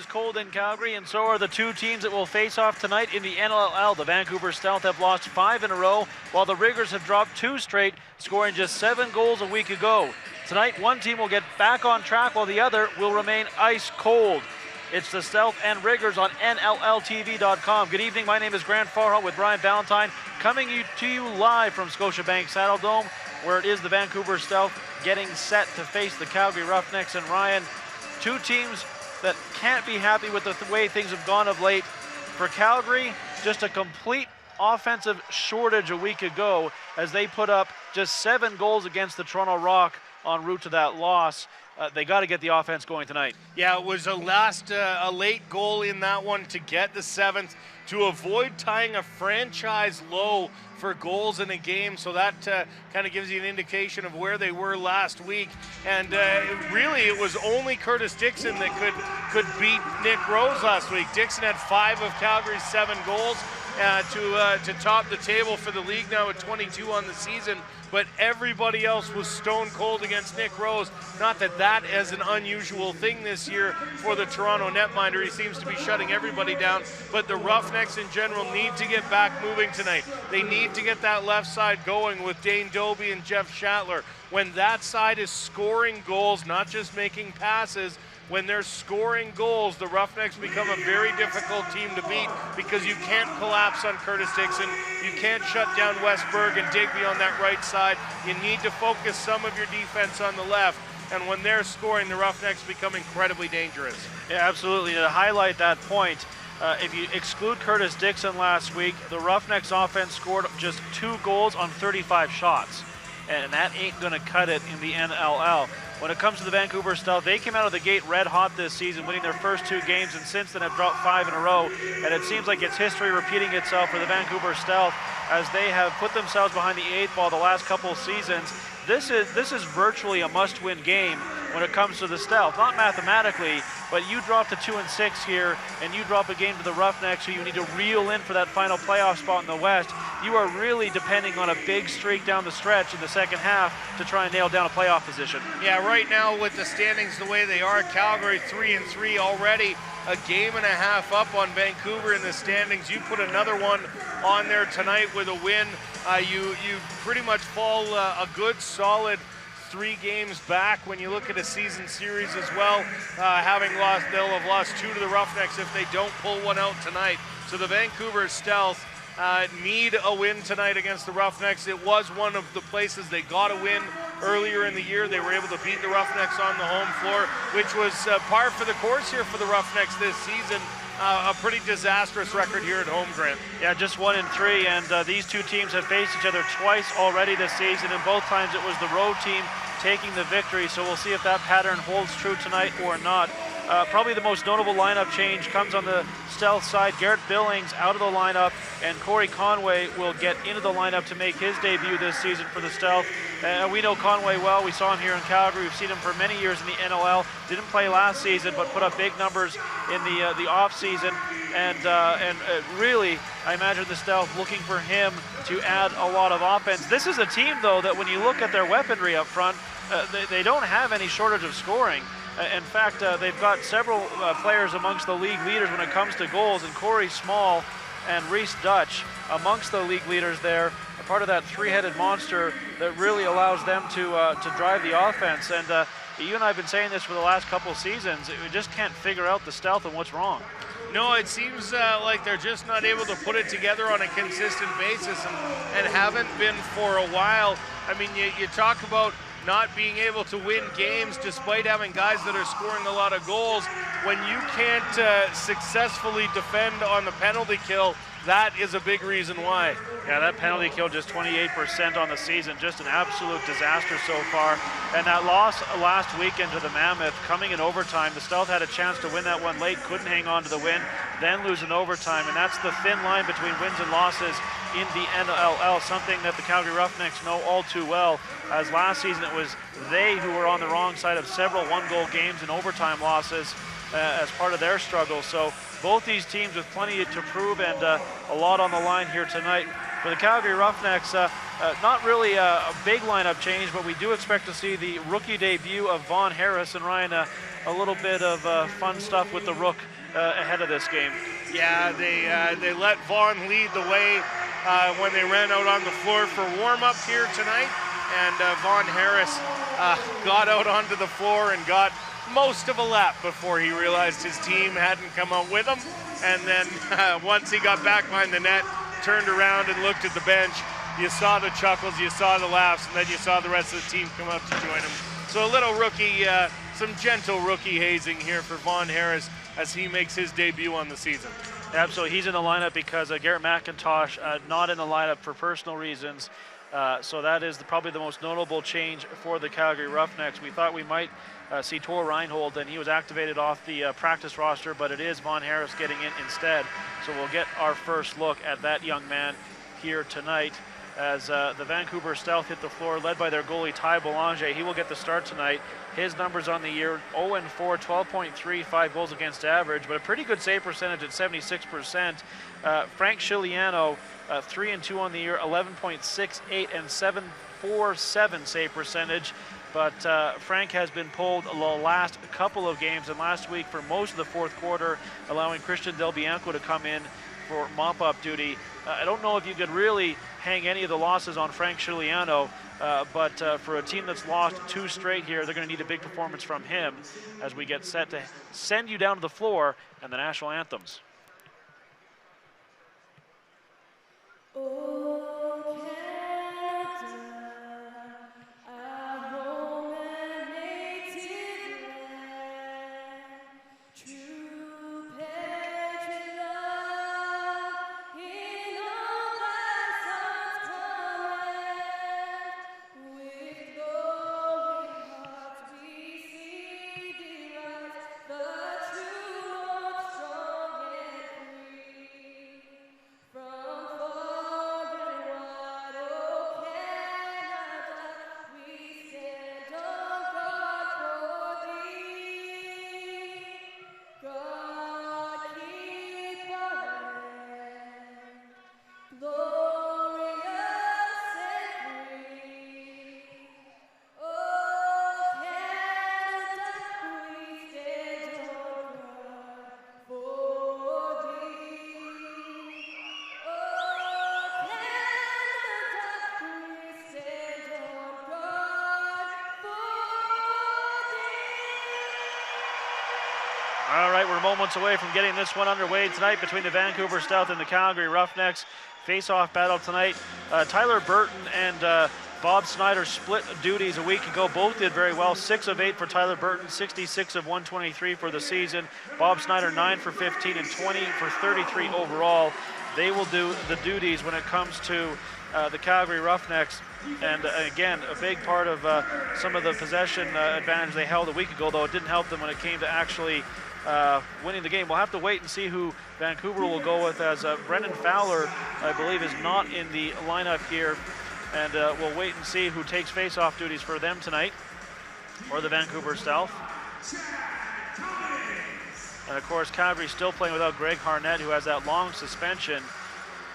is cold in Calgary, and so are the two teams that will face off tonight in the NLL. The Vancouver Stealth have lost 5 in a row, while the Riggers have dropped 2 straight, scoring just 7 goals a week ago. Tonight, one team will get back on track, while the other will remain ice cold. It's the Stealth and Riggers on NLLTV.com. Good evening, my name is Grant Farhall with Brian Valentine, coming to you live from Scotiabank Saddledome, where it is the Vancouver Stealth getting set to face the Calgary Roughnecks. And Ryan, two teams that can't be happy with the way things have gone of late. For Calgary, just a complete offensive shortage a week ago as they put up just 7 goals against the Toronto Rock en route to that loss. They got to get the offense going tonight. Yeah, it was a late goal in that one to get the 7th, to avoid tying a franchise low for goals in a game. So that kind of gives you an indication of where they were last week. And really, it was only Curtis Dixon that could beat Nick Rose last week. Dixon had 5 of Calgary's 7 goals to top the table for the league now at 22 on the season. But everybody else was stone cold against Nick Rose. Not that is an unusual thing this year for the Toronto netminder. He seems to be shutting everybody down. But the Roughnecks in general need to get back moving tonight. They need to get that left side going with Dane Doby and Jeff Shattler. When that side is scoring goals, not just making passes, when they're scoring goals, the Roughnecks become a very difficult team to beat because you can't collapse on Curtis Dixon. You can't shut down Westberg and Digby on that right side. You need to focus some of your defense on the left. And when they're scoring, the Roughnecks become incredibly dangerous. Yeah, absolutely. To highlight that point, if you exclude Curtis Dixon last week, the Roughnecks offense scored just 2 goals on 35 shots. And that ain't going to cut it in the NLL. When it comes to the Vancouver Stealth, they came out of the gate red hot this season, winning their first 2 games, and since then have dropped 5 in a row. And it seems like it's history repeating itself for the Vancouver Stealth as they have put themselves behind the 8 ball the last couple of seasons. This is virtually a must-win game when it comes to the Stealth. Not mathematically, but you drop to 2-6 here, and you drop a game to the Roughnecks, who you need to reel in for that final playoff spot in the West. You are really depending on a big streak down the stretch in the second half to try and nail down a playoff position. Yeah, right now with the standings the way they are, Calgary 3-3 already, a game and a half up on Vancouver in the standings. You put another one on there tonight with a win, you pretty much fall a good solid 3 games back when you look at a season series as well. They'll have lost 2 to the Roughnecks if they don't pull one out tonight. So the Vancouver Stealth need a win tonight against the Roughnecks. It was one of the places they got a win earlier in the year. They were able to beat the Roughnecks on the home floor, which was par for the course here for the Roughnecks this season. A pretty disastrous record here at home, Grant. Yeah, just 1-3, and these two teams have faced each other twice already this season, and both times it was the road team taking the victory, so we'll see if that pattern holds true tonight or not. Probably the most notable lineup change comes on the Stealth side. Garrett Billings out of the lineup, and Corey Conway will get into the lineup to make his debut this season for the Stealth. We know Conway well. We saw him here in Calgary. We've seen him for many years in the NLL. Didn't play last season, but put up big numbers in the off season. And really, I imagine the Stealth looking for him to add a lot of offense. This is a team, though, that when you look at their weaponry up front, they don't have any shortage of scoring. In fact, they've got several players amongst the league leaders when it comes to goals, and Corey Small and Reese Dutch amongst the league leaders there, a part of that 3-headed monster that really allows them to drive the offense. And you and I have been saying this for the last couple seasons. We just can't figure out the Stealth and what's wrong. No, it seems like they're just not able to put it together on a consistent basis, and haven't been for a while. I mean, you talk about not being able to win games despite having guys that are scoring a lot of goals. When you can't successfully defend on the penalty kill, that is a big reason why. Yeah, that penalty kill just 28% on the season, just an absolute disaster so far. And that loss last weekend to the Mammoth, coming in overtime, the Stealth had a chance to win that one late, couldn't hang on to the win, then lose in overtime. And that's the thin line between wins and losses in the NLL, something that the Calgary Roughnecks know all too well, as last season it was they who were on the wrong side of several 1-goal games and overtime losses as part of their struggle. So both these teams with plenty to prove and a lot on the line here tonight. For the Calgary Roughnecks, Not really a big lineup change, but we do expect to see the rookie debut of Vaughn Harris. And Ryan, a little bit of fun stuff with the Rook ahead of this game. Yeah, they let Vaughn lead the way when they ran out on the floor for warm-up here tonight. And Vaughn Harris got out onto the floor and got most of a lap before he realized his team hadn't come out with him. And then once he got back behind the net, turned around and looked at the bench, you saw the chuckles, you saw the laughs, and then you saw the rest of the team come out to join him. So a little rookie, some gentle rookie hazing here for Vaughn Harris as he makes his debut on the season. Absolutely, he's in the lineup because Garrett McIntosh not in the lineup for personal reasons. So that is probably the most notable change for the Calgary Roughnecks. We thought we might see Tor Reinhold, and he was activated off the practice roster, but it is Vaughn Harris getting in instead. So we'll get our first look at that young man here tonight as the Vancouver Stealth hit the floor, led by their goalie Ty Belanger. He will get the start tonight. His numbers on the year, 0-4, 12.35 goals against average, but a pretty good save percentage at 76%. Frank Chiliano, 3-2 on the year, 11.68 and 7.47 save percentage. But Frank has been pulled the last couple of games, and last week for most of the fourth quarter, allowing Christian Del Bianco to come in for mop-up duty. I don't know if you could really hang any of the losses on Frank Chiliano, but for a team that's lost 2 straight here, they're going to need a big performance from him as we get set to send you down to the floor and the national anthems. All right, we're moments away from getting this one underway tonight between the Vancouver Stealth and the Calgary Roughnecks. Face-off battle tonight. Tyler Burton and Bob Snyder split duties a week ago. Both did very well. 6 of 8 for Tyler Burton, 66 of 123 for the season. Bob Snyder 9 for 15 and 20 for 33 overall. They will do the duties when it comes to the Calgary Roughnecks. And again, a big part of some of the possession advantage they held a week ago, though it didn't help them when it came to actually winning the game. We'll have to wait and see who Vancouver will go with, as Brendan Fowler, I believe, is not in the lineup here. And we'll wait and see who takes face-off duties for them tonight, or the Vancouver Stealth. And of course, Calgary still playing without Greg Harnett, who has that long suspension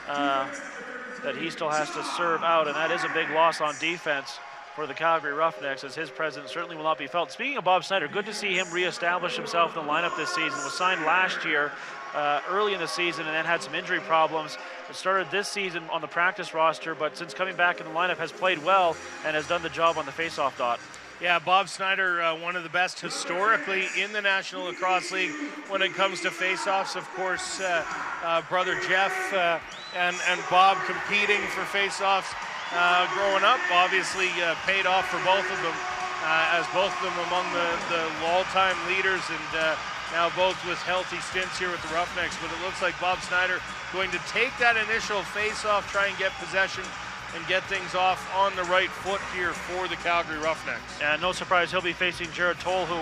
that he still has to serve out, and that is a big loss on defense for the Calgary Roughnecks, as his presence certainly will not be felt. Speaking of Bob Snyder, good to see him reestablish himself in the lineup this season. Was signed last year, early in the season, and then had some injury problems. Started this season on the practice roster, but since coming back in the lineup has played well and has done the job on the face-off dot. Yeah, Bob Snyder, one of the best historically in the National Lacrosse League when it comes to face-offs. Of course, brother Jeff and Bob competing for face-offs growing up, obviously paid off for both of them, as both of them among the all-time leaders, and now both with healthy stints here with the Roughnecks. But it looks like Bob Snyder going to take that initial face-off, try and get possession, and get things off on the right foot here for the Calgary Roughnecks. And no surprise, he'll be facing Jared Toll, who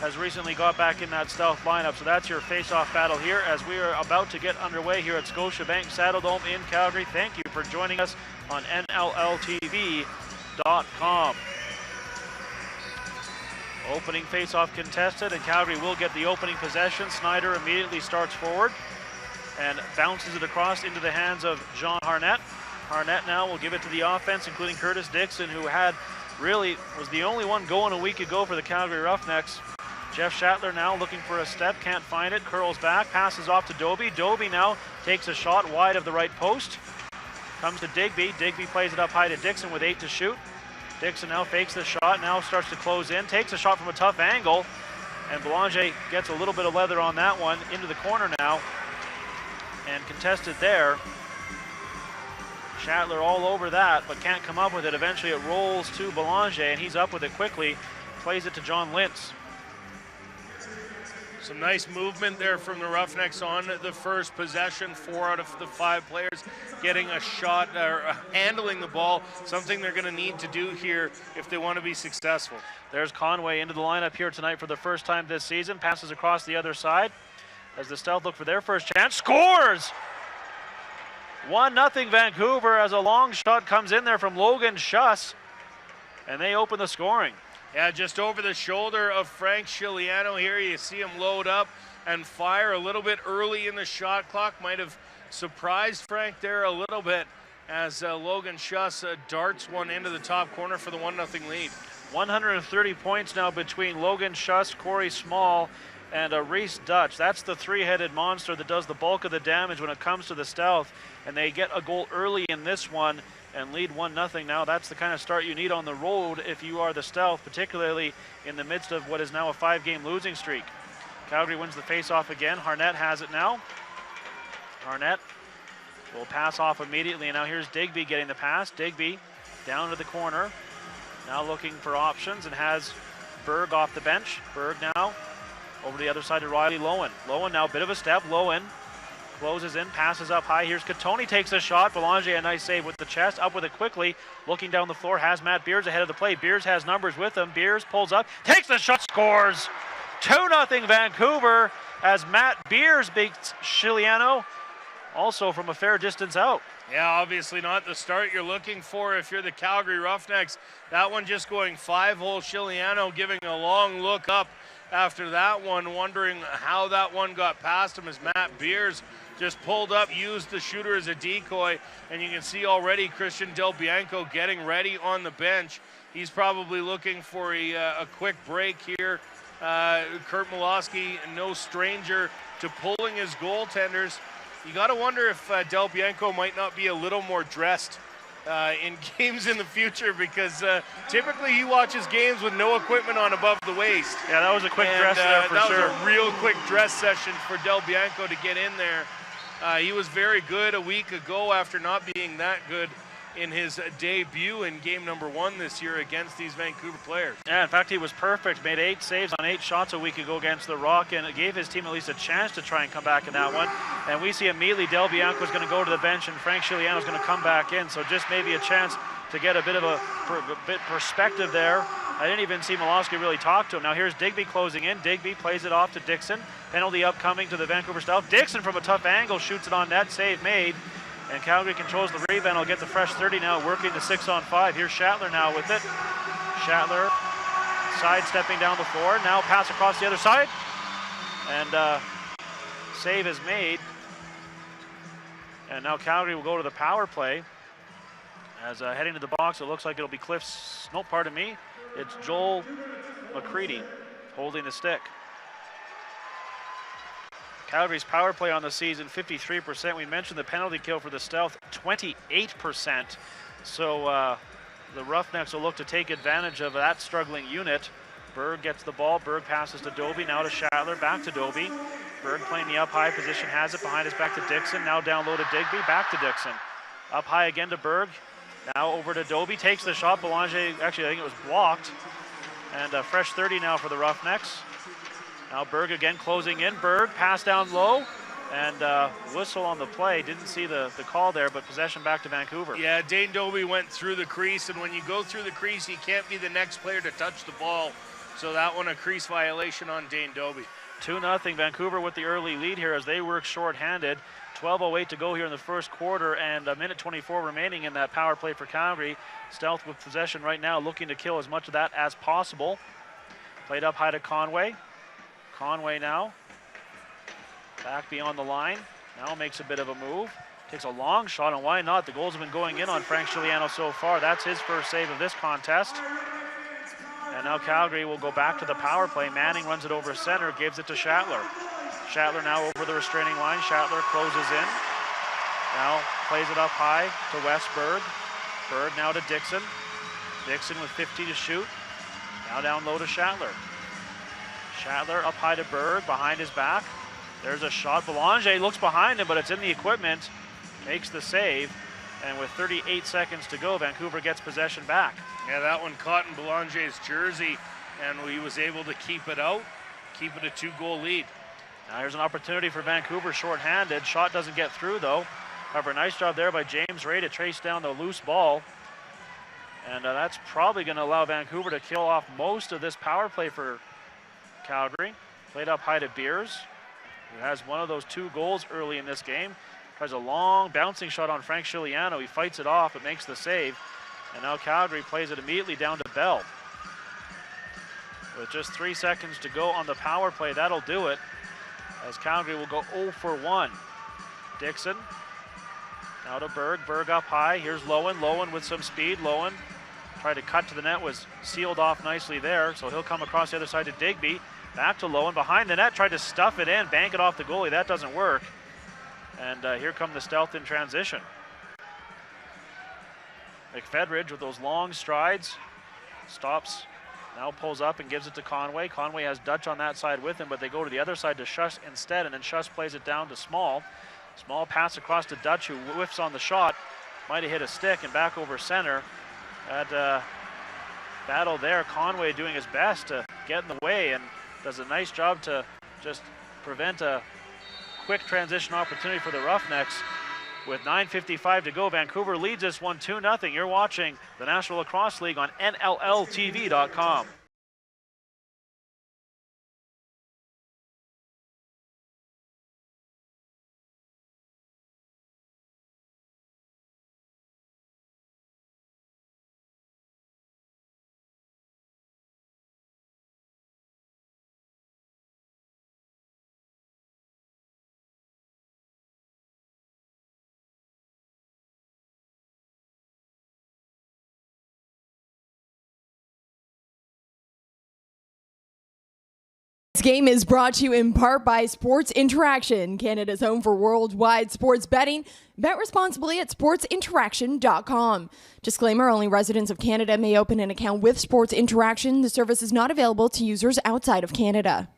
has recently got back in that Stealth lineup. So that's your face-off battle here as we are about to get underway here at Scotiabank Saddledome in Calgary. Thank you for joining us on NLLTV.com. Opening face-off contested, and Calgary will get the opening possession. Snyder immediately starts forward and bounces it across into the hands of John Harnett. Harnett now will give it to the offense, including Curtis Dixon, who was the only one going a week ago for the Calgary Roughnecks. Jeff Shatler now looking for a step, can't find it, curls back, passes off to Doby. Doby now takes a shot wide of the right post. Comes to Digby. Digby plays it up high to Dixon with 8 to shoot. Dixon now fakes the shot, now starts to close in, takes a shot from a tough angle, and Belanger gets a little bit of leather on that one, into the corner now, and contested there. Shatler all over that, but can't come up with it. Eventually it rolls to Belanger, and he's up with it quickly, plays it to John Lintz. Some nice movement there from the Roughnecks on the first possession. 4 out of the 5 players getting a shot, or handling the ball, something they're going to need to do here if they want to be successful. There's Conway into the lineup here tonight for the first time this season. Passes across the other side as the Stealth look for their first chance. Scores! 1-0 Vancouver as a long shot comes in there from Logan Schuss, and they open the scoring. Yeah, just over the shoulder of Frank Chiliano here. You see him load up and fire a little bit early in the shot clock. Might have surprised Frank there a little bit as Logan Schuss darts one into the top corner for the 1-0 lead. 130 points now between Logan Schuss, Corey Small, and Reese Dutch. That's the three-headed monster that does the bulk of the damage when it comes to the Stealth, and they get a goal early in this one and lead 1-0 now. That's the kind of start you need on the road if you are the Stealth, particularly in the midst of what is now a 5-game losing streak. Calgary wins the face-off again. Harnett has it now. Harnett will pass off immediately, and now here's Digby getting the pass. Digby down to the corner, now looking for options, and has Berg off the bench. Berg now over the other side to Riley Lowen. Lowen now, bit of a step. Lowen closes in, passes up high. Here's Katoni, takes a shot. Belanger, a nice save with the chest. Up with it quickly. Looking down the floor, has Matt Beers ahead of the play. Beers has numbers with him. Beers pulls up, takes the shot, scores. 2-0 Vancouver as Matt Beers beats Chiliano, also from a fair distance out. Yeah, obviously not the start you're looking for if you're the Calgary Roughnecks. That one just going 5-hole. Chiliano giving a long look up after that one, wondering how that one got past him as Matt Beers just pulled up, used the shooter as a decoy, and you can see already Christian Del Bianco getting ready on the bench. He's probably looking for a quick break here. Kurt Molosky, no stranger to pulling his goaltenders. You got to wonder if Del Bianco might not be a little more dressed in games in the future, because typically he watches games with no equipment on above the waist. Yeah, that was a quick dress there for that sure. That was a real quick dress session for Del Bianco to get in there. He was very good a week ago after not being that good in his debut in game number 1 this year against these Vancouver players. Yeah, in fact, he was perfect. Made 8 saves on 8 shots a week ago against the Rock, and it gave his team at least a chance to try and come back in that one. And we see immediately Del Bianco's going to go to the bench, and Frank Chiliano's going to come back in. So just maybe a chance to get a bit of a perspective there. I didn't even see Molosky really talk to him. Now here's Digby closing in. Digby plays it off to Dixon. Penalty upcoming to the Vancouver Stealth. Dixon from a tough angle shoots it on net. Save made. And Calgary controls the rebound. Will get the fresh 30 now, working to 6-on-5. Here's Shatler now with it. Shatler sidestepping down the floor. Now pass across the other side. And save is made. And now Calgary will go to the power play. As heading to the box, it looks like it'll be it's Joel McCready holding the stick. Calgary's power play on the season, 53%. We mentioned the penalty kill for the Stealth, 28%. So the Roughnecks will look to take advantage of that struggling unit. Berg gets the ball. Berg passes to Doby, now to Shatler, back to Doby. Berg playing the up high position, has it behind his back to Dixon. Now down low to Digby, back to Dixon. Up high again to Berg. Now over to Doby, takes the shot. Belanger, actually I think it was blocked. And a fresh 30 now for the Roughnecks. Now Berg again closing in. Berg pass down low, and whistle on the play. Didn't see the call there, but possession back to Vancouver. Yeah, Dane Doby went through the crease, and when you go through the crease, you can't be the next player to touch the ball. So that one a crease violation on Dane Doby. 2-0 Vancouver with the early lead here as they work short-handed. 12:08 to go here in the first quarter, and a minute 24 remaining in that power play for Calgary. Stealth with possession right now, looking to kill as much of that as possible. Played up high to Conway. Conway now back beyond the line. Now makes a bit of a move. Takes a long shot, and why not? The goals have been going in on Frank Giuliano so far. That's his first save of this contest. And now Calgary will go back to the power play. Manning runs it over center, gives it to Schattler. Schattler now over the restraining line. Schattler closes in. Now plays it up high to Wes Berg. Berg now to Dixon. Dixon with 50 to shoot. Now down low to Schattler. Schattler up high to Berg, behind his back. There's a shot. Belanger looks behind him, but it's in the equipment. Makes the save. And with 38 seconds to go, Vancouver gets possession back. Yeah, that one caught in Belanger's jersey, and he was able to keep it out, keep it a 2-goal lead. Now here's an opportunity for Vancouver, shorthanded. Shot doesn't get through, though. However, nice job there by James Ray to trace down the loose ball. And that's probably going to allow Vancouver to kill off most of this power play for Calgary. Played up high to Beers, who has one of those 2 goals early in this game. Tries a long bouncing shot on Frank Giuliano. He fights it off, but makes the save. And now Calgary plays it immediately down to Bell. With just 3 seconds to go on the power play, that'll do it, as Calgary will go 0 for 1. Dixon, now to Berg. Berg up high. Here's Lowen. Lowen with some speed. Lowen tried to cut to the net, was sealed off nicely there, so he'll come across the other side to Digby. Back to Lowen, behind the net, tried to stuff it in, bank it off the goalie. That doesn't work. And here come the stealth in transition. McFedridge with those long strides, stops, now pulls up and gives it to Conway. Conway has Dutch on that side with him, but they go to the other side to Schuss instead, and then Schuss plays it down to Small. Small pass across to Dutch, who whiffs on the shot. Might have hit a stick, and back over center. That battle there, Conway doing his best to get in the way, and does a nice job to just prevent a quick transition opportunity for the Roughnecks. With 9:55 to go, Vancouver leads this one 2-0. You're watching the National Lacrosse League on NLLTV.com. This game is brought to you in part by Sports Interaction, Canada's home for worldwide sports betting. Bet responsibly at sportsinteraction.com. Disclaimer, only residents of Canada may open an account with Sports Interaction. The service is not available to users outside of Canada.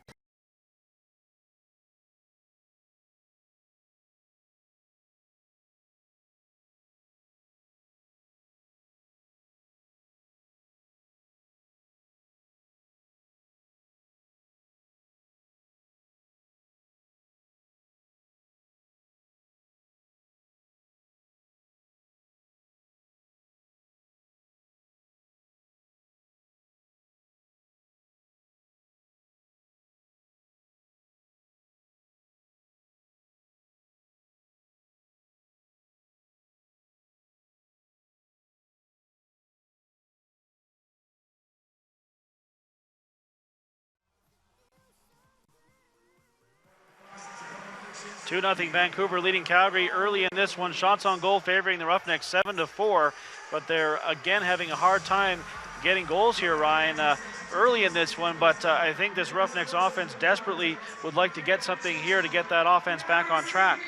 Two 2-0 Vancouver leading Calgary early in this one. Shots on goal favoring the Roughnecks 7-4, but they're again having a hard time getting goals here, Ryan, early in this one. But I think this Roughnecks offense desperately would like to get something here to get that offense back on track.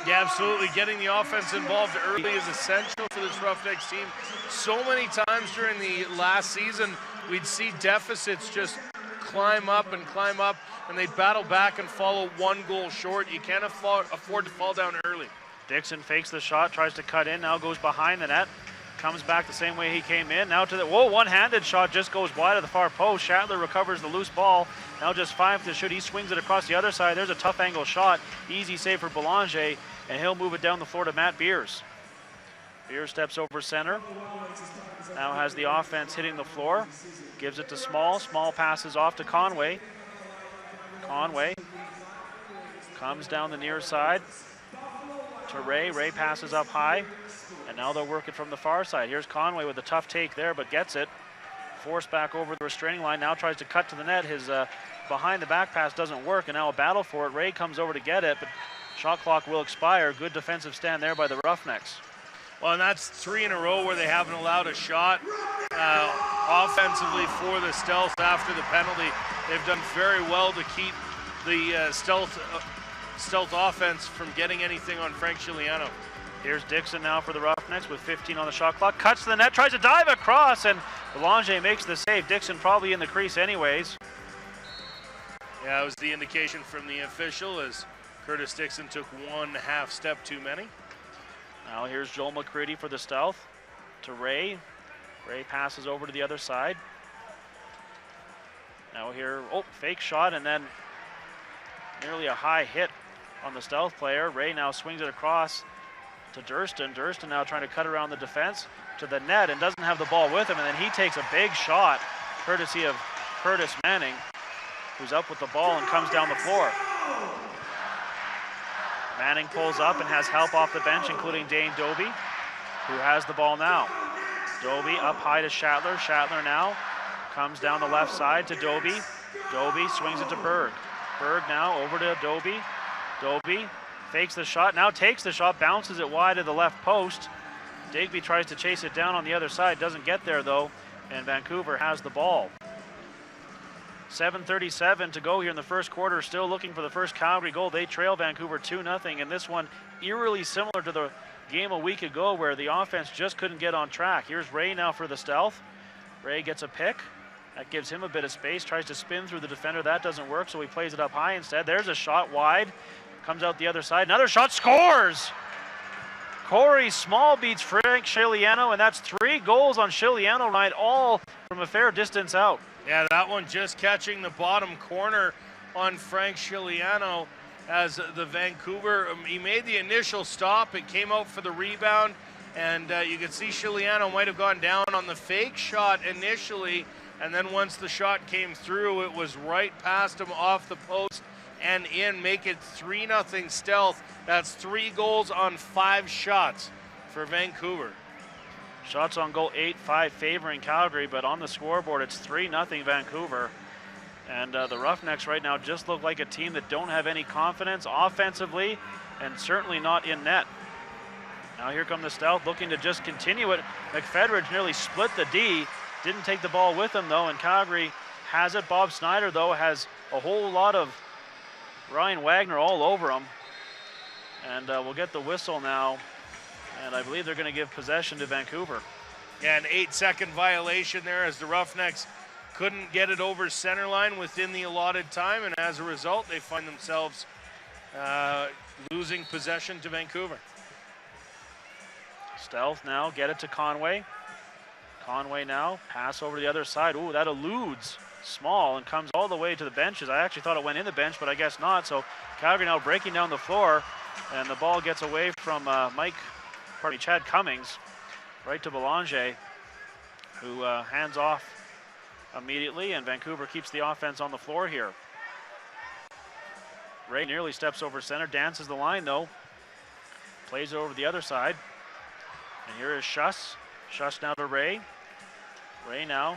Yeah, absolutely. Getting the offense involved early is essential for this Roughnecks team. So many times during the last season, we'd see deficits just climb up, and they battle back and follow 1 goal short. You can't afford to fall down early. Dixon fakes the shot, tries to cut in, now goes behind the net. Comes back the same way he came in. Now to the, whoa, one-handed shot just goes wide of the far post. Schattler recovers the loose ball. Now just 5 to shoot. He swings it across the other side. There's a tough angle shot. Easy save for Belanger, and he'll move it down the floor to Matt Beers. Beers steps over center. Now has the offense hitting the floor. Gives it to Small. Small passes off to Conway. Conway comes down the near side to Ray. Ray passes up high, and now they'll work it from the far side. Here's Conway with a tough take there, but gets it. Forced back over the restraining line. Now tries to cut to the net. His behind the back pass doesn't work, and now a battle for it. Ray comes over to get it, but Shot clock will expire. Good defensive stand there by the Roughnecks. Well, and that's 3 in a row where they haven't allowed a shot offensively for the Stealth after the penalty. They've done very well to keep the Stealth offense from getting anything on Frank Chiliano. Here's Dixon now for the Roughnecks with 15 on the shot clock. Cuts to the net, tries to dive across, and Belanger makes the save. Dixon probably in the crease anyways. Yeah, it was the indication from the official as Curtis Dixon took 1 half step too many. Now here's Joel McCready for the Stealth to Ray. Ray passes over to the other side. Now here, fake shot, and then nearly a high hit on the Stealth player. Ray now swings it across to Durston. Durston now trying to cut around the defense to the net and doesn't have the ball with him, and then he takes a big shot courtesy of Curtis Manning, who's up with the ball and comes down the floor. Manning pulls up and has help off the bench, including Dane Doby, who has the ball now. Doby up high to Shatler. Shatler now comes down the left side to Doby. Doby swings it to Berg. Berg now over to Doby. Doby fakes the shot, now takes the shot, bounces it wide of the left post. Digby tries to chase it down on the other side, doesn't get there though, and Vancouver has the ball. 7:37 to go here in the first quarter, still looking for the first Calgary goal. They trail Vancouver 2-0, and this one eerily similar to the game a week ago where the offense just couldn't get on track. Here's Ray now for the Stealth. Ray gets a pick. That gives him a bit of space, tries to spin through the defender. That doesn't work, so he plays it up high instead. There's a shot wide. Comes out the other side. Another shot, scores! Corey Small beats Frank Chiliano, and that's 3 goals on Chiliano tonight, all from a fair distance out. Yeah, that one just catching the bottom corner on Frank Chiliano as the Vancouver, he made the initial stop. It came out for the rebound, and you can see Chiliano might have gone down on the fake shot initially, and then once the shot came through, it was right past him off the post and in, make it 3-0 Stealth. That's 3 goals on 5 shots for Vancouver. Shots on goal 8-5 favoring Calgary, but on the scoreboard it's 3-0 Vancouver. And the Roughnecks right now just look like a team that don't have any confidence offensively and certainly not in net. Now here come the Stealth looking to just continue it. McFedridge nearly split the D, didn't take the ball with him though, and Calgary has it. Bob Snyder though has a whole lot of Ryan Wagner all over him. And we'll get the whistle now. And I believe they're going to give possession to Vancouver. Yeah, an 8-second violation there as the Roughnecks couldn't get it over center line within the allotted time. And as a result, they find themselves losing possession to Vancouver. Stealth now get it to Conway. Conway now pass over to the other side. Ooh, that eludes Small and comes all the way to the benches. I actually thought it went in the bench, but I guess not. So Calgary now breaking down the floor, and the ball gets away from Chad Cummings, right to Belanger, who hands off immediately, and Vancouver keeps the offense on the floor here. Ray nearly steps over center, dances the line though, plays it over the other side, and here is Schuss. Schuss now to Ray. Ray now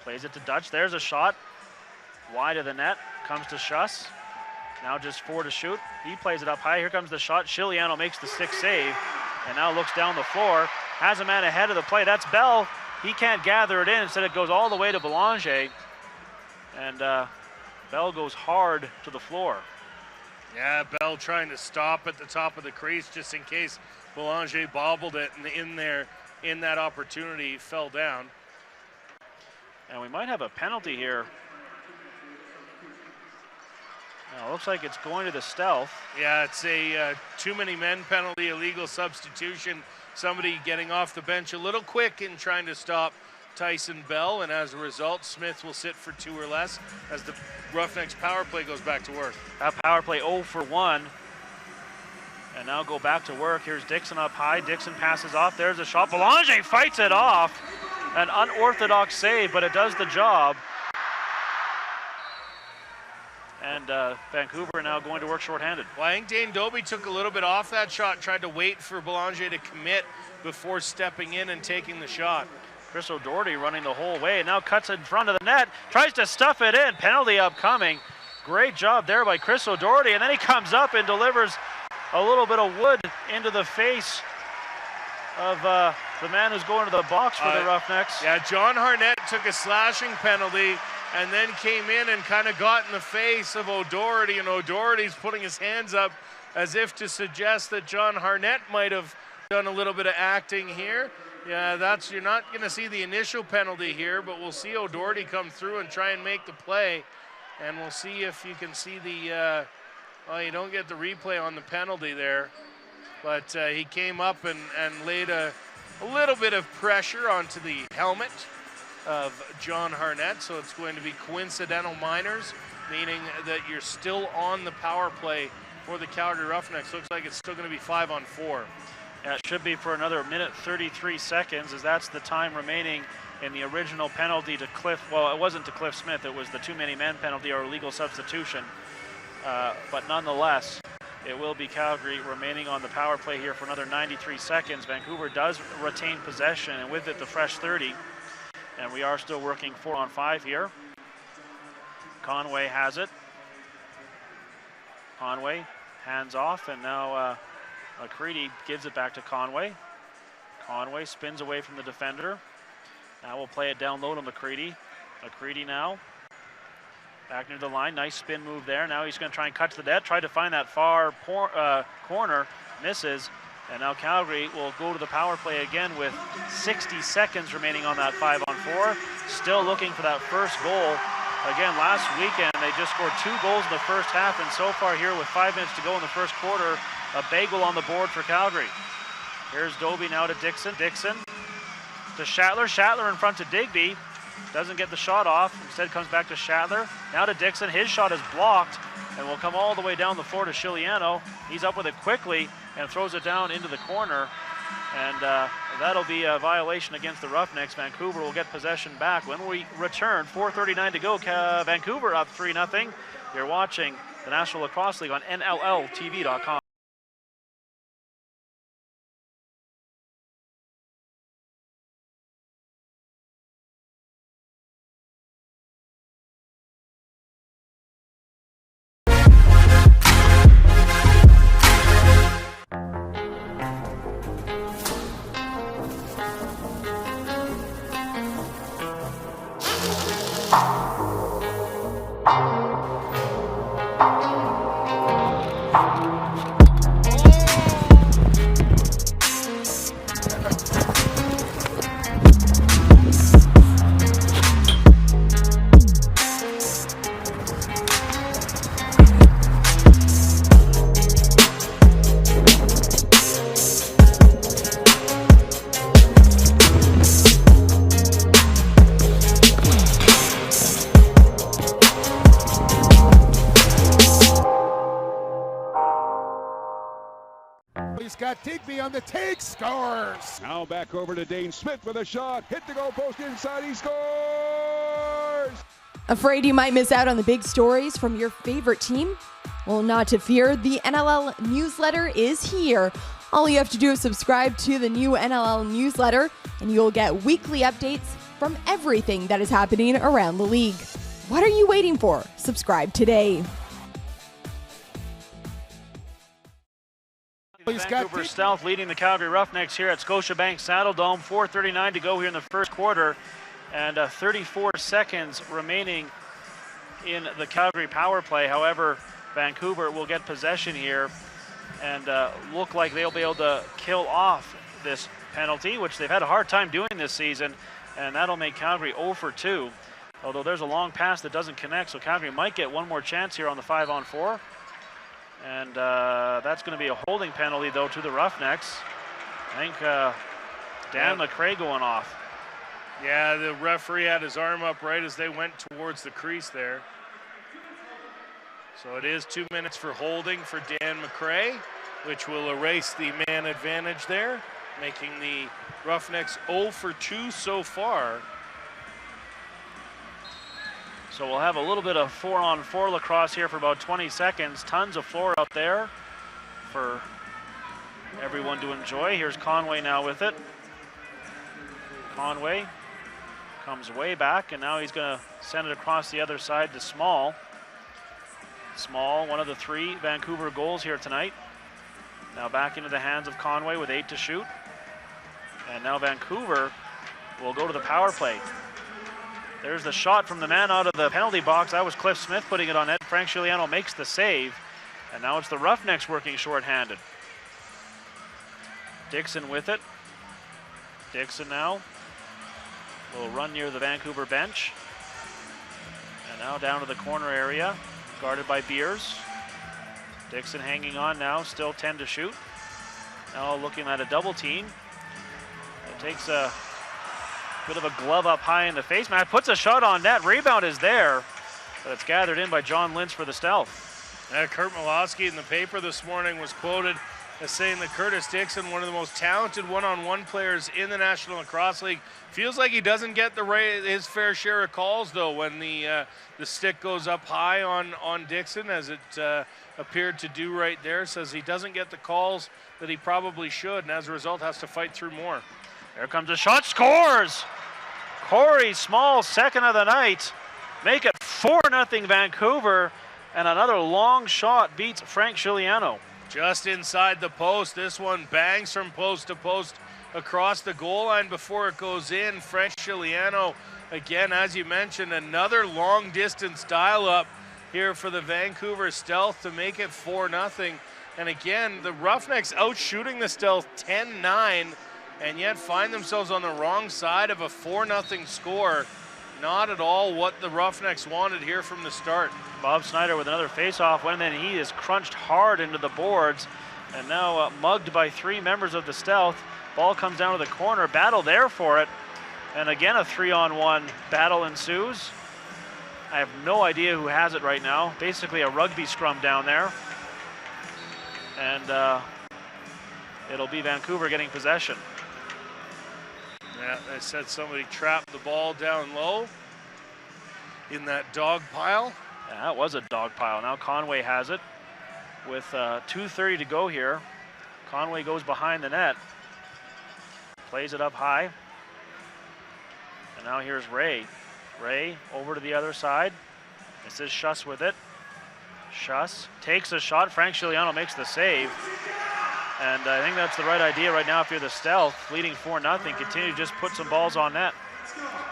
plays it to Dutch. There's a shot wide of the net, comes to Schuss. Now just 4 to shoot. He plays it up high. Here comes the shot. Chiliano makes the 6th save and now looks down the floor. Has a man ahead of the play. That's Bell. He can't gather it in. Instead it goes all the way to Belanger. And Bell goes hard to the floor. Yeah, Bell trying to stop at the top of the crease just in case Belanger bobbled it, and in there, in that opportunity, he fell down. And we might have a penalty here. Now, it looks like it's going to the Stealth. Yeah, it's a too many men penalty, illegal substitution. Somebody getting off the bench a little quick in trying to stop Tyson Bell, and as a result, Smith will sit for 2 or less as the Roughnecks power play goes back to work. That power play 0 for 1. And now go back to work. Here's Dixon up high. Dixon passes off. There's a shot. Belanger fights it off. An unorthodox save, but it does the job. And Vancouver now going to work shorthanded. Well, I think Dane Doby took a little bit off that shot, tried to wait for Belanger to commit before stepping in and taking the shot. Chris O'Doherty running the whole way, and now cuts in front of the net, tries to stuff it in. Penalty upcoming. Great job there by Chris O'Doherty, and then he comes up and delivers a little bit of wood into the face of the man who's going to the box for the Roughnecks. Yeah, John Harnett took a slashing penalty and then came in and kind of got in the face of O'Doherty, and O'Doherty's putting his hands up as if to suggest that John Harnett might have done a little bit of acting here. Yeah, you're not going to see the initial penalty here, but we'll see O'Doherty come through and try and make the play, and we'll see if you can see the, well, you don't get the replay on the penalty there, but he came up and laid a little bit of pressure onto the helmet of John Harnett, so it's going to be coincidental minors, meaning that you're still on the power play for the Calgary Roughnecks. Looks like it's still going to be 5-on-4. Yeah, it should be for another minute 33 seconds, as that's the time remaining in the original penalty to Cliff. Well, it wasn't to Cliff Smith, it was the too many men penalty or illegal substitution. But nonetheless, it will be Calgary remaining on the power play here for another 93 seconds. Vancouver does retain possession, and with it the fresh 30. And we are still working 4-on-5 here. Conway has it. Conway hands off, and now McCready gives it back to Conway. Conway spins away from the defender. Now we'll play it down low to McCready. McCready now back near the line. Nice spin move there. Now he's going to try and cut to the net. Try to find that far corner. Misses. And now Calgary will go to the power play again with 60 seconds remaining on that 5-on-4. Still looking for that first goal. Again, last weekend they just scored 2 goals in the first half, and so far here with 5 minutes to go in the first quarter, a bagel on the board for Calgary. Here's Doby now to Dixon. Dixon to Schattler. Schattler in front to Digby. Doesn't get the shot off. Instead comes back to Schattler. Now to Dixon. His shot is blocked and will come all the way down the floor to Chiliano. He's up with it quickly and throws it down into the corner. And that'll be a violation against the Roughnecks. Vancouver will get possession back when we return. 4:39 to go. Vancouver up 3-0. You're watching the National Lacrosse League on NLLTV.com. He's got Digby on the take, scores! Now back over to Dane Smith with a shot, hit the goal post inside, he scores! Afraid you might miss out on the big stories from your favorite team? Well, not to fear, the NLL newsletter is here. All you have to do is subscribe to the new NLL newsletter, and you'll get weekly updates from everything that is happening around the league. What are you waiting for? Subscribe today. Vancouver Stealth leading the Calgary Roughnecks here at Scotiabank Saddledome. 4:39 to go here in the first quarter, and 34 seconds remaining in the Calgary power play. However, Vancouver will get possession here and look like they'll be able to kill off this penalty, which they've had a hard time doing this season, and that'll make Calgary 0 for 2. Although there's a long pass that doesn't connect, so Calgary might get one more chance here on the 5-on-4. And that's going to be a holding penalty, though, to the Roughnecks. I think Dan McRae going off. Yeah, the referee had his arm up right as they went towards the crease there. So it is 2 minutes for holding for Dan McRae, which will erase the man advantage there, making the Roughnecks 0 for 2 so far. So we'll have a little bit of 4-on-4 lacrosse here for about 20 seconds. Tons of floor out there for everyone to enjoy. Here's Conway now with it. Conway comes way back, and now he's going to send it across the other side to Small. Small, one of the 3 Vancouver goals here tonight. Now back into the hands of Conway with 8 to shoot. And now Vancouver will go to the power play. There's the shot from the man out of the penalty box. That was Cliff Smith putting it on net. Frank Giuliano makes the save. And now it's the Roughnecks working shorthanded. Dixon with it. Dixon now will run near the Vancouver bench. And now down to the corner area, guarded by Beers. Dixon hanging on now, still 10 to shoot. Now looking at a double team. It takes a bit of a glove up high in the face. Matt puts a shot on net. Rebound is there, but it's gathered in by John Lynch for the Stealth. Kurt Malosky in the paper this morning was quoted as saying that Curtis Dixon, one of the most talented one-on-one players in the National Lacrosse League, feels like he doesn't get his fair share of calls though when the stick goes up high on Dixon, as it appeared to do right there. Says he doesn't get the calls that he probably should, and as a result has to fight through more. There comes a shot, scores! Corey Small, second of the night. Make it 4-0 Vancouver, and another long shot beats Frank Giuliano. Just inside the post, this one bangs from post to post across the goal line before it goes in. Frank Giuliano, again, as you mentioned, another long distance dial up here for the Vancouver Stealth to make it 4-0. And again, the Roughnecks out shooting the Stealth 10-9, and yet find themselves on the wrong side of a 4-0 score. Not at all what the Roughnecks wanted here from the start. Bob Snyder with another face-off win, and then he is crunched hard into the boards, and now mugged by 3 members of the Stealth. Ball comes down to the corner, battle there for it, and again a 3-on-1 battle ensues. I have no idea who has it right now. Basically a rugby scrum down there, and it'll be Vancouver getting possession. Yeah, they said somebody trapped the ball down low in that dog pile. Yeah, that was a dog pile. Now Conway has it with 2:30 to go here. Conway goes behind the net, plays it up high. And now here's Ray. Ray over to the other side. This is Schuss with it. Schuss takes a shot. Frank Giuliano makes the save. And I think that's the right idea right now if you're the Stealth, leading 4-0, continue to just put some balls on net.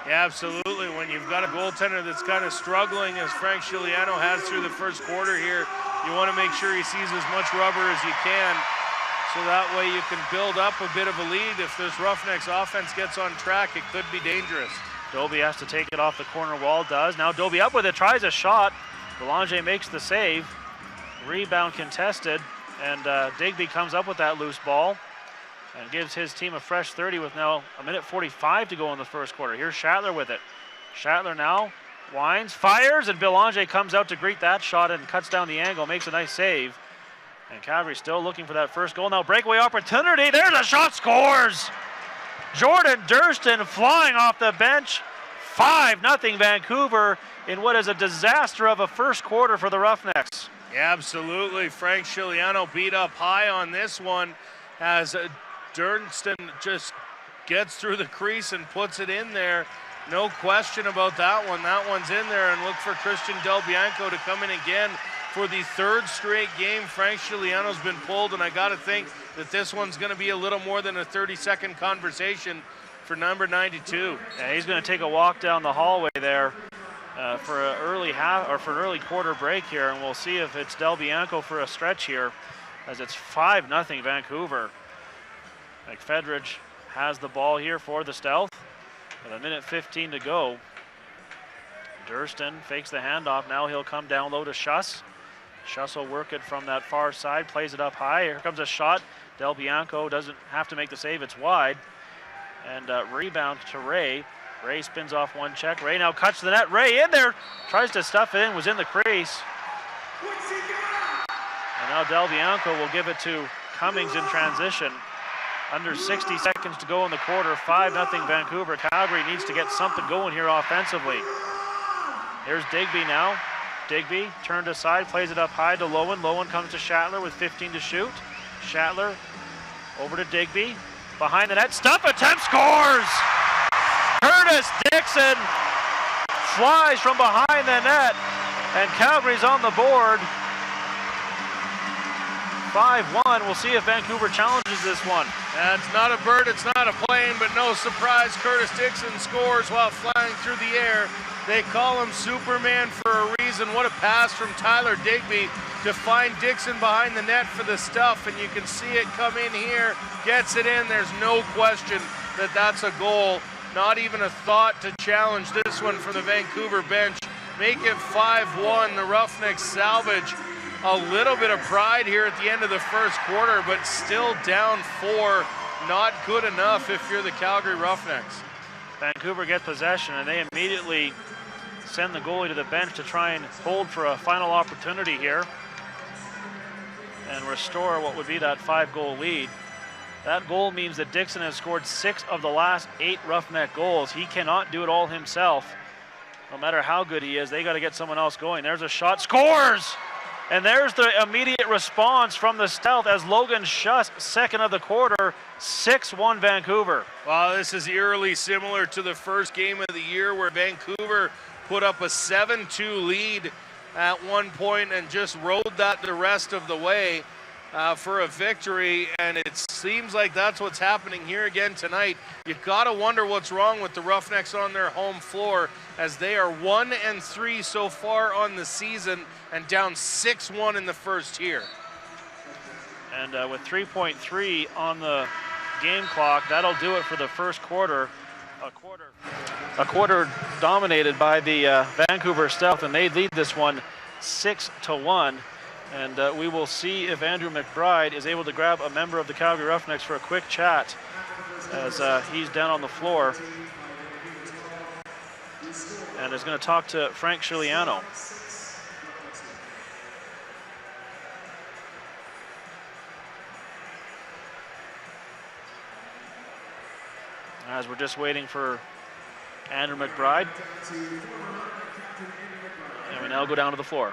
Yeah, absolutely. When you've got a goaltender that's kind of struggling, as Frank Giuliano has through the first quarter here, you want to make sure he sees as much rubber as you can, so that way you can build up a bit of a lead. If this Roughnecks offense gets on track, it could be dangerous. Doby has to take it off the corner wall, does. Now Doby up with it, tries a shot. Belanger makes the save. Rebound contested. And Digby comes up with that loose ball and gives his team a fresh 30 with now 1:45 to go in the first quarter. Here's Schattler with it. Schattler now winds, fires, and Belanger comes out to greet that shot and cuts down the angle, makes a nice save. And Calgary still looking for that first goal. Now breakaway opportunity. There's a shot, scores! Jordan Durston flying off the bench. 5-0 Vancouver in what is a disaster of a first quarter for the Roughnecks. Yeah, absolutely. Frank Giuliano beat up high on this one as Durston just gets through the crease and puts it in there. No question about that one. That one's in there, and look for Christian Del Bianco to come in again for the 3rd straight game. Frank Giuliano's been pulled, and I got to think that this one's going to be a little more than a 30-second conversation for number 92. Yeah, he's going to take a walk down the hallway there. For an early quarter break here, and we'll see if it's Del Bianco for a stretch here, as it's 5-0 Vancouver. McFedridge has the ball here for the Stealth with 1:15 to go. Durston fakes the handoff. Now he'll come down low to Schuss. Schuss will work it from that far side, plays it up high. Here comes a shot. Del Bianco doesn't have to make the save, it's wide. And rebound to Ray. Ray spins off one check. Ray now cuts to the net. Ray in there, tries to stuff it in, was in the crease. And now Del Bianco will give it to Cummings in transition. Under 60 seconds to go in the quarter, 5-0 Vancouver. Calgary needs to get something going here offensively. Here's Digby now. Digby turned aside, plays it up high to Lowen. Lowen comes to Schattler with 15 to shoot. Schattler over to Digby. Behind the net, stuff attempt, scores! Curtis Dixon flies from behind the net, and Calgary's on the board. 5-1. We'll see if Vancouver challenges this one. It's not a bird, it's not a plane, but no surprise, Curtis Dixon scores while flying through the air. They call him Superman for a reason. What a pass from Tyler Digby to find Dixon behind the net for the stuff, and you can see it come in here, gets it in. There's no question that that's a goal. Not even a thought to challenge this one for the Vancouver bench. Make it 5-1. The Roughnecks salvage a little bit of pride here at the end of the first quarter, but still down 4. Not good enough if you're the Calgary Roughnecks. Vancouver get possession, and they immediately send the goalie to the bench to try and hold for a final opportunity here and restore what would be that 5-goal lead. That goal means that Dixon has scored 6 of the last 8 Roughneck goals. He cannot do it all himself. No matter how good he is, they got to get someone else going. There's a shot, scores! And there's the immediate response from the Stealth as Logan Schuss, second of the quarter, 6-1 Vancouver. Well, this is eerily similar to the first game of the year where Vancouver put up a 7-2 lead at one point and just rode that the rest of the way for a victory, and it seems like that's what's happening here again tonight. You've got to wonder what's wrong with the Roughnecks on their home floor, as they are 1-3 so far on the season and down 6-1 in the first here. And with 3.3 on the game clock, that'll do it for the first quarter. A quarter dominated by the Vancouver Stealth, and they lead this one 6-1. And we will see if Andrew McBride is able to grab a member of the Calgary Roughnecks for a quick chat as he's down on the floor and is going to talk to Frank Chiliano. As we're just waiting for Andrew McBride, and we now go down to the floor.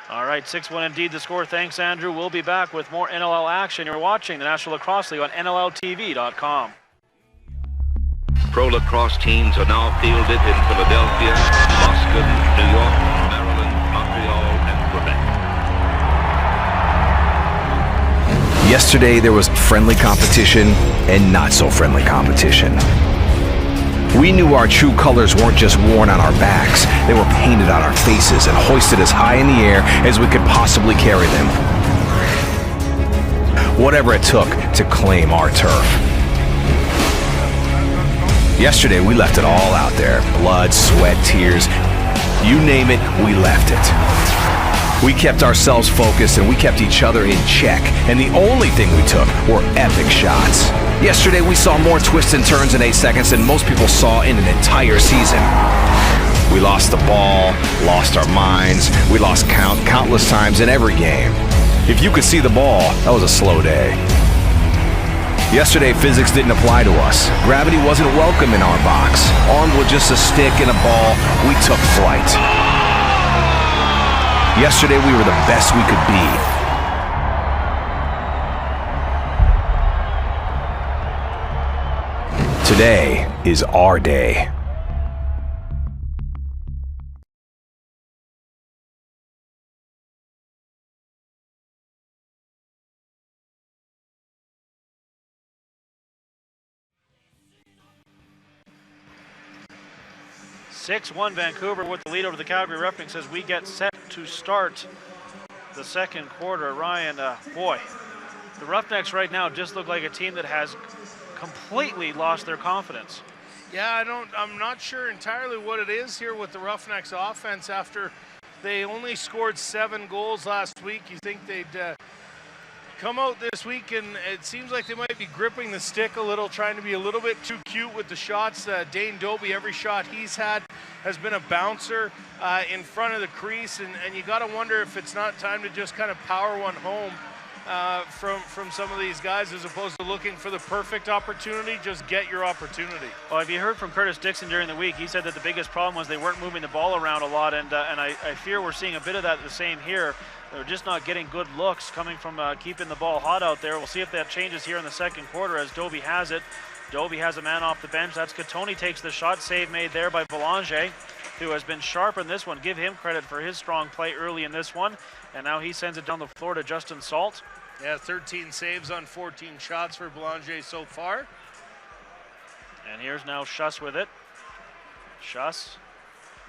All right, 6-1 indeed the score. Thanks, Andrew. We'll be back with more NLL action. You're watching the National Lacrosse League on NLLTV.com. Pro lacrosse teams are now fielded in Philadelphia, Boston, New York, Maryland, Montreal, and Quebec. Yesterday there was friendly competition and not so friendly competition. We knew our true colors weren't just worn on our backs, they were painted on our faces and hoisted as high in the air as we could possibly carry them. Whatever it took to claim our turf. Yesterday we left it all out there. Blood, sweat, tears, you name it, we left it. We kept ourselves focused and we kept each other in check, and the only thing we took were epic shots. Yesterday we saw more twists and turns in 8 seconds than most people saw in an entire season. We lost the ball, lost our minds, we lost countless times in every game. If you could see the ball, that was a slow day. Yesterday physics didn't apply to us. Gravity wasn't welcome in our box. Armed with just a stick and a ball, we took flight. Yesterday we were the best we could be. Today is our day. (6-1) Vancouver with the lead over the Calgary Roughnecks as we get set to start the second quarter. Ryan, boy, the Roughnecks right now just look like a team that has completely lost their confidence. Yeah, I'm not sure entirely what it is here with the Roughnecks offense after they only scored 7 goals last week. You think they'd come out this week, and it seems like they might be gripping the stick a little, trying to be a little bit too cute with the shots. Dane Dobie, every shot he's had has been a bouncer in front of the crease, and you got to wonder if it's not time to just kind of power one home from some of these guys, as opposed to looking for the perfect opportunity. Just get your opportunity. Well, if you heard from Curtis Dixon during the week, he said that the biggest problem was they weren't moving the ball around a lot, and I fear we're seeing a bit of that the same here. They're just not getting good looks coming from keeping the ball hot out there. We'll see if that changes here in the second quarter as Dobie has it. Dobie has a man off the bench. That's Catoni takes the shot. Save made there by Belanger, who has been sharp in this one. Give him credit for his strong play early in this one. And now he sends it down the floor to Justin Salt. Yeah, 13 saves on 14 shots for Belanger so far. And here's now Schuss with it. Schuss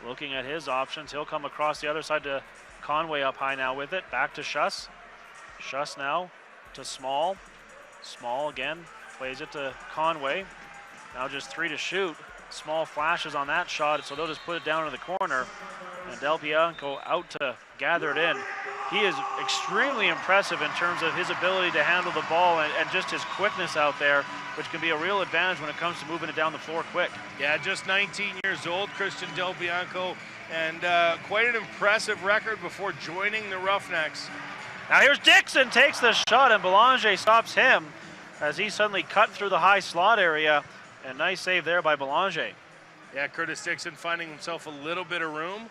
looking at his options. He'll come across the other side to Conway up high now with it. Back to Schuss. Schuss now to Small. Small again plays it to Conway. Now just 3 to shoot. Small flashes on that shot, so they'll just put it down in the corner. And Del Bianco out to gather it in. He is extremely impressive in terms of his ability to handle the ball and just his quickness out there, which can be a real advantage when it comes to moving it down the floor quick. Yeah, just 19 years old, Christian Del Bianco, and quite an impressive record before joining the Roughnecks. Now here's Dixon, takes the shot, and Belanger stops him as he suddenly cut through the high slot area. And nice save there by Belanger. Yeah, Curtis Dixon finding himself a little bit of room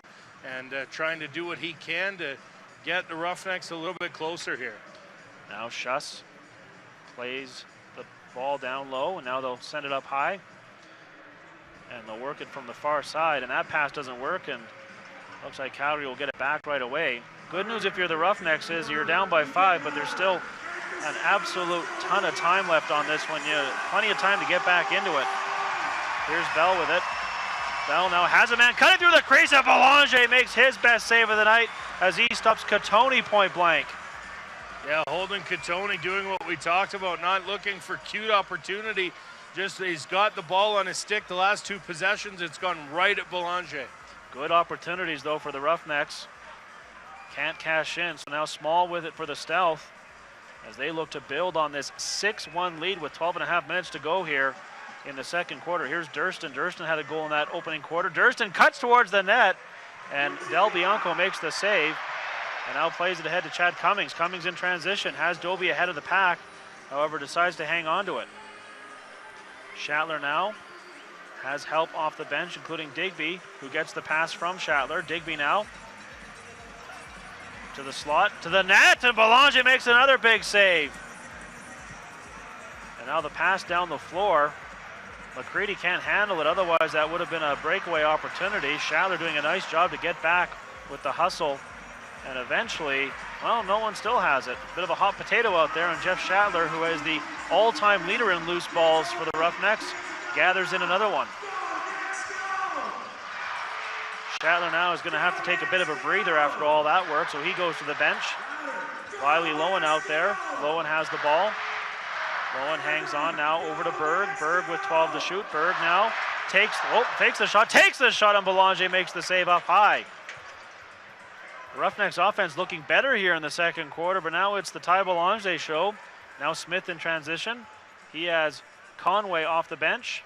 and trying to do what he can to get the Roughnecks a little bit closer here. Now Schuss plays the ball down low, and now they'll send it up high. And they'll work it from the far side, and that pass doesn't work, and looks like Calgary will get it back right away. Good news if you're the Roughnecks is you're down by 5, but there's still an absolute ton of time left on this one. You plenty of time to get back into it. Here's Bell with it. Bell now has a man cutting through the crease, and Belanger makes his best save of the night as he stops Catoni point blank. Yeah, Holden Catoni doing what we talked about, not looking for cute opportunity. Just he's got the ball on his stick. The last 2 possessions, it's gone right at Belanger. Good opportunities though for the Roughnecks. Can't cash in, so now Small with it for the Stealth as they look to build on this 6-1 lead with 12.5 minutes to go here in the second quarter. Here's Durston. Durston had a goal in that opening quarter. Durston cuts towards the net, and Del Bianco makes the save, and now plays it ahead to Chad Cummings. Cummings in transition, has Dobie ahead of the pack, however decides to hang on to it. Schattler now has help off the bench, including Digby, who gets the pass from Schattler. Digby now to the slot, to the net, and Belanger makes another big save. And now the pass down the floor. McCready can't handle it, otherwise that would have been a breakaway opportunity. Schattler doing a nice job to get back with the hustle, and eventually, well, no one still has it. Bit of a hot potato out there, and Jeff Schattler, who is the all-time leader in loose balls for the Roughnecks, gathers in another one. Schattler now is going to have to take a bit of a breather after all that work, so he goes to the bench. Riley Lowen out there. Lowen has the ball. Lowen hangs on now over to Berg. Berg with 12 to shoot. Berg now takes the shot, and Belanger makes the save up high. The Roughnecks offense looking better here in the second quarter, but now it's the Ty Belanger show. Now Smith in transition. He has Conway off the bench.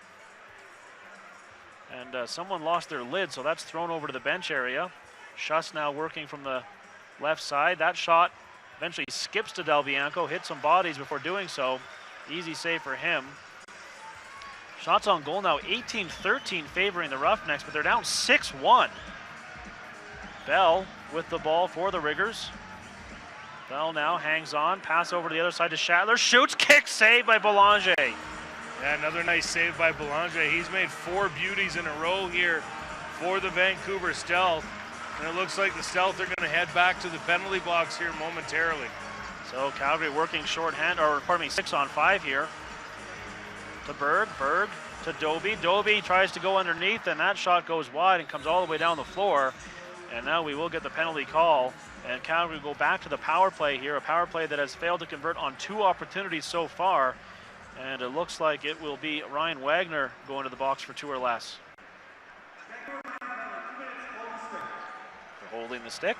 And someone lost their lid, so that's thrown over to the bench area. Schuss now working from the left side. That shot eventually skips to Del Bianco, hits some bodies before doing so. Easy save for him. Shots on goal now 18-13 favoring the Roughnecks, but they're down 6-1. Bell with the ball for the Riggers. Bell now hangs on, pass over to the other side to Schattler, shoots, kick, save by Belanger. Yeah, another nice save by Belanger. He's made 4 beauties in a row here for the Vancouver Stealth. And it looks like the Stealth are going to head back to the penalty box here momentarily. So Calgary working shorthand, or pardon me, 6-on-5 here. To Berg, Berg to Dobie. Dobie tries to go underneath, and that shot goes wide and comes all the way down the floor. And now we will get the penalty call. And Calgary will go back to the power play here, a power play that has failed to convert on 2 opportunities so far. And it looks like it will be Ryan Wagner going to the box for 2 or less. For holding the stick.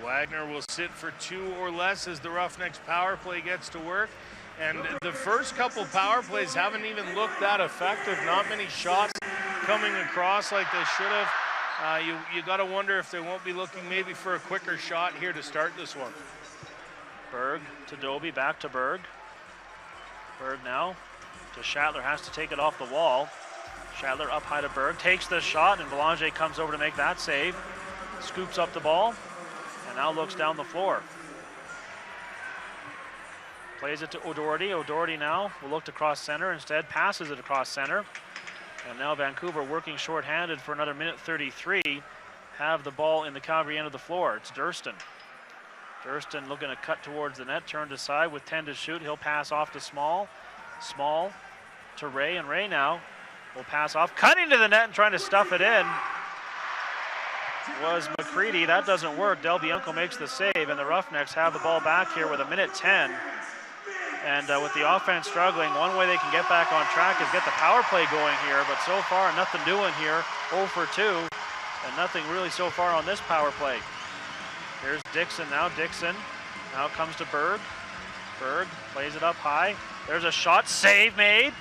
Wagner will sit for 2 or less as the Roughnecks power play gets to work. And the first couple power plays haven't even looked that effective. Not many shots coming across like they should have. You got to wonder if they won't be looking maybe for a quicker shot here to start this one. Berg to Dobie, back to Berg. Berg now to Schattler, has to take it off the wall. Schattler up high to Berg, takes the shot, and Belanger comes over to make that save. Scoops up the ball, and now looks down the floor. Plays it to O'Doherty. O'Doherty now will look to cross center, instead passes it across center. And now Vancouver working shorthanded for another minute 33. Have the ball in the Calgary end of the floor. It's Durston. Durston looking to cut towards the net, turned aside with 10 to shoot. He'll pass off to Small. Small to Ray, and Ray now will pass off, cutting to the net and trying to stuff it in. Was McCready. That doesn't work. Del Bianco makes the save, and the Roughnecks have the ball back here with a minute 10. And with the offense struggling, one way they can get back on track is get the power play going here, but so far nothing doing here. 0 for 2, and nothing really so far on this power play. Here's Dixon now. Dixon now comes to Berg. Berg plays it up high. There's a shot, save made.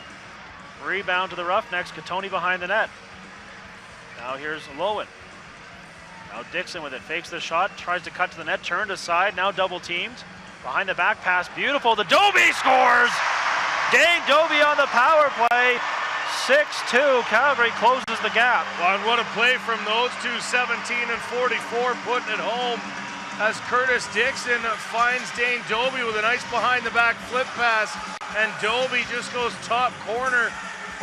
Rebound to the Roughnecks. Katoni behind the net. Now here's Lowen. Now Dixon with it, fakes the shot, tries to cut to the net, turned aside, now double teamed. Behind the back pass, beautiful. The Dobie scores! Dane Dobie on the power play. 6-2, Calgary closes the gap. Well, and what a play from those two, 17 and 44, putting it home as Curtis Dixon finds Dane Dobie with a nice behind the back flip pass, and Dobie just goes top corner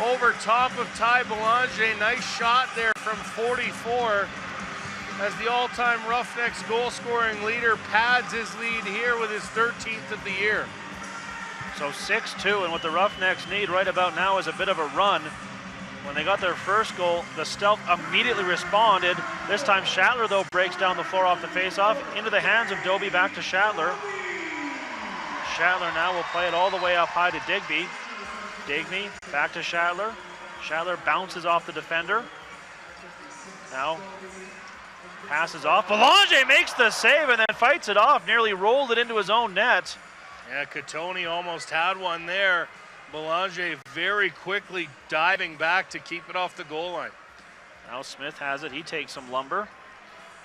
over top of Ty Belanger. Nice shot there from 44 as the all-time Roughnecks goal-scoring leader pads his lead here with his 13th of the year. So 6-2, and what the Roughnecks need right about now is a bit of a run. When they got their first goal, the Stealth immediately responded. This time Schattler, though, breaks down the floor off the face-off. Into the hands of Dobie, back to Schattler. Schattler now will play it all the way up high to Digby. Digby back to Schattler. Schattler bounces off the defender. Now passes off. Belanger makes the save and then fights it off. Nearly rolled it into his own net. Yeah, Katoni almost had one there. Belanger very quickly diving back to keep it off the goal line. Now Smith has it. He takes some lumber.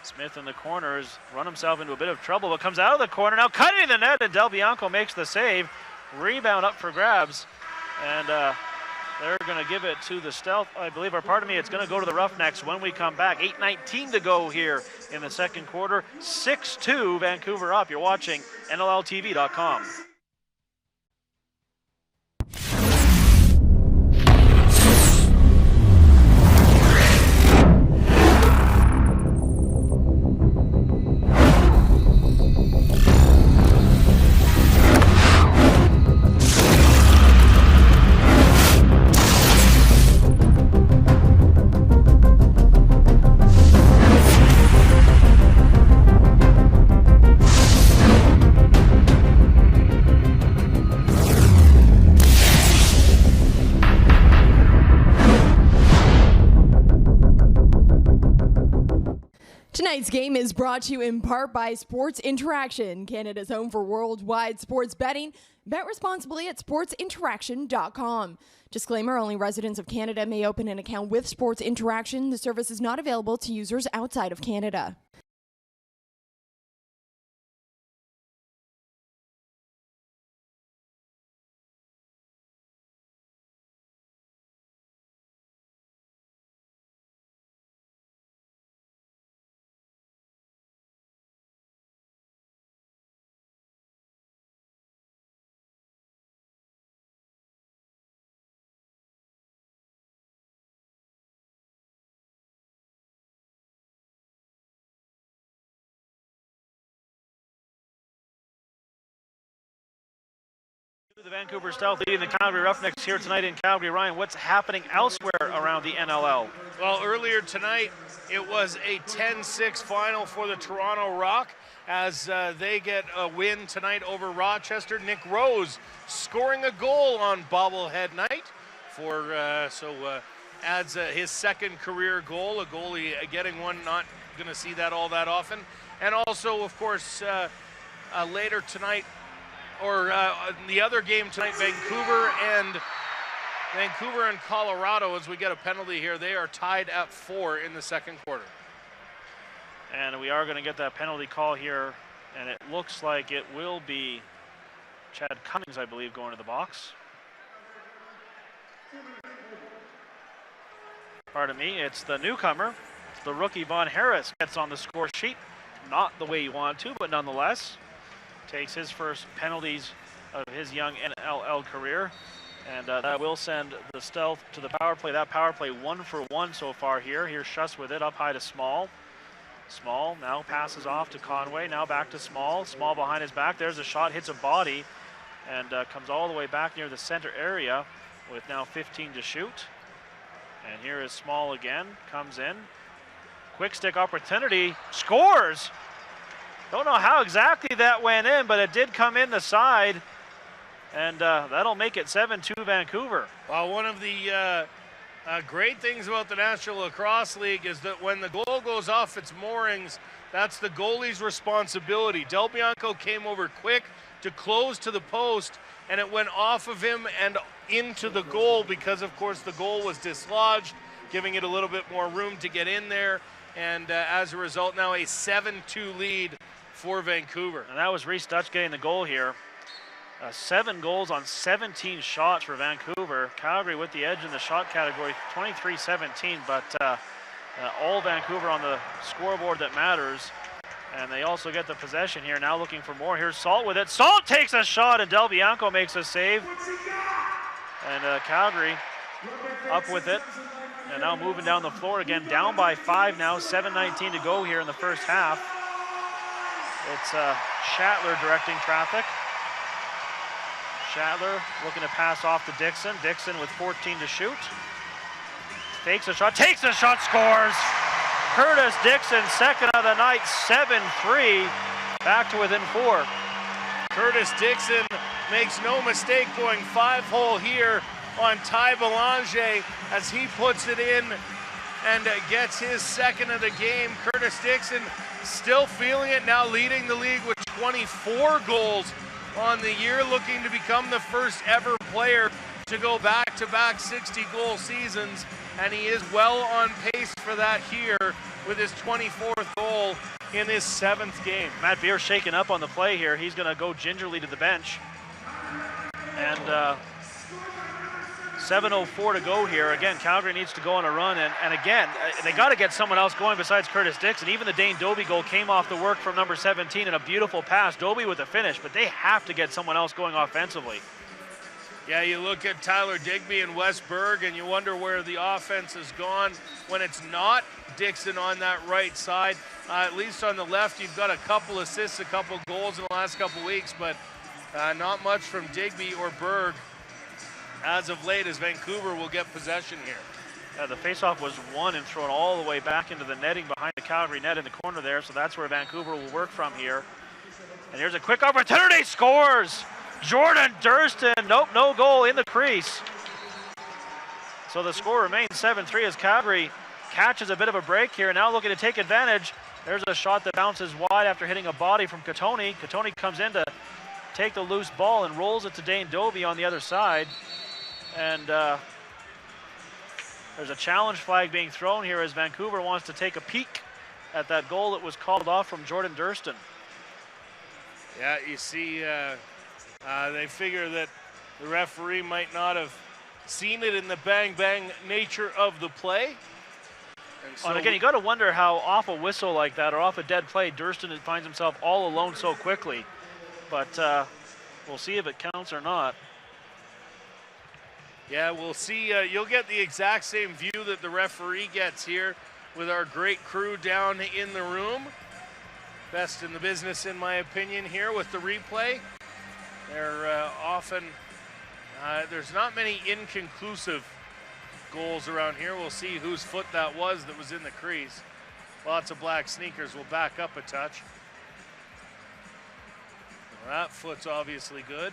Smith in the corner has run himself into a bit of trouble, but comes out of the corner. Now cutting the net, and Del Bianco makes the save. Rebound up for grabs. And they're going to give it to the Stealth, I believe, or pardon me, it's going to go to the Roughnecks when we come back. 8:19 to go here in the second quarter. 6-2, Vancouver up. You're watching NLLTV.com. Tonight's game is brought to you in part by Sports Interaction, Canada's home for worldwide sports betting. Bet responsibly at sportsinteraction.com. Disclaimer, only residents of Canada may open an account with Sports Interaction. The service is not available to users outside of Canada. The Vancouver Stealth leading the Calgary Roughnecks here tonight in Calgary. Ryan, what's happening elsewhere around the NLL? Well, earlier tonight, it was a 10-6 final for the Toronto Rock as they get a win tonight over Rochester. Nick Rose scoring a goal on bobblehead night for adds his second career goal, a goalie getting one, not going to see that all that often. And also, of course, later tonight, or the other game tonight, Vancouver and Colorado, as we get a penalty here. They are tied at 4 in the second quarter. And we are going to get that penalty call here, and it looks like it will be Chad Cummings, I believe, going to the box. Pardon me, it's the newcomer. It's the rookie Von Harris gets on the score sheet. Not the way you want to, but nonetheless takes his first penalties of his young NLL career. And that will send the Stealth to the power play. That power play 1 for 1 so far here. Here's Schuss with it, up high to Small. Small now passes off to Conway, now back to Small. Small behind his back, there's a shot, hits a body, and comes all the way back near the center area with now 15 to shoot. And here is Small again, comes in. Quick stick opportunity, scores! Don't know how exactly that went in, but it did come in the side. And that'll make it 7-2 Vancouver. Well, one of the great things about the National Lacrosse League is that when the goal goes off its moorings, that's the goalie's responsibility. Del Bianco came over quick to close to the post, and it went off of him and into the goal because, of course, the goal was dislodged, giving it a little bit more room to get in there. And as a result, now a 7-2 lead for Vancouver. And that was Reese Dutch getting the goal here. 7 goals on 17 shots for Vancouver. Calgary with the edge in the shot category, 23-17, but all Vancouver on the scoreboard that matters. And they also get the possession here, now looking for more. Here's Salt with it. Salt takes a shot, and Del Bianco makes a save. And Calgary up with it. And now moving down the floor again, down by 5 now, 7:19 to go here in the first half. It's Shatler directing traffic. Shatler looking to pass off to Dixon. Dixon with 14 to shoot. Fakes a shot, takes a shot, scores! Curtis Dixon, second of the night, 7-3, back to within 4. Curtis Dixon makes no mistake going 5-hole here on Ty Belanger as he puts it in and gets his second of the game. Curtis Dixon still feeling it, now leading the league with 24 goals on the year, looking to become the first ever player to go back-to-back 60-goal seasons, and he is well on pace for that here with his 24th goal in his 7th game. Matt Beer shaking up on the play here. He's going to go gingerly to the bench. And 7:04 to go here. Again, Calgary needs to go on a run, and again, they got to get someone else going besides Curtis Dixon. Even the Dane Dobie goal came off the work from number 17 and a beautiful pass. Dobie with the finish, but they have to get someone else going offensively. Yeah, you look at Tyler Digby and Wes Berg, and you wonder where the offense has gone when it's not Dixon on that right side. At least on the left, you've got a couple assists, a couple goals in the last couple weeks, but not much from Digby or Berg as of late, as Vancouver will get possession here. The faceoff was won and thrown all the way back into the netting behind the Calgary net in the corner there, so that's where Vancouver will work from here. And here's a quick opportunity, scores! Jordan Durston, nope, no goal in the crease. So the score remains 7-3 as Calgary catches a bit of a break here, now looking to take advantage. There's a shot that bounces wide after hitting a body from Katoni. Katoni comes in to take the loose ball and rolls it to Dane Dobie on the other side. And there's a challenge flag being thrown here as Vancouver wants to take a peek at that goal that was called off from Jordan Durston. Yeah, you see, they figure that the referee might not have seen it in the bang-bang nature of the play. And again, you got to wonder how off a whistle like that or off a dead play, Durston finds himself all alone so quickly. But we'll see if it counts or not. Yeah, we'll see. You'll get the exact same view that the referee gets here with our great crew down in the room. Best in the business, in my opinion, here with the replay. They're often, there's not many inconclusive goals around here. We'll see whose foot that was in the crease. Lots of black sneakers. We'll back up a touch. Well, that foot's obviously good.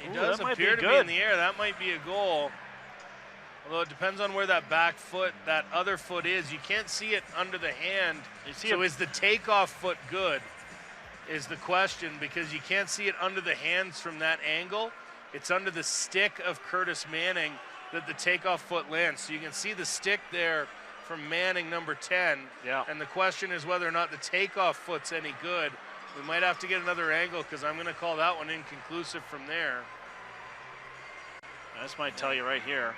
He does appear to be in the air. That might be a goal. Although it depends on where that back foot, that other foot is. You can't see it under the hand. So is the takeoff foot good is the question, because you can't see it under the hands from that angle. It's under the stick of Curtis Manning that the takeoff foot lands. So you can see the stick there from Manning, number 10. Yeah. And the question is whether or not the takeoff foot's any good. We might have to get another angle, because I'm going to call that one inconclusive from there. This might tell you right here.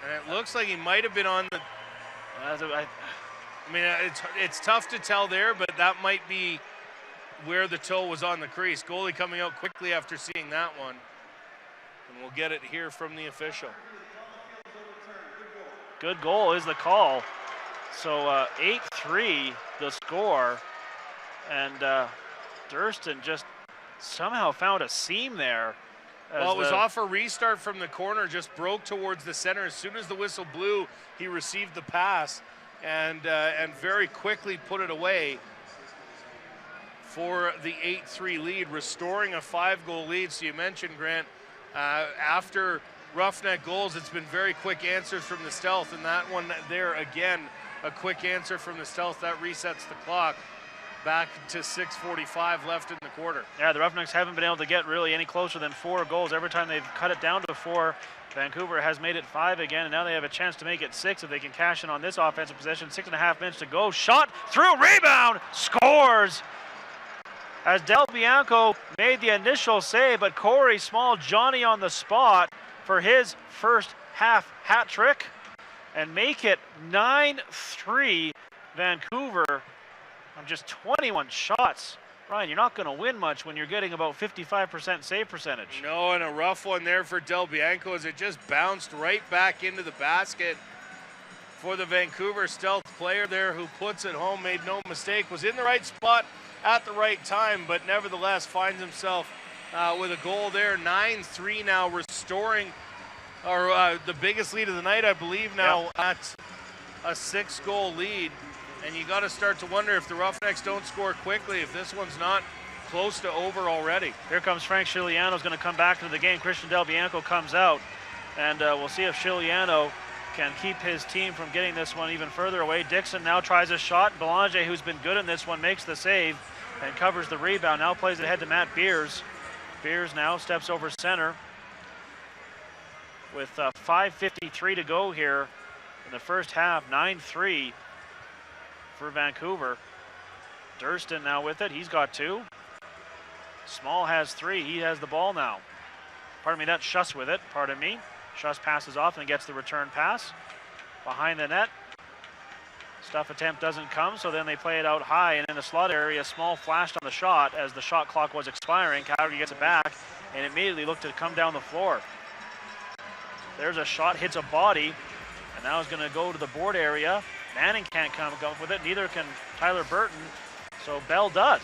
And it looks like he might have been on the... I mean, it's tough to tell there, but that might be where the toe was on the crease. Goalie coming out quickly after seeing that one. And we'll get it here from the official. Good goal is the call. So 8-3 the score. And Durston just somehow found a seam there. Well, it was off a restart from the corner, just broke towards the center. As soon as the whistle blew, he received the pass and very quickly put it away for the 8-3 lead, restoring a 5-goal lead. So you mentioned, Grant, after Roughneck goals, it's been very quick answers from the Stealth, and that one there, again, a quick answer from the Stealth. That resets the clock back to 6:45 left in the quarter. Yeah, the Roughnecks haven't been able to get really any closer than 4 goals. Every time they've cut it down to 4, Vancouver has made it 5 again, and now they have a chance to make it 6 if they can cash in on this offensive possession. 6.5 minutes to go. Shot through, rebound, scores! As Del Bianco made the initial save, but Corey Small, Johnny on the spot for his first half hat trick, and make it 9-3 Vancouver on just 21 shots. Ryan, you're not going to win much when you're getting about 55% save percentage. No, and a rough one there for Del Bianco as it just bounced right back into the basket for the Vancouver Stealth player there, who puts it home, made no mistake, was in the right spot at the right time, but nevertheless finds himself with a goal there. 9-3 now, restoring the biggest lead of the night, I believe, now at a 6-goal lead. And you got to start to wonder if the Roughnecks don't score quickly, if this one's not close to over already. Here comes Frank Chiliano's going to come back into the game. Christian Del Bianco comes out, and we'll see if Chiliano can keep his team from getting this one even further away. Dixon now tries a shot. Belanger, who's been good in this one, makes the save and covers the rebound. Now plays it ahead to Matt Beers. Beers now steps over center with 5:53 to go here in the first half. 9-3 for Vancouver. Durston now with it. He's got 2. Small has 3. He has the ball now. Pardon me, that's Schuss with it. Pardon me. Schuss passes off and gets the return pass. Behind the net. Stuff attempt doesn't come, so then they play it out high, and in the slot area, Small flashed on the shot as the shot clock was expiring. Calgary gets it back and immediately looked to come down the floor. There's a shot, hits a body, and now it's going to go to the board area. Manning can't come up with it, neither can Tyler Burton, so Bell does.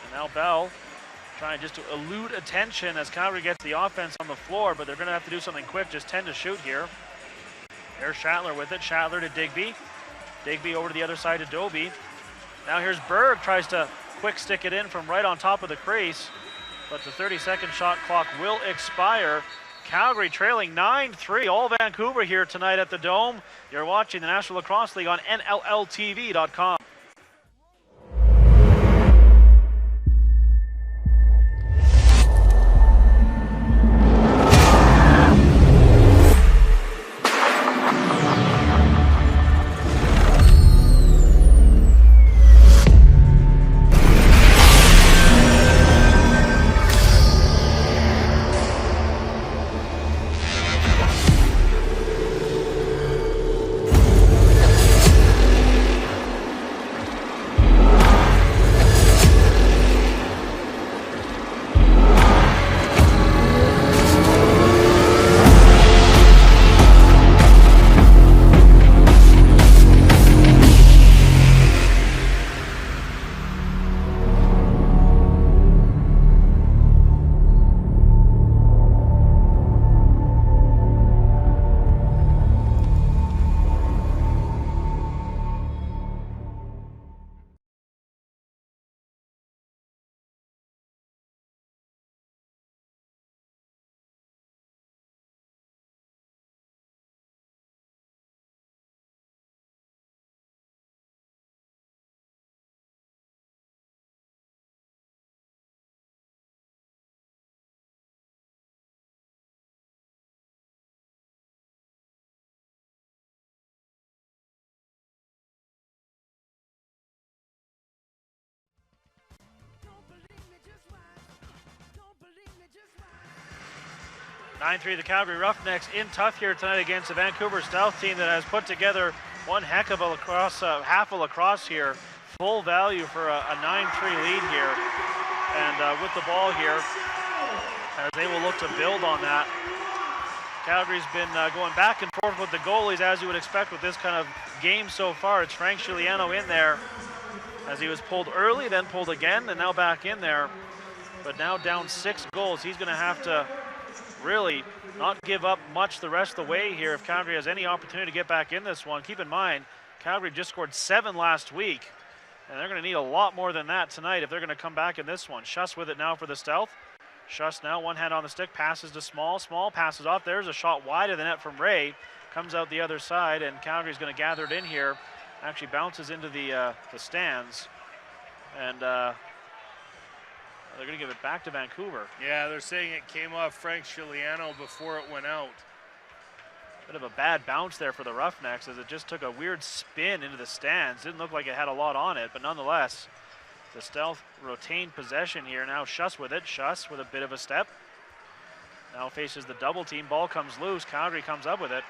And now Bell trying just to elude attention as Calgary gets the offense on the floor, but they're going to have to do something quick, just 10 to shoot here. There's Schattler with it, Schattler to Digby. Digby over to the other side to Doby. Now here's Berg, tries to quick stick it in from right on top of the crease, but the 30-second shot clock will expire. Calgary trailing 9-3, all Vancouver here tonight at the Dome. You're watching the National Lacrosse League on NLLTV.com. 9-3, the Calgary Roughnecks in tough here tonight against the Vancouver Stealth team that has put together one heck of a lacrosse, half a lacrosse here. Full value for a 9-3 lead here. And with the ball here, as they will look to build on that. Calgary's been going back and forth with the goalies, as you would expect with this kind of game so far. It's Frank Giuliano in there, as he was pulled early, then pulled again, and now back in there. But now down 6 goals. He's going to have to really not give up much the rest of the way here if Calgary has any opportunity to get back in this one. Keep in mind, Calgary just scored 7 last week, and they're going to need a lot more than that tonight if they're going to come back in this one. Schuss with it now for the Stealth. Schuss now, one hand on the stick, passes to Small. Small passes off. There's a shot wide of the net from Ray. Comes out the other side, and Calgary's going to gather it in here. Actually bounces into the stands. And they're going to give it back to Vancouver. Yeah, they're saying it came off Frank Giuliano before it went out. Bit of a bad bounce there for the Roughnecks, as it just took a weird spin into the stands. Didn't look like it had a lot on it, but nonetheless, the Stealth retained possession here. Now Schuss with it. Schuss with a bit of a step. Now faces the double team. Ball comes loose. Calgary comes up with it.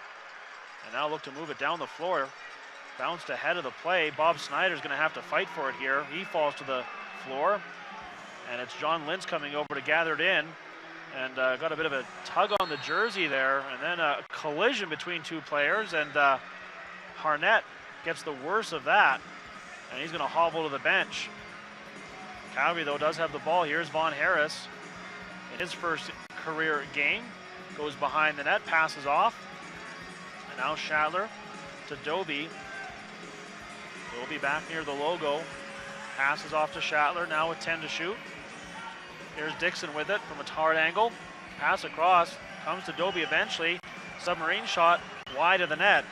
And now look to move it down the floor. Bounced ahead of the play. Bob Snyder's going to have to fight for it here. He falls to the floor. And it's John Lintz coming over to gather it in. And got a bit of a tug on the jersey there. And then a collision between 2 players. And Harnett gets the worst of that. And he's going to hobble to the bench. Calgary, though, does have the ball. Here's Von Harris in his first career game. Goes behind the net, passes off. And now Schattler to Doby. Doby back near the logo. Passes off to Schattler, now with 10 to shoot. Here's Dixon with it from a hard angle. Pass across, comes to Doby eventually. Submarine shot wide of the net.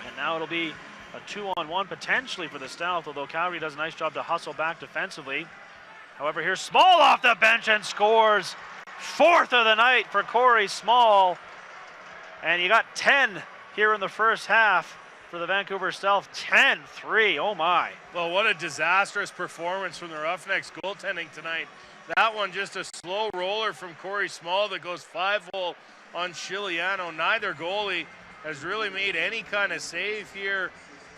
And now it'll be a 2-on-1 potentially for the Stealth, although Calgary does a nice job to hustle back defensively. However, here's Small off the bench and scores. 4th of the night for Corey Small. And you got 10 here in the first half for the Vancouver Stealth. 10-3, oh my. Well, what a disastrous performance from the Roughnecks goaltending tonight. That one just a slow roller from Corey Small that goes 5-hole on Giuliano. Neither goalie has really made any kind of save here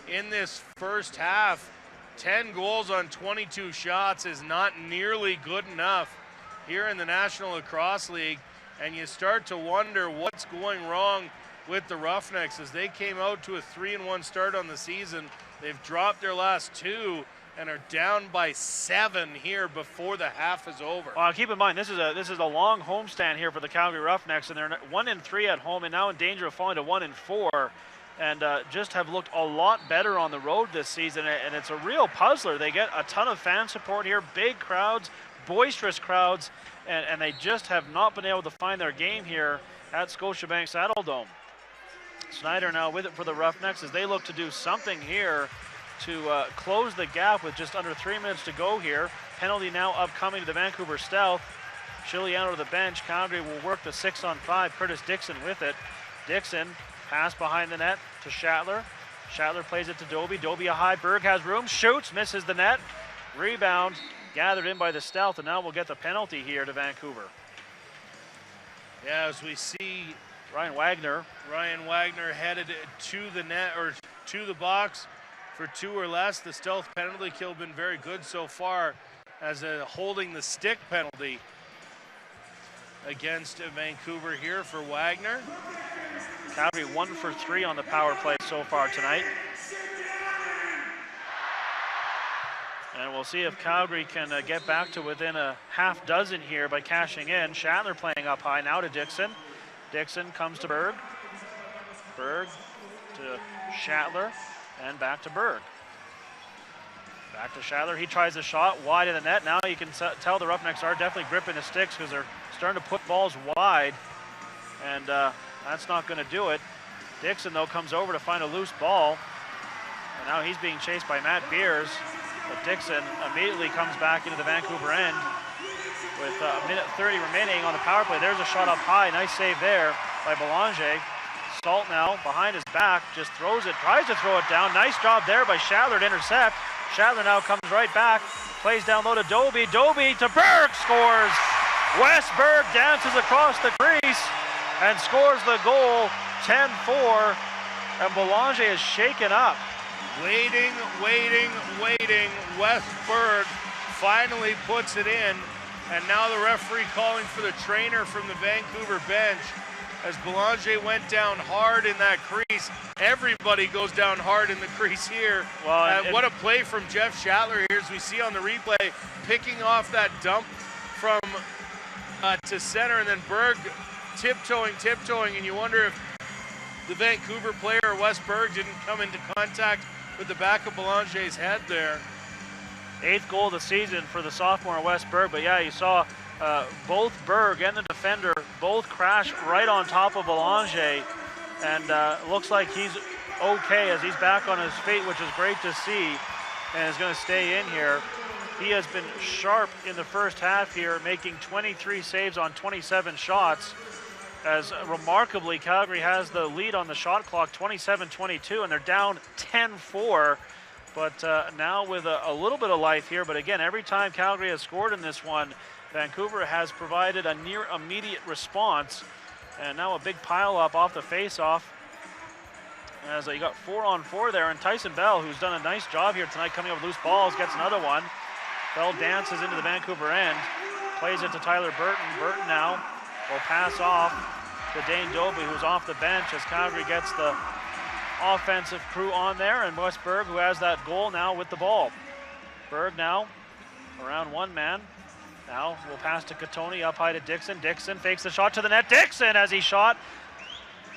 in this first half. 10 goals on 22 shots is not nearly good enough here in the National Lacrosse League. And you start to wonder what's going wrong with the Roughnecks as they came out to a 3-1 start on the season. They've dropped their last 2 and are down by 7 here before the half is over. Well, keep in mind, this is a long homestand here for the Calgary Roughnecks, and they're 1-3 at home and now in danger of falling to 1-4. And just have looked a lot better on the road this season, and it's a real puzzler. They get a ton of fan support here, big crowds, boisterous crowds, and they just have not been able to find their game here at Scotiabank Saddledome. Snyder now with it for the Roughnecks as they look to do something here to close the gap with just under 3 minutes to go here. Penalty now upcoming to the Vancouver Stealth. Giuliano to the bench. Calgary will work the 6-on-5. Curtis Dixon with it. Dixon pass behind the net to Schattler. Schattler plays it to Doby. Doby a high. Berg has room. Shoots. Misses the net. Rebound. Gathered in by the Stealth. And now we'll get the penalty here to Vancouver. Yeah, as we see Ryan Wagner headed to the net or to the box for 2 or less. The Stealth penalty kill been very good so far as a holding the stick penalty against Vancouver here for Wagner. Calgary 1 for 3 on the power play so far tonight. And we'll see if Calgary can get back to within a half dozen here by cashing in. Schattler playing up high now to Dixon. Dixon comes to Berg. Berg to Schattler and back to Berg. Back to Schattler. He tries the shot wide of the net. Now you can tell the Roughnecks are definitely gripping the sticks because they're starting to put balls wide. And that's not going to do it. Dixon, though, comes over to find a loose ball. And now he's being chased by Matt Beers. But Dixon immediately comes back into the Vancouver end with a minute 30 remaining on the power play. There's a shot up high. Nice save there by Belanger. Salt now behind his back, just throws it, tries to throw it down. Nice job there by Schattler to intercept. Schattler now comes right back, plays down low to Doby. Doby to Berg, scores. Westberg dances across the crease and scores the goal, 10-4, and Belanger is shaken up. Waiting. Westberg finally puts it in, and now the referee calling for the trainer from the Vancouver bench as Belanger went down hard in that crease. Everybody goes down hard in the crease here. Well, what a play from Jeff Shatler here, as we see on the replay, picking off that dump from to center, and then Berg tiptoeing, and you wonder if the Vancouver player, Westberg, didn't come into contact with the back of Belanger's head there. 8th goal of the season for the sophomore Westberg, but yeah, you saw both Berg and the defender both crash right on top of Belanger, and looks like he's okay as he's back on his feet, which is great to see, and is going to stay in here. He has been sharp in the first half here, making 23 saves on 27 shots, as remarkably Calgary has the lead on the shot clock, 27-22, and they're down 10-4. But now with a little bit of life here, but again, every time Calgary has scored in this one, Vancouver has provided a near immediate response. And now a big pile up off the face-off, as you got 4-on-4 there, and Tyson Bell, who's done a nice job here tonight coming up with loose balls, gets another one. Bell dances into the Vancouver end, plays it to Tyler Burton. Burton now will pass off to Dane Dobie, who's off the bench, as Calgary gets the offensive crew on there, and Westberg, who has that goal now with the ball. Berg now around one man. Now we'll pass to Katoni, up high to Dixon. Dixon fakes the shot to the net. Dixon, as he shot,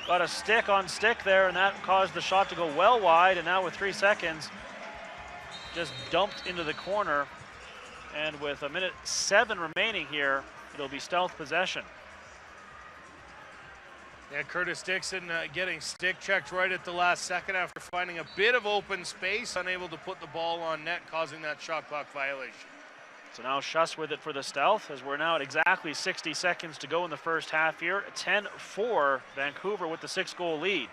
got a stick on stick there, and that caused the shot to go well wide, and now with 3 seconds, just dumped into the corner. And with 1:07 remaining here, it'll be stealth possession. Yeah, Curtis Dixon getting stick checked right at the last second after finding a bit of open space, unable to put the ball on net, causing that shot clock violation. So now Schuss with it for the stealth, as we're now at exactly 60 seconds to go in the first half here. 10-4, Vancouver with the 6-goal lead.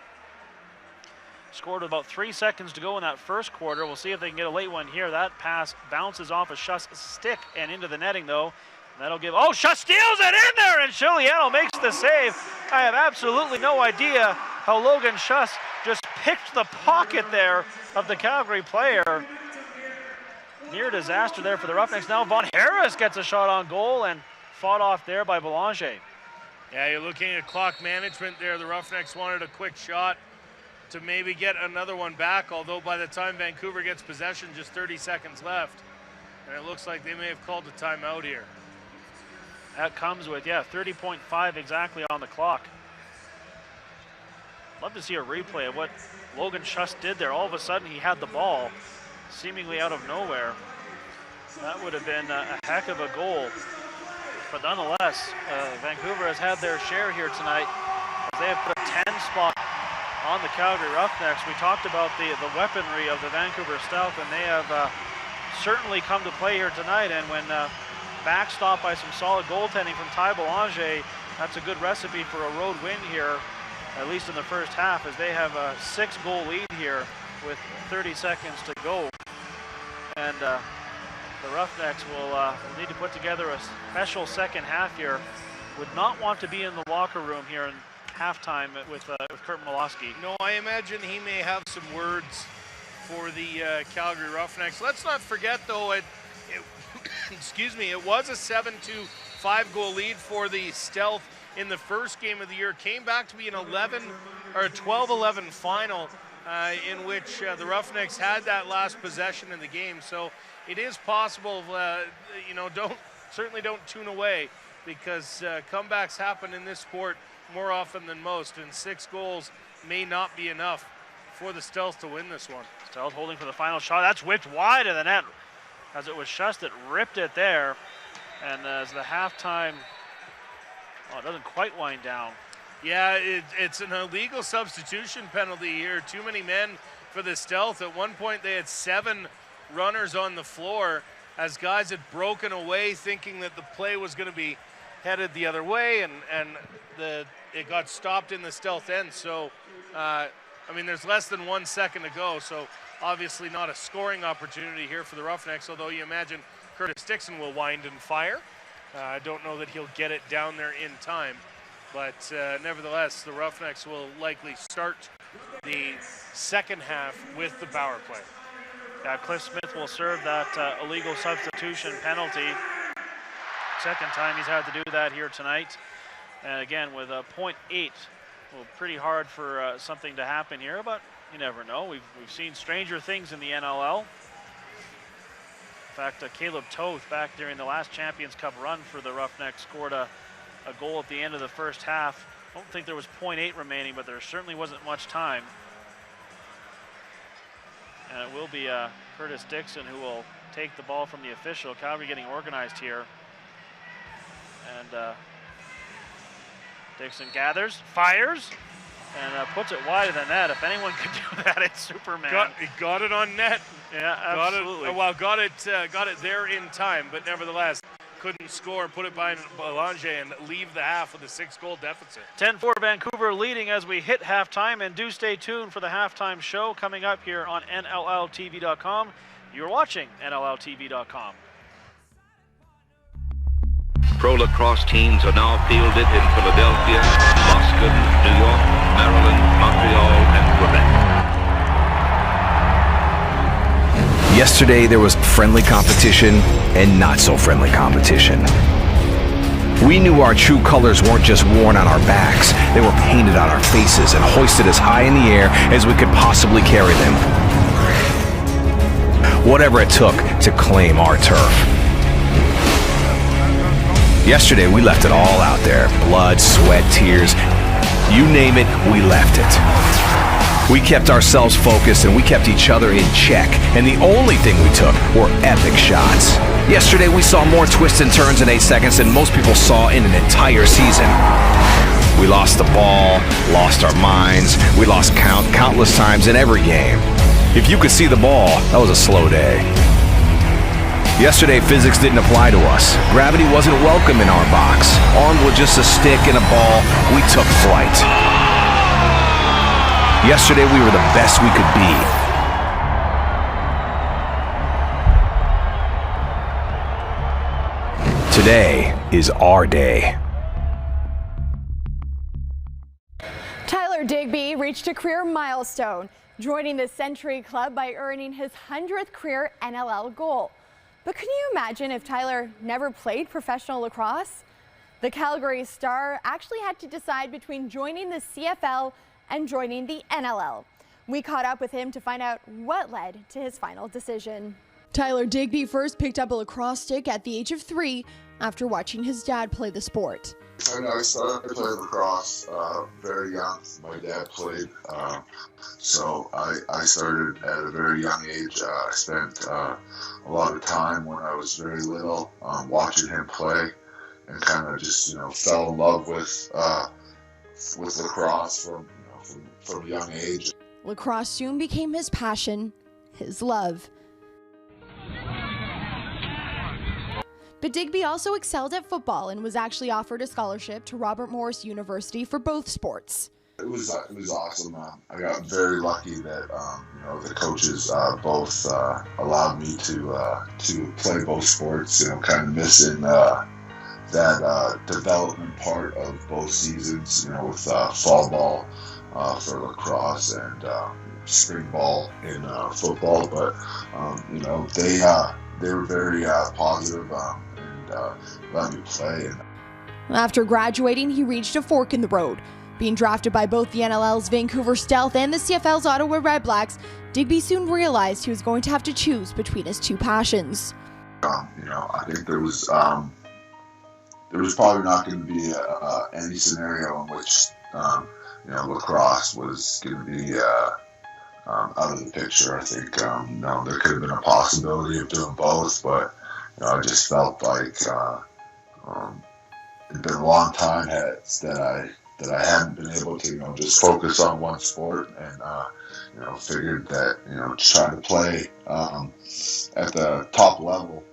Scored with about 3 seconds to go in that first quarter. We'll see if they can get a late one here. That pass bounces off of Schuss' stick and into the netting, though. And that'll give, oh, Schuss steals it in there, and Chiliano makes the save. I have absolutely no idea how Logan Schuss just picked the pocket there of the Calgary player. Near disaster there for the Roughnecks. Now Von Harris gets a shot on goal and fought off there by Belanger. Yeah, you're looking at clock management there. The Roughnecks wanted a quick shot to maybe get another one back, although by the time Vancouver gets possession, just 30 seconds left. And it looks like they may have called a timeout here. That comes with, 30.5 exactly on the clock. Love to see a replay of what Logan Schuss did there. All of a sudden, he had the ball, seemingly out of nowhere. That would have been a heck of a goal. But nonetheless, Vancouver has had their share here tonight, as they have put a 10 spot on the Calgary Roughnecks. We talked about the weaponry of the Vancouver Stealth, and they have certainly come to play here tonight. And when backstopped by some solid goaltending from Ty Belanger, that's a good recipe for a road win here, at least in the first half, as they have a 6-goal lead here with 30 seconds to go. And the Roughnecks will need to put together a special second half here. Would not want to be in the locker room here in halftime with Kurt Malosky. No, I imagine he may have some words for the Calgary Roughnecks. Let's not forget, though, excuse me, it was a 7-5-goal lead for the Stealth in the first game of the year. Came back to be an 12-11 final in which the Roughnecks had that last possession in the game. So it is possible, certainly don't tune away, because comebacks happen in this sport more often than most, and 6 goals may not be enough for the Stealth to win this one. Stealth holding for the final shot. That's whipped wide of the net, as it was Schuss that ripped it there. And as the halftime, it doesn't quite wind down. Yeah, it's an illegal substitution penalty here. Too many men for the Stealth. At one point, they had 7 runners on the floor, as guys had broken away thinking that the play was going to be headed the other way, and it got stopped in the Stealth end. So, there's less than 1 second to go, so obviously not a scoring opportunity here for the Roughnecks, although you imagine Curtis Dixon will wind and fire. I don't know that he'll get it down there in time, but nevertheless, the Roughnecks will likely start the second half with the power play. Cliff Smith will serve that illegal substitution penalty. Second time he's had to do that here tonight. And again, with a 0.8, well, pretty hard for something to happen here, but you never know. We've seen stranger things in the NLL. In fact, Caleb Toth, back during the last Champions Cup run for the Roughnecks, scored a goal at the end of the first half. I don't think there was 0.8 remaining, but there certainly wasn't much time. And it will be Curtis Dixon who will take the ball from the official. Calgary getting organized here. And Dixon gathers, fires, and puts it wide of the net. If anyone could do that, it's Superman. Got it on net. Yeah, absolutely. Got it there in time, but nevertheless couldn't score and put it by Belanger and leave the half with a 6-goal deficit. 10-4 Vancouver leading as we hit halftime, and do stay tuned for the halftime show coming up here on NLLTV.com. You're watching NLLTV.com. Pro lacrosse teams are now fielded in Philadelphia, Boston, New York, Maryland, Montreal, and Quebec. Yesterday, there was friendly competition and not so friendly competition. We knew our true colors weren't just worn on our backs, they were painted on our faces and hoisted as high in the air as we could possibly carry them. Whatever it took to claim our turf. Yesterday, we left it all out there. Blood, sweat, tears. You name it, we left it. We kept ourselves focused and we kept each other in check. And the only thing we took were epic shots. Yesterday, we saw more twists and turns in 8 seconds than most people saw in an entire season. We lost the ball, lost our minds. We lost countless times in every game. If you could see the ball, that was a slow day. Yesterday, physics didn't apply to us. Gravity wasn't welcome in our box. Armed with just a stick and a ball, we took flight. Yesterday, we were the best we could be. Today is our day. Tyler Digby reached a career milestone, joining the Century Club by earning his 100th career NLL goal. But can you imagine if Tyler never played professional lacrosse? The Calgary Star actually had to decide between joining the CFL and joining the NLL. We caught up with him to find out what led to his final decision. Tyler Digby first picked up a lacrosse stick at the age of 3 after watching his dad play the sport. I started playing lacrosse very young. My dad played, so I started at a very young age. I spent a lot of time when I was very little watching him play, and kind of just fell in love with lacrosse from a young age. Lacrosse soon became his passion, his love. But Digby also excelled at football and was actually offered a scholarship to Robert Morris University for both sports. It was awesome. I got very lucky that the coaches both allowed me to play both sports. Kind of missing that development part of both seasons. With fall ball for lacrosse and spring ball in football. But they were very positive and let me play. After graduating, he reached a fork in the road. Being drafted by both the NLL's Vancouver Stealth and the CFL's Ottawa Redblacks, Digby soon realized he was going to have to choose between his two passions. I think there was probably not going to be any scenario in which lacrosse was going to be out of the picture. I think there could have been a possibility of doing both, but I just felt like it'd been a long time that I hadn't been able to just focus on one sport, and figured that trying to play at the top level,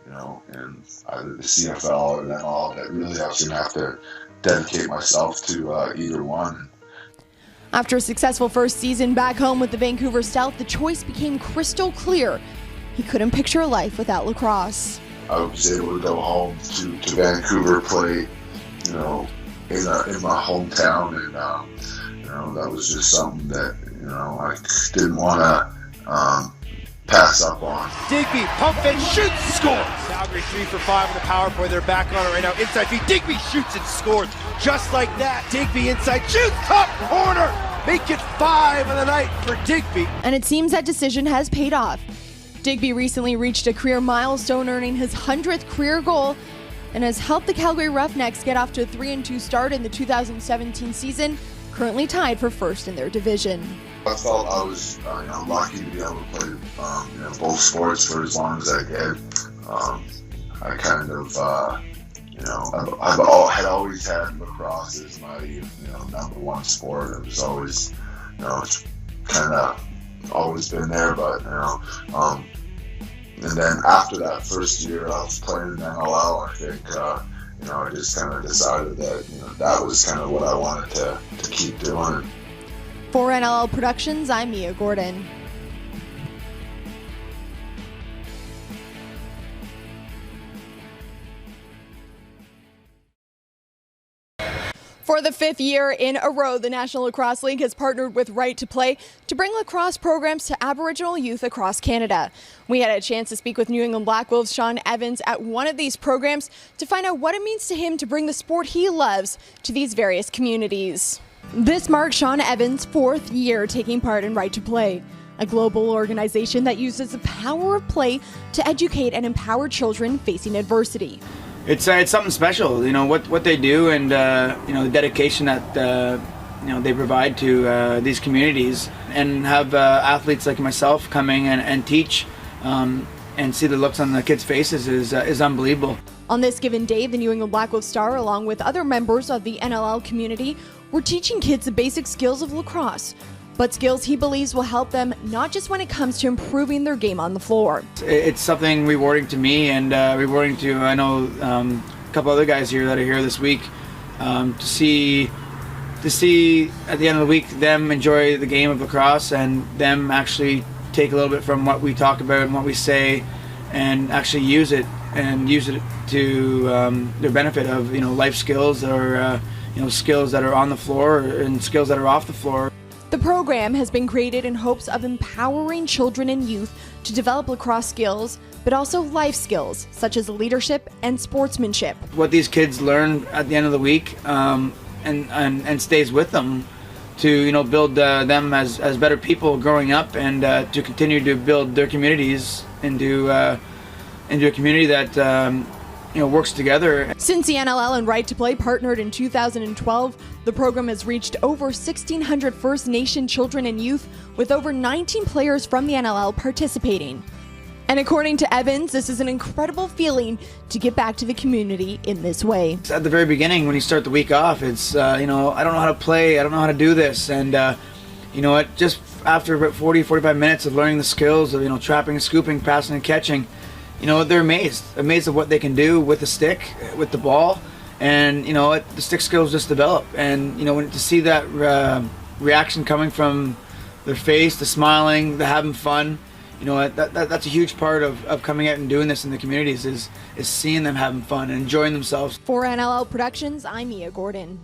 in either the CFL or the NLL, that really I was going to have to dedicate myself to either one. After a successful first season back home with the Vancouver Stealth, the choice became crystal clear. He couldn't picture a life without lacrosse. I was able to go home to Vancouver, play, you know, in my hometown, and you know, that was just something that, you know, I didn't want to pass up on. Digby, pump and shoots, scores. Calgary 3 for 5 on the power play. They're back on it right now. Inside feed, Digby shoots and scores. Just like that, Digby inside shoots, top corner. Make it 5 on the night for Digby. And it seems that decision has paid off. Digby recently reached a career milestone, earning his 100th career goal, and has helped the Calgary Roughnecks get off to a 3-2 start in the 2017 season, currently tied for first in their division. I felt I was lucky to be able to play both sports for as long as I did. I kind of I had always had lacrosse as my number one sport. It was always it's kind of always been there, but and then after that first year I was playing in NLL, I think I just kind of decided that that was kind of what I wanted to keep doing. For NLL Productions, I'm Mia Gordon. For the 5th year in a row, the National Lacrosse League has partnered with Right to Play to bring lacrosse programs to Aboriginal youth across Canada. We had a chance to speak with New England Black Wolves' Sean Evans at one of these programs to find out what it means to him to bring the sport he loves to these various communities. This marks Sean Evans' 4th year taking part in Right to Play, a global organization that uses the power of play to educate and empower children facing adversity. It's something special, what they do, and the dedication that they provide to these communities, and have athletes like myself coming and teach and see the looks on the kids' faces is unbelievable. On this given day, the New England Black Wolves star, along with other members of the NLL community, were teaching kids the basic skills of lacrosse, but skills he believes will help them not just when it comes to improving their game on the floor. It's something rewarding to me, and rewarding to, I know, a couple other guys here that are here this week, to see at the end of the week them enjoy the game of lacrosse, and them actually take a little bit from what we talk about and what we say and actually use it to their benefit of life skills, or skills that are on the floor and skills that are off the floor. The program has been created in hopes of empowering children and youth to develop lacrosse skills, but also life skills such as leadership and sportsmanship. What these kids learn at the end of the week and stays with them to build them as better people growing up, and to continue to build their communities into a community that works together. Since the NLL and Right to Play partnered in 2012, the program has reached over 1,600 First Nation children and youth, with over 19 players from the NLL participating. And according to Evans, this is an incredible feeling to get back to the community in this way. At the very beginning, when you start the week off, it's I don't know how to play, I don't know how to do this, and just after about 40-45 minutes of learning the skills of trapping, scooping, passing, and catching, they're amazed of what they can do with the stick, with the ball, and the stick skills just develop. And to see that reaction coming from their face, the smiling, the having fun, that's a huge part of coming out and doing this in the communities, is seeing them having fun and enjoying themselves. For NLL Productions, I'm Mia Gordon.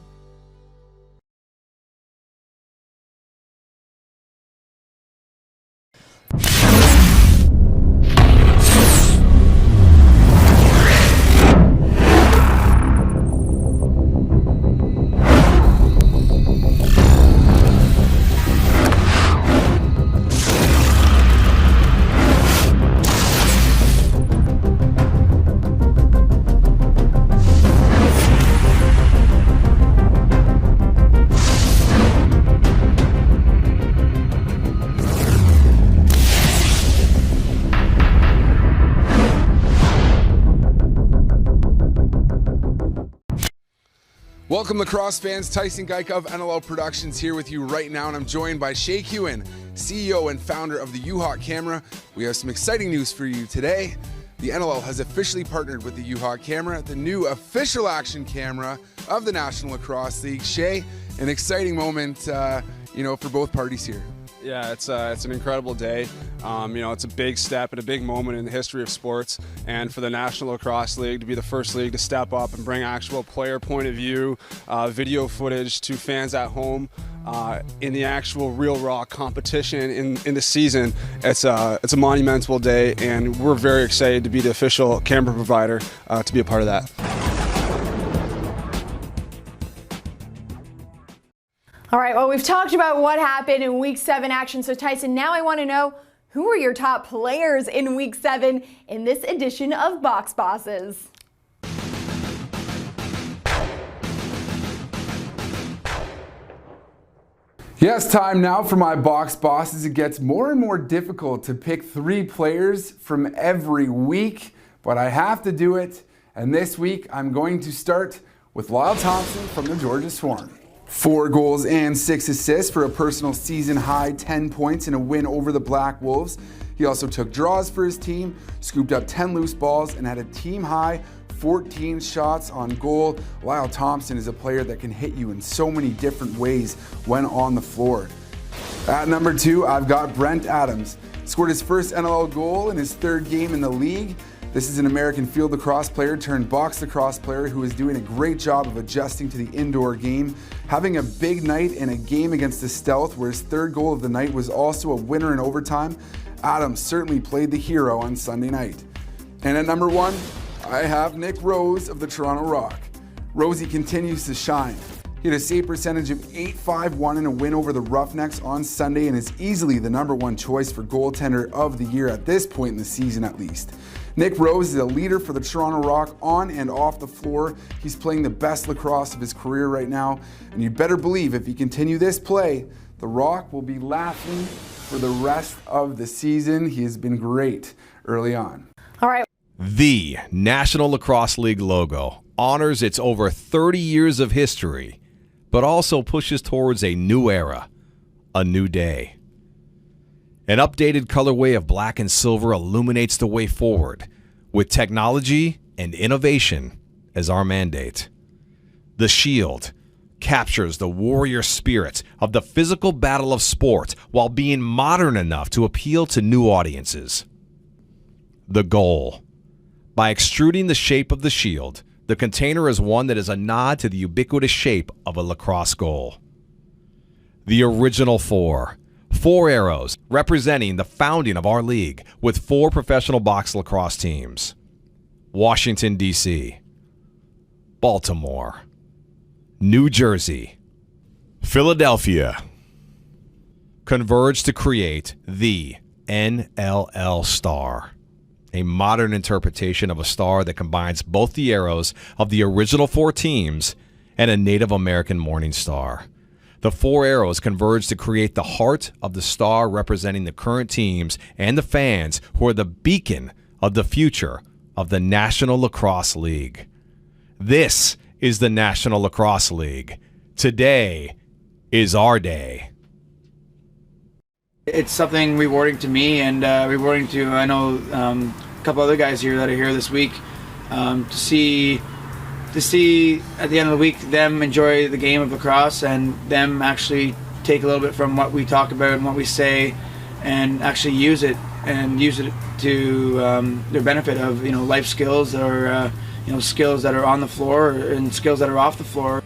Welcome lacrosse fans, Tyson Geik of NLL Productions here with you right now, and I'm joined by Shay Hewen, CEO and founder of the U-Hawk Camera. We have some exciting news for you today. The NLL has officially partnered with the U-Hawk Camera, the new official action camera of the National Lacrosse League. Shay, an exciting moment, for both parties here. Yeah, it's an incredible day. It's a big step and a big moment in the history of sports, and for the National Lacrosse League to be the first league to step up and bring actual player point of view, video footage to fans at home in the actual real raw competition in the season. It's a monumental day, and we're very excited to be the official camera provider to be a part of that. All right, well, we've talked about what happened in Week 7 action. So, Tyson, now I want to know, who were your top players in Week 7 in this edition of Box Bosses? Yes, time now for my Box Bosses. It gets more and more difficult to pick 3 players from every week, but I have to do it. And this week, I'm going to start with Lyle Thompson from the Georgia Swarm. 4 goals and 6 assists for a personal season high 10 points in a win over the Black Wolves. He also took draws for his team, scooped up 10 loose balls, and had a team high 14 shots on goal. Lyle Thompson is a player that can hit you in so many different ways when on the floor. At number 2, I've got Brent Adams. Scored his first NLL goal in his 3rd game in the league. This is an American field lacrosse player turned box lacrosse player who is doing a great job of adjusting to the indoor game, having a big night in a game against the Stealth where his 3rd goal of the night was also a winner in overtime. Adams certainly played the hero on Sunday night. And at number 1, I have Nick Rose of the Toronto Rock. Rosie continues to shine. He had a save percentage of .851 in a win over the Roughnecks on Sunday and is easily the number 1 choice for goaltender of the year at this point in the season at least. Nick Rose is a leader for the Toronto Rock on and off the floor. He's playing the best lacrosse of his career right now, and you better believe if he continue this play, the Rock will be laughing for the rest of the season. He has been great early on. All right. The National Lacrosse League logo honors its over 30 years of history, but also pushes towards a new era, a new day. An updated colorway of black and silver illuminates the way forward, with technology and innovation as our mandate. The shield captures the warrior spirit of the physical battle of sport while being modern enough to appeal to new audiences. The goal. By extruding the shape of the shield, the container is one that is a nod to the ubiquitous shape of a lacrosse goal. The original 4 arrows representing the founding of our league with 4 professional box lacrosse teams. Washington, D.C., Baltimore, New Jersey, Philadelphia converged to create the NLL star, a modern interpretation of a star that combines both the arrows of the original 4 teams and a Native American morning star. The 4 arrows converge to create the heart of the star representing the current teams and the fans who are the beacon of the future of the National Lacrosse League. This is the National Lacrosse League. Today is our day. It's something rewarding to me and rewarding to, I know, a couple other guys here that are here this week, to see at the end of the week them enjoy the game of lacrosse and them actually take a little bit from what we talk about and what we say and actually use it to their benefit of life skills or skills that are on the floor and skills that are off the floor.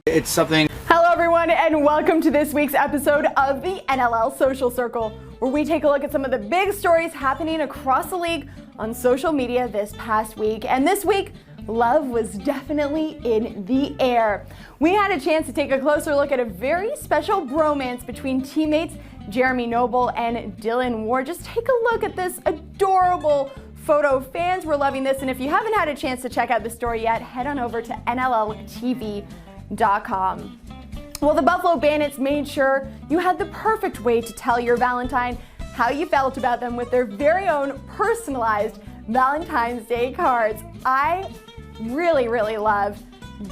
It's something. Hello, everyone, and welcome to this week's episode of the NLL Social Circle, where we take a look at some of the big stories happening across the league on social media this past week. And this week, love was definitely in the air. We had a chance to take a closer look at a very special bromance between teammates Jeremy Noble and Dylan Ward. Just take a look at this adorable photo. Fans were loving this, and if you haven't had a chance to check out the story yet, head on over to NLLTV.com. Well, the Buffalo Bandits made sure you had the perfect way to tell your Valentine how you felt about them with their very own personalized Valentine's Day cards. I really love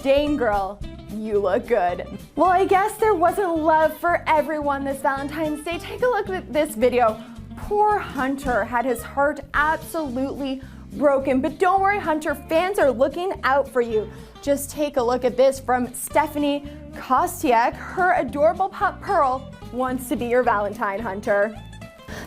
Dane Girl, you look good. Well, I guess there wasn't love for everyone this Valentine's Day. Take a look at this video. Poor Hunter had his heart absolutely broken. But don't worry, Hunter, fans are looking out for you. Just take a look at this from Stephanie Kostiak. Her adorable pup Pearl wants to be your Valentine, Hunter.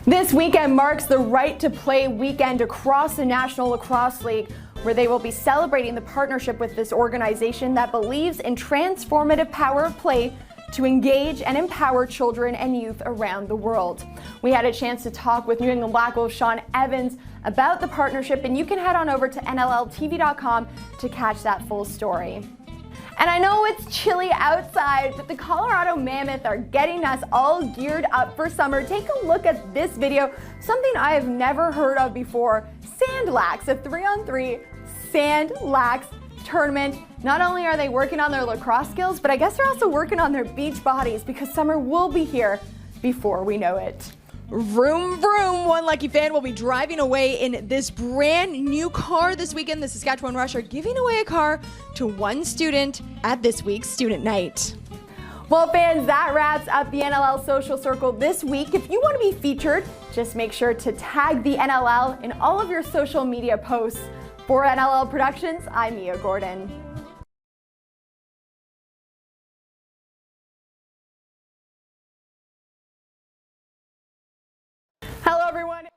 This weekend marks the Right to Play weekend across the National Lacrosse League, where they will be celebrating the partnership with this organization that believes in transformative power of play to engage and empower children and youth around the world. We had a chance to talk with New England Black Wolves Sean Evans about the partnership, and you can head on over to NLLTV.com to catch that full story. And I know it's chilly outside, but the Colorado Mammoth are getting us all geared up for summer. Take a look at this video, something I have never heard of before. Sand Lax, a 3-on-3 Sand Lax tournament. Not only are they working on their lacrosse skills, but I guess they're also working on their beach bodies, because summer will be here before we know it. Vroom, vroom. One lucky fan will be driving away in this brand new car this weekend. The Saskatchewan Rush are giving away a car to one student at this week's Student Night. Well, fans, that wraps up the NLL Social Circle this week. If you want to be featured, just make sure to tag the NLL in all of your social media posts. For NLL Productions, I'm Mia Gordon. Hello, everyone.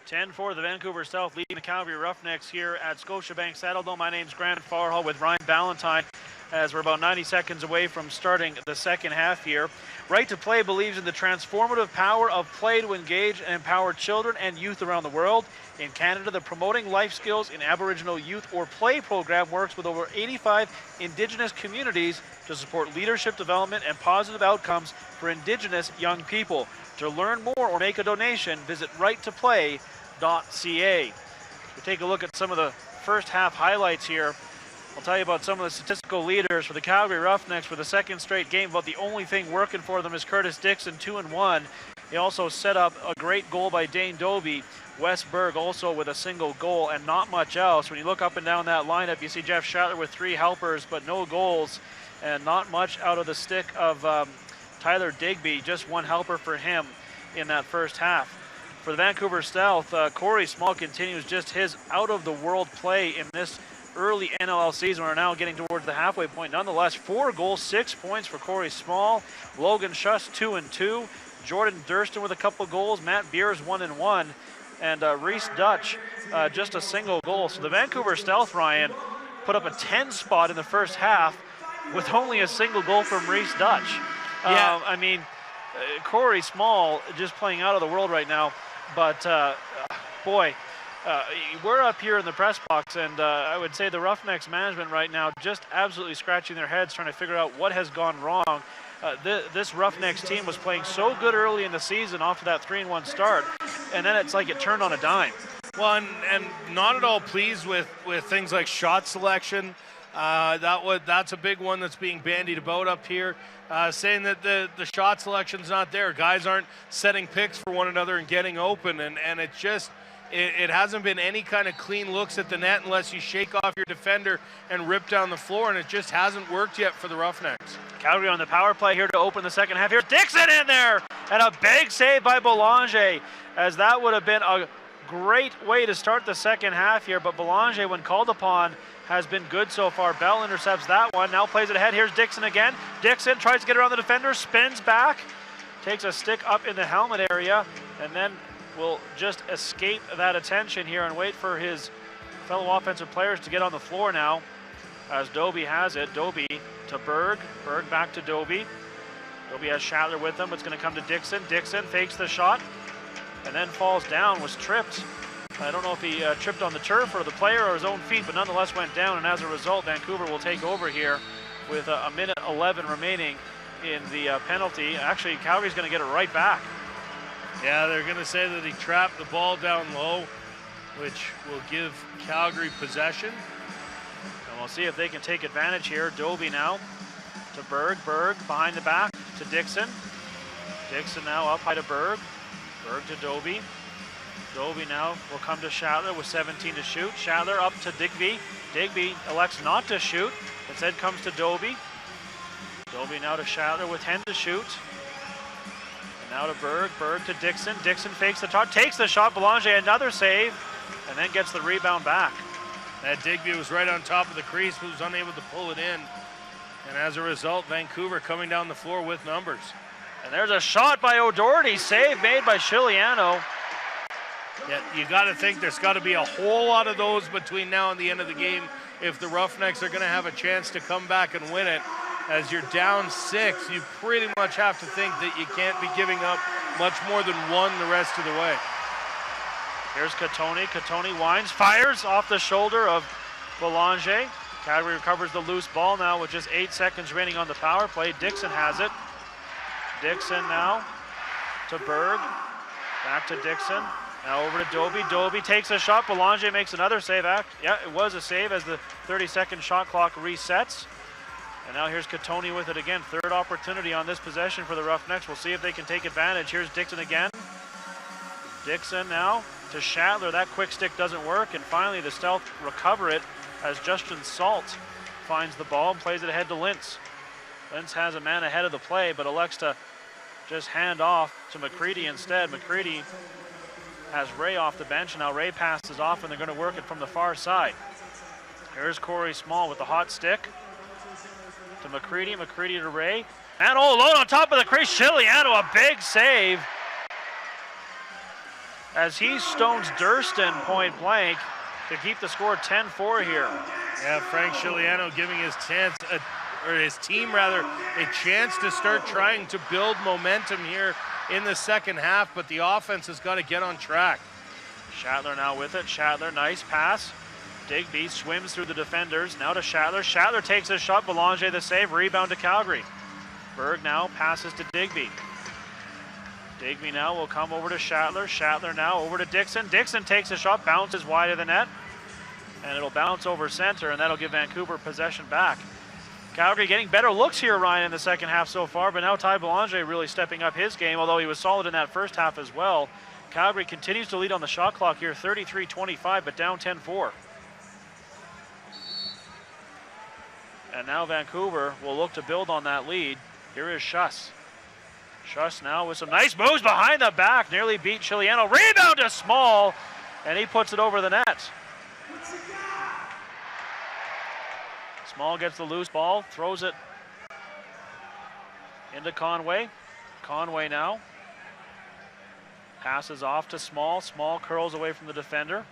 10-4, the Vancouver South leading the Calgary Roughnecks here at Scotiabank Saddledome. My name's Grant Farhall with Ryan Ballantyne, as we're about 90 seconds away from starting the second half here. Right to Play believes in the transformative power of play to engage and empower children and youth around the world. In Canada, the Promoting Life Skills in Aboriginal Youth or Play program works with over 85 Indigenous communities to support leadership development and positive outcomes for Indigenous young people. To learn more or make a donation, visit righttoplay.ca. We'll take a look at some of the first half highlights here. I'll tell you about some of the statistical leaders for the Calgary Roughnecks for the second straight game, but the only thing working for them is Curtis Dixon, 2-1. He also set up a great goal by Dane Doby. Wes Berg also with a single goal and not much else. When you look up and down that lineup, you see Jeff Shattler with 3 helpers, but no goals and not much out of the stick of Tyler Digby, just 1 helper for him in that first half. For the Vancouver South, Corey Small continues just his out-of-the-world play in this early NLL season. We're now getting towards the halfway point. Nonetheless, 4 goals, 6 points for Corey Small. Logan Schuss, 2-2. Jordan Durston with a couple goals. Matt Beers, 1-1. And Reese Dutch, just a single goal. So the Vancouver South, Ryan, put up a 10 spot in the first half with only a single goal from Reese Dutch. Yeah. I mean, Corey Small just playing out of the world right now. But, boy, we're up here in the press box, and I would say the Roughnecks management right now just absolutely scratching their heads trying to figure out what has gone wrong. This Roughnecks team was playing so good early in the season off of that 3-1 start, and then it's like it turned on a dime. Well, and not at all pleased with things like shot selection. That's a big one that's being bandied about up here, saying that the shot selection's not there. Guys aren't setting picks for one another and getting open, and it just it hasn't been any kind of clean looks at the net unless you shake off your defender and rip down the floor, and it just hasn't worked yet for the Roughnecks. Calgary on the power play here to open the second half. Here's Dixon in there, and a big save by Belanger, as that would have been a great way to start the second half here, but Belanger, when called upon, has been good so far. Bell intercepts that one, now plays it ahead. Here's Dixon again. Dixon tries to get around the defender, spins back, takes a stick up in the helmet area, and then will just escape that attention here and wait for his fellow offensive players to get on the floor now, as Doby has it. Doby to Berg. Berg back to Doby. Doby has Shattler with him. It's going to come to Dixon. Dixon fakes the shot and then falls down, was tripped. I don't know if he tripped on the turf or the player or his own feet, but nonetheless went down, and as a result, Vancouver will take over here with a minute 11 remaining in the penalty. Actually, Calgary's going to get it right back. Yeah, they're going to say that he trapped the ball down low, which will give Calgary possession. And we'll see if they can take advantage here. Doby now to Berg. Berg behind the back to Dixon. Dixon now up high to Berg. Berg to Doby. Doby now will come to Shattler with 17 to shoot. Shattler up to Digby. Digby elects not to shoot. Instead comes to Doby. Doby now to Shattler with 10 to shoot. And Now to Berg, Berg to Dixon. Dixon fakes the shot, takes the shot. Belanger another save, and then gets the rebound back. That Digby was right on top of the crease, but was unable to pull it in. And as a result, Vancouver coming down the floor with numbers. And there's a shot by O'Doherty, save made by Chiliano. Yeah, you got to think there's got to be a whole lot of those between now and the end of the game if the Roughnecks are going to have a chance to come back and win it. As you're down 6, you pretty much have to think that you can't be giving up much more than one the rest of the way. Here's Catoni. Catoni winds, fires off the shoulder of Belanger. Calgary recovers the loose ball now with just 8 seconds remaining on the power play. Dixon has it. Dixon now to Berg. Back to Dixon. Now over to Doby. Doby takes a shot. Belanger makes another save. Yeah, it was a save as the 30-second shot clock resets. And now here's Catoni with it again. Third opportunity on this possession for the Roughnecks. We'll see if they can take advantage. Here's Dixon again. Dixon now to Shatler. That quick stick doesn't work. And finally the Stealth recover it as Justin Salt finds the ball and plays it ahead to Lintz. Lintz has a man ahead of the play, but elects to just hand off to McCready instead. McCready has Ray off the bench. Now Ray passes off, and they're going to work it from the far side. Here's Corey Small with the hot stick to McCready. McCready to Ray. And all alone on top of the crease, Chiliano, a big save as he stones Durston point blank to keep the score 10-4 here. Yeah, Frank Chiliano giving his team a chance to start trying to build momentum here in the second half, but the offense has got to get on track. Shatler now with it. Shatler, nice pass. Digby swims through the defenders. Now to Shatler. Shatler takes a shot. Belanger the save. Rebound to Calgary. Berg now passes to Digby. Digby now will come over to Shatler. Shatler now over to Dixon. Dixon takes a shot, bounces wide of the net, and it'll bounce over center, and that'll give Vancouver possession back. Calgary getting better looks here, Ryan, in the second half so far, but now Ty Belanger really stepping up his game, although he was solid in that first half as well. Calgary continues to lead on the shot clock here, 33-25, but down 10-4. And now Vancouver will look to build on that lead. Here is Schuss. Schuss now with some nice moves behind the back, nearly beat Chiliano. Rebound to Small, and he puts it over the net. Small gets the loose ball, throws it into Conway. Conway now passes off to Small. Small curls away from the defender.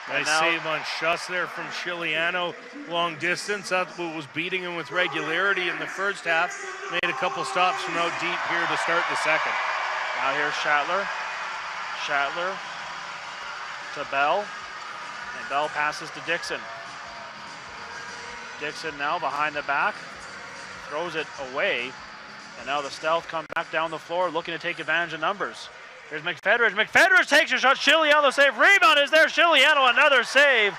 Nice save on Schuss there from Chiliano. Long distance. That's what was beating him with regularity in the first half. Made a couple stops from out deep here to start the second. Now here's Shatler. Shatler to Bell. And Bell passes to Dixon. Dixon now behind the back. Throws it away. And now the Stealth come back down the floor looking to take advantage of numbers. Here's McFedridge. McFedridge takes a shot. Chiliano save. Rebound is there. Chiliano another save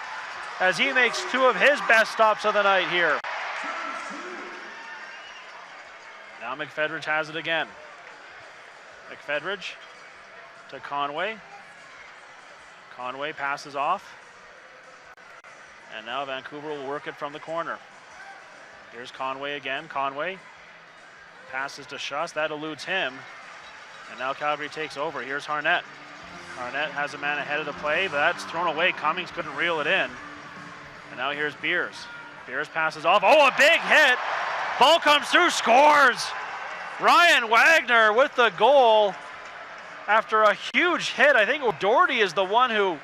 as he makes two of his best stops of the night here. Now McFedridge has it again. McFedridge to Conway. Conway passes off. And now Vancouver will work it from the corner. Here's Conway again. Conway passes to Schuss. That eludes him. And now Calgary takes over. Here's Harnett. Harnett has a man ahead of the play, but that's thrown away. Cummings couldn't reel it in. And now here's Beers. Beers passes off. Oh, a big hit. Ball comes through, scores. Ryan Wagner with the goal after a huge hit. I think O'Doherty is the one who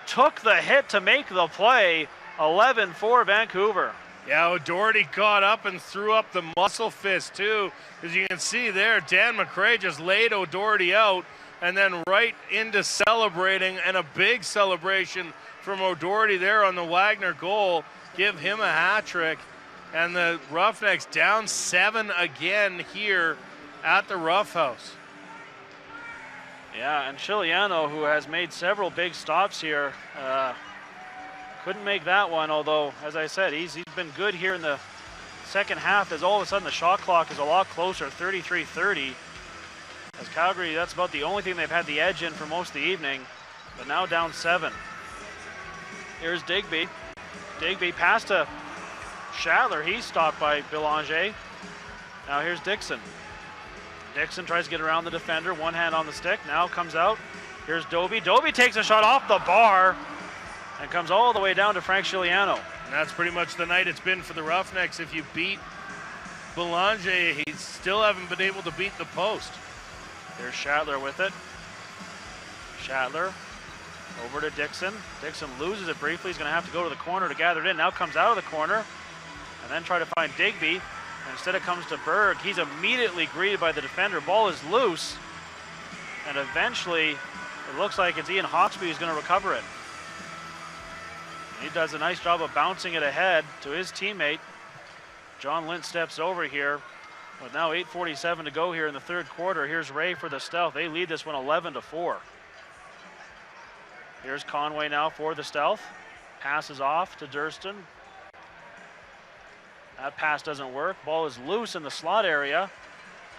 took the hit to make the play. 11-4 Vancouver. Yeah, O'Doherty caught up and threw up the muscle fist too. As you can see there, Dan McRae just laid O'Doherty out and then right into celebrating, and a big celebration from O'Doherty there on the Wagner goal. Give him a hat trick. And the Roughnecks down 7 again here at the Rough House. Yeah, and Chiliano, who has made several big stops here, couldn't make that one, although, as I said, he's been good here in the second half as all of a sudden the shot clock is a lot closer, 33-30. As Calgary, that's about the only thing they've had the edge in for most of the evening, but now down 7. Here's Digby. Digby pass to Shatler. He's stopped by Belanger. Now here's Dixon. Dixon tries to get around the defender, one hand on the stick, now comes out. Here's Doby. Doby takes a shot off the bar and comes all the way down to Frank Chiliano. And that's pretty much the night it's been for the Roughnecks. If you beat Belanger, he still haven't been able to beat the post. There's Shatler with it. Shatler over to Dixon. Dixon loses it briefly. He's going to have to go to the corner to gather it in. Now comes out of the corner and then try to find Digby. And instead it comes to Berg. He's immediately greeted by the defender. Ball is loose. And eventually it looks like it's Ian Hawksby who's going to recover it. He does a nice job of bouncing it ahead to his teammate. John Lint steps over here with now 8:47 to go here in the third quarter. Here's Ray for the Stealth. They lead this one 11-4. Here's Conway now for the Stealth. Passes off to Durston. That pass doesn't work. Ball is loose in the slot area.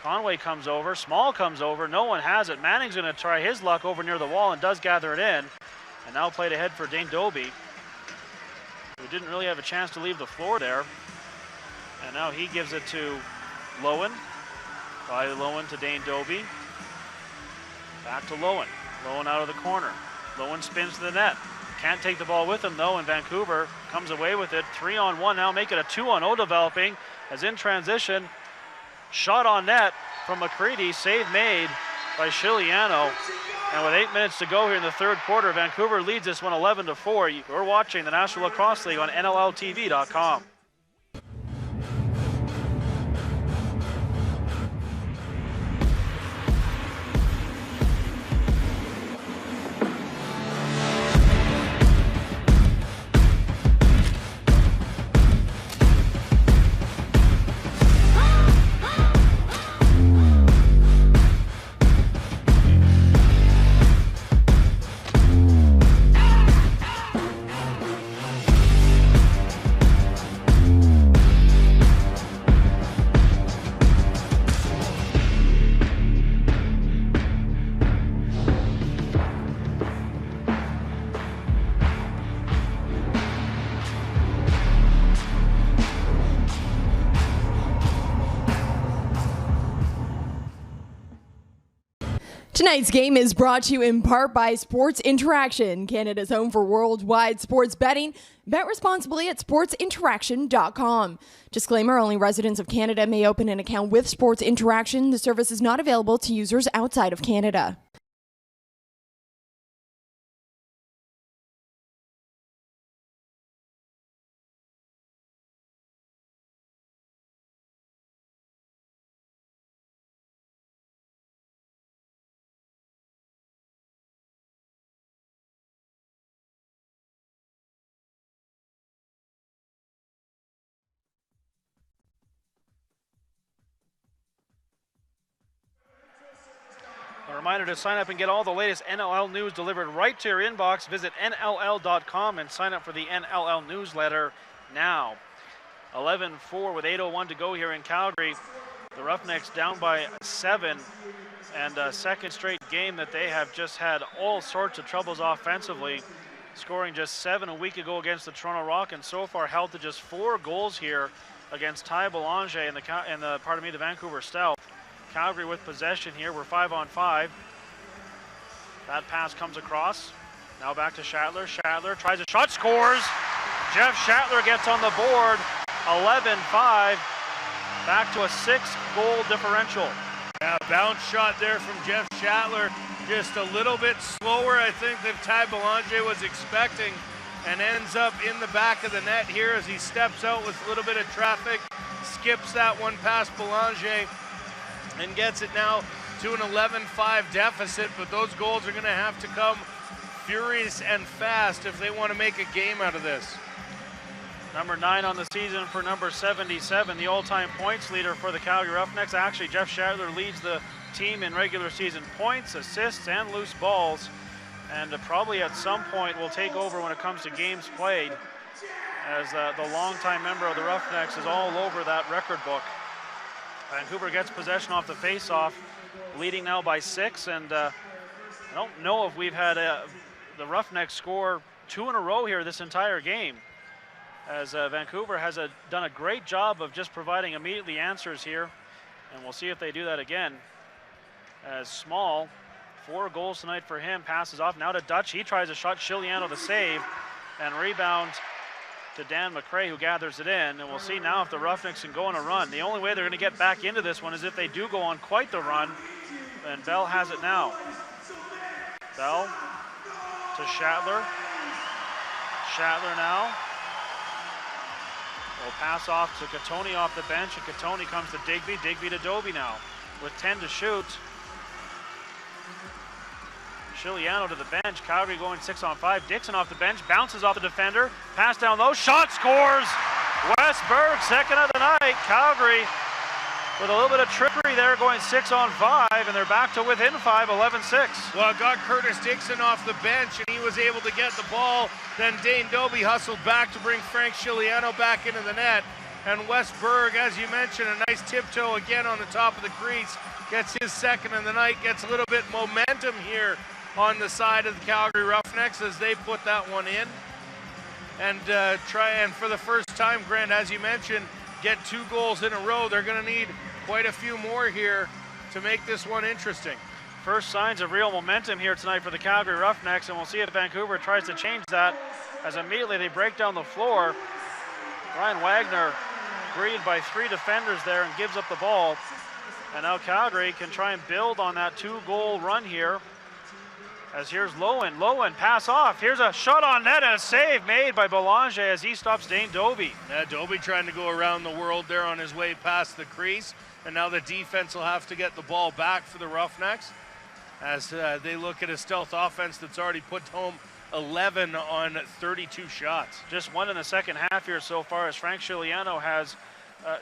Conway comes over. Small comes over. No one has it. Manning's going to try his luck over near the wall and does gather it in. And now played ahead for Dane Doby, who didn't really have a chance to leave the floor there. And now he gives it to Lowen. By Lowen to Dane Doby. Back to Lowen. Lowen out of the corner. Lowen spins to the net. Can't take the ball with him though, and Vancouver comes away with it. 3-on-1 now, make it a 2-on-0 developing. As in transition, shot on net from McCready, save made by Chiliano. And with 8 minutes to go here in the third quarter, Vancouver leads this one 11-4. You're watching the National Lacrosse League on NLLTV.com. Tonight's game is brought to you in part by Sports Interaction, Canada's home for worldwide sports betting. Bet responsibly at sportsinteraction.com. Disclaimer, only residents of Canada may open an account with Sports Interaction. The service is not available to users outside of Canada. A reminder to sign up and get all the latest NLL news delivered right to your inbox. Visit NLL.com and sign up for the NLL newsletter now. 11-4 with 8:01 to go here in Calgary. The Roughnecks down by 7, and a second straight game that they have just had all sorts of troubles offensively, scoring just 7 a week ago against the Toronto Rock, and so far held to just 4 goals here against Ty Belanger and the Vancouver Stealth. Calgary with possession here. We're 5-on-5. That pass comes across. Now back to Shatler. Shatler tries a shot, scores. Jeff Shatler gets on the board. 11-5. Back to a 6-goal differential. Yeah, bounce shot there from Jeff Shatler. Just a little bit slower, I think, than Ty Belanger was expecting, and ends up in the back of the net here as he steps out with a little bit of traffic. Skips that one past Belanger and gets it now to an 11-5 deficit, but those goals are going to have to come furious and fast if they want to make a game out of this. Number 9 on the season for number 77, the all-time points leader for the Calgary Roughnecks. Actually, Jeff Shatler leads the team in regular season points, assists, and loose balls, and probably at some point will take over when it comes to games played, as the longtime member of the Roughnecks is all over that record book. Vancouver gets possession off the face-off, leading now by 6, and I don't know if we've had the Roughnecks score 2 in a row here this entire game, as Vancouver has done a great job of just providing immediately answers here. And we'll see if they do that again. As Small, 4 goals tonight for him, passes off now to Dutch. He tries a shot, Chiliano to save, and rebound to Dan McRae, who gathers it in. And we'll see now if the Roughnecks can go on a run. The only way they're going to get back into this one is if they do go on quite the run. And Bell has it now. Bell to Shatler. Shatler now will pass off to Katoni off the bench, and Katoni comes to Digby. Digby to Doby now with 10 to shoot. Chiliano to the bench. Calgary going 6-on-5. Dixon off the bench, bounces off the defender. Pass down low, shot, scores! Wes Berg, second of the night. Calgary with a little bit of trickery there, going 6-on-5, and they're back to within 5, 11-6. Well, got Curtis Dixon off the bench, and he was able to get the ball. Then Dane Doby hustled back to bring Frank Chiliano back into the net. And Wes Berg, as you mentioned, a nice tiptoe again on the top of the crease. Gets his second of the night, gets a little bit momentum here on the side of the Calgary Roughnecks as they put that one in. And try and for the first time, Grant, as you mentioned, get 2 goals in a row. They're going to need quite a few more here to make this one interesting. First signs of real momentum here tonight for the Calgary Roughnecks, and we'll see if Vancouver tries to change that as immediately they break down the floor. Ryan Wagner greeted by 3 defenders there and gives up the ball. And now Calgary can try and build on that 2-goal run here. As here's Lowen. Lowen, pass off. Here's a shot on net and a save made by Belanger as he stops Dane Doby. Yeah, Doby trying to go around the world there on his way past the crease. And now the defense will have to get the ball back for the Roughnecks as they look at a stealth offense that's already put home 11 on 32 shots. Just 1 in the second half here so far, as Frank Chiliano has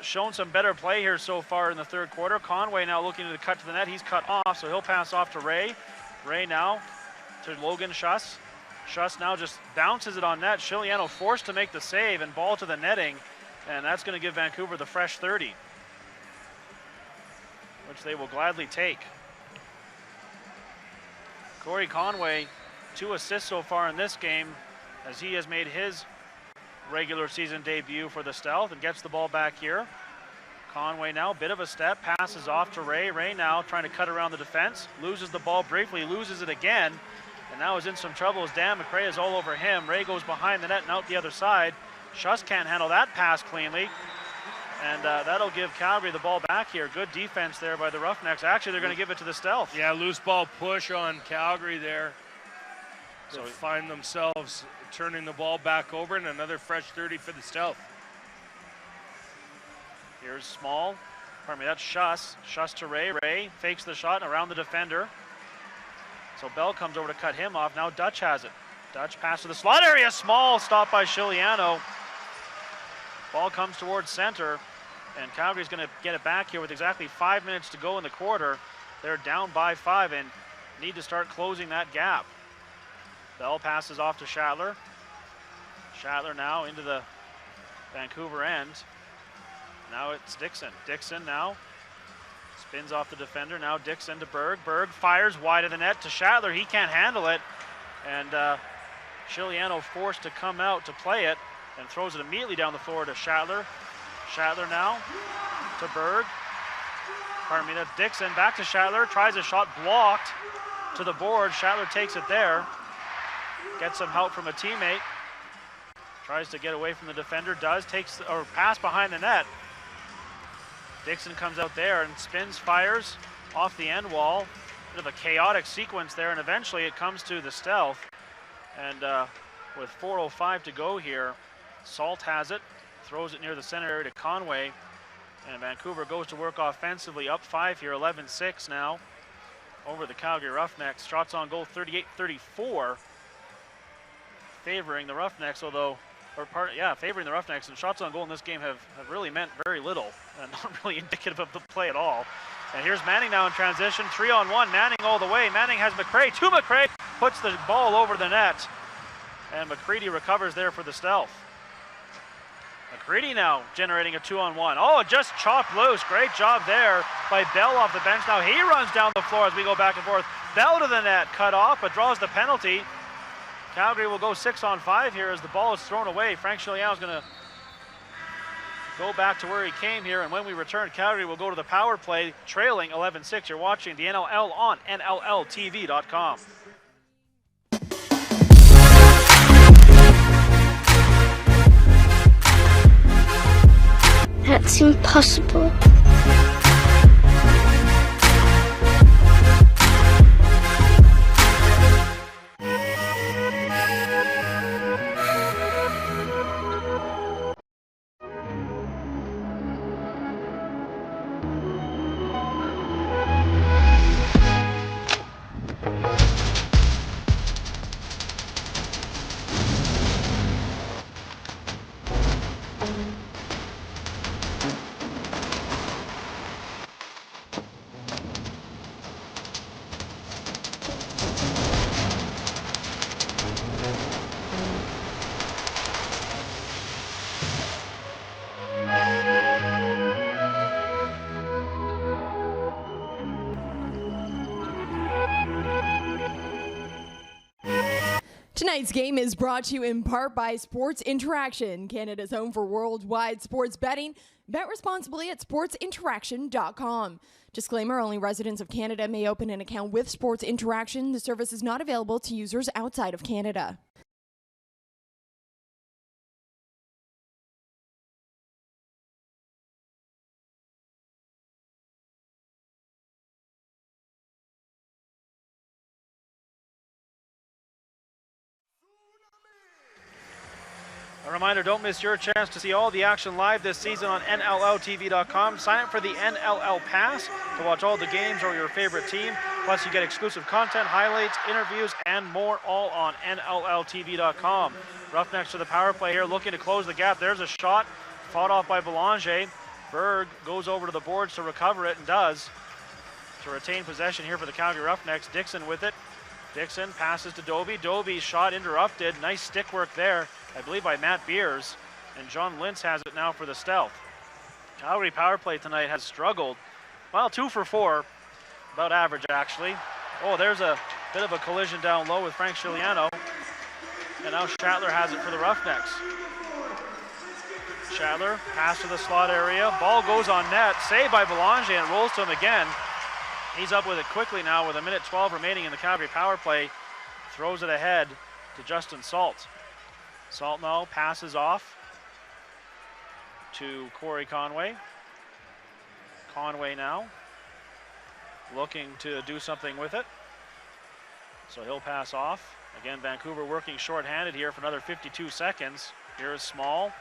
shown some better play here so far in the third quarter. Conway now looking to cut to the net. He's cut off, so he'll pass off to Ray. Ray now to Logan Schuss. Schuss now just bounces it on net. Chiliano forced to make the save and ball to the netting, and that's going to give Vancouver the fresh 30, which they will gladly take. Corey Conway, 2 assists so far in this game as he has made his regular season debut for the Stealth and gets the ball back here. Conway now, bit of a step, passes off to Ray. Ray now trying to cut around the defense, loses the ball briefly, loses it again, and now is in some trouble as Dan McRae is all over him. Ray goes behind the net and out the other side. Schuss can't handle that pass cleanly, and that'll give Calgary the ball back here. Good defense there by the Roughnecks. Actually, they're going to give it to the Stealth. Yeah, loose ball push on Calgary there. So find themselves turning the ball back over, and another fresh 30 for the Stealth. Here's Small. Pardon me, that's Schuss. Schuss to Ray. Ray fakes the shot and around the defender. So Bell comes over to cut him off. Now Dutch has it. Dutch pass to the slot area. Small, stopped by Chiliano. Ball comes towards center, and Calgary's going to get it back here with exactly 5 minutes to go in the quarter. They're down by 5 and need to start closing that gap. Bell passes off to Shatler. Shatler now into the Vancouver end. Now it's Dixon. Dixon now spins off the defender. Now Dixon to Berg. Berg fires wide of the net to Shatler. He can't handle it. And Chiliano forced to come out to play it and throws it immediately down the floor to Shatler. Shatler now to Berg. Pardon me, that's Dixon. Back to Shatler. Tries a shot blocked to the board. Shatler takes it there. Gets some help from a teammate. Tries to get away from the defender. Takes or pass behind the net. Dixon comes out there and spins, fires off the end wall. Bit of a chaotic sequence there, and eventually it comes to the Stealth. And with 4:05 to go here, Salt has it, throws it near the center area to Conway, and Vancouver goes to work offensively, up 5 here, 11-6 now over the Calgary Roughnecks. Shots on goal 38-34, favoring the Roughnecks, favoring the Roughnecks, and shots on goal in this game have really meant very little and not really indicative of the play at all. And here's Manning now in transition, 3-on-1, Manning all the way. Manning has McRae, to McRae, puts the ball over the net, and McCready recovers there for the Stealth. McCready now generating a 2-on-1. Oh, just chopped loose. Great job there by Bell off the bench. Now he runs down the floor as we go back and forth. Bell to the net, cut off, but draws the penalty. Calgary will go 6-on-5 here as the ball is thrown away. Frank Chiliano is going to go back to where he came here, and when we return, Calgary will go to the power play, trailing 11-6. You're watching the NLL on NLLTV.com. That's impossible. Tonight's game is brought to you in part by Sports Interaction, Canada's home for worldwide sports betting. Bet responsibly at sportsinteraction.com. Disclaimer, only residents of Canada may open an account with Sports Interaction. The service is not available to users outside of Canada. A reminder, don't miss your chance to see all the action live this season on NLLTV.com. Sign up for the NLL Pass to watch all the games or your favorite team. Plus, you get exclusive content, highlights, interviews, and more, all on NLLTV.com. Roughnecks to the power play here, looking to close the gap. There's a shot, fought off by Belanger. Berg goes over to the boards to recover it, and does, to retain possession here for the Calgary Roughnecks. Dixon with it. Dixon passes to Doby. Doby's shot interrupted. Nice stick work there, I believe, by Matt Beers. And John Lintz has it now for the Stealth. Calgary power play tonight has struggled. Well, 2 for 4. About average, actually. Oh, there's a bit of a collision down low with Frank Chiliano. And now Shatler has it for the Roughnecks. Shatler, pass to the slot area. Ball goes on net. Saved by Belanger, and rolls to him again. He's up with it quickly now with 1:12 remaining in the Calgary power play. Throws it ahead to Justin Salt. Salt now passes off to Corey Conway. Conway now looking to do something with it. So he'll pass off. Again, Vancouver working shorthanded here for another 52 seconds. Here is Small.